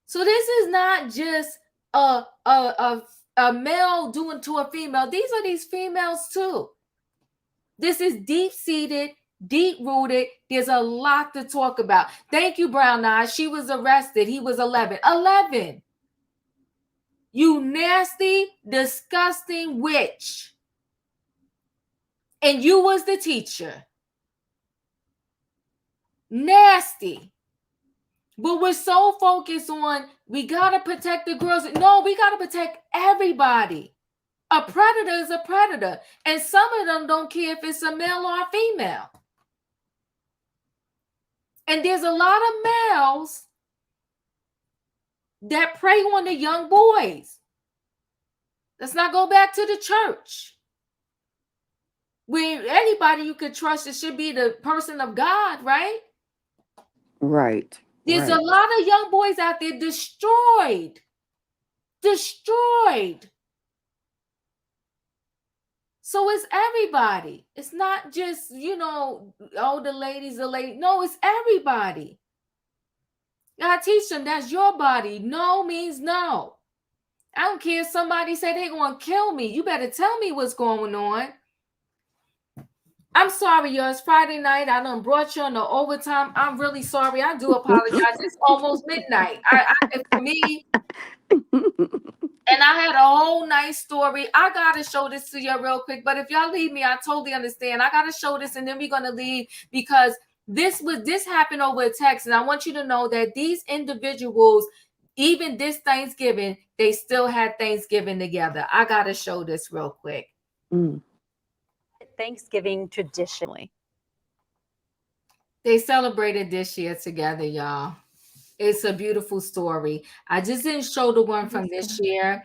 So this is not just a male doing to a female. These are these females too. This is deep-seated deep rooted. There's a lot to talk about. Thank you, Brown Eyes. She was arrested. He was 11. 11. You nasty, disgusting witch. And you was the teacher. Nasty. But we're so focused on we gotta protect the girls. No, we gotta protect everybody. A predator is a predator. And some of them don't care if it's a male or a female. And there's a lot of males that prey on the young boys. Let's not go back to the church. Where anybody you could trust, it should be the person of God, right?
Right.
There's a lot of young boys out there destroyed. Destroyed. So it's everybody. It's not just, the ladies, the lady. No, it's everybody. I teach them that's your body. No means no. I don't care if somebody say they're going to kill me. You better tell me what's going on. I'm sorry, y'all. It's Friday night. I done brought you on the overtime. I'm really sorry. I do apologize. It's almost midnight. For me, and I had a whole nice story. I got to show this to you real quick. But if y'all leave me, I totally understand. I got to show this, and then we're going to leave because this happened over a text. And I want you to know that these individuals, even this Thanksgiving, they still had Thanksgiving together. I got to show this real quick.
Thanksgiving traditionally.
They celebrated this year together, y'all. It's a beautiful story. I just didn't show the one from this year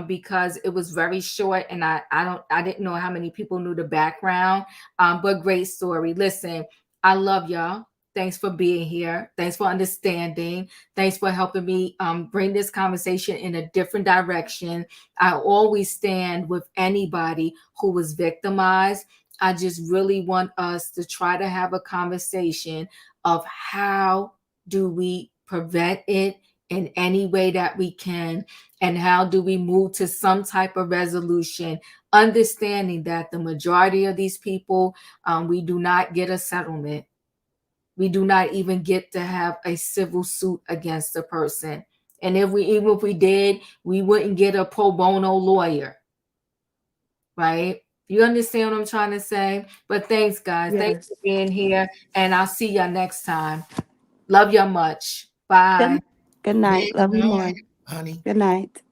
because it was very short and I didn't know how many people knew the background. But great story. Listen, I love y'all. Thanks for being here. Thanks for understanding. Thanks for helping me bring this conversation in a different direction. I always stand with anybody who was victimized. I just really want us to try to have a conversation of how do we prevent it in any way that we can, and how do we move to some type of resolution, understanding that the majority of these people, we do not get a settlement. We do not even get to have a civil suit against a person. And even if we did, we wouldn't get a pro bono lawyer. Right? You understand what I'm trying to say? But thanks, guys.
Yes.
Thanks for being here. And I'll see y'all next time. Love y'all much. Bye.
Good night. Love you more.
Honey.
Good night.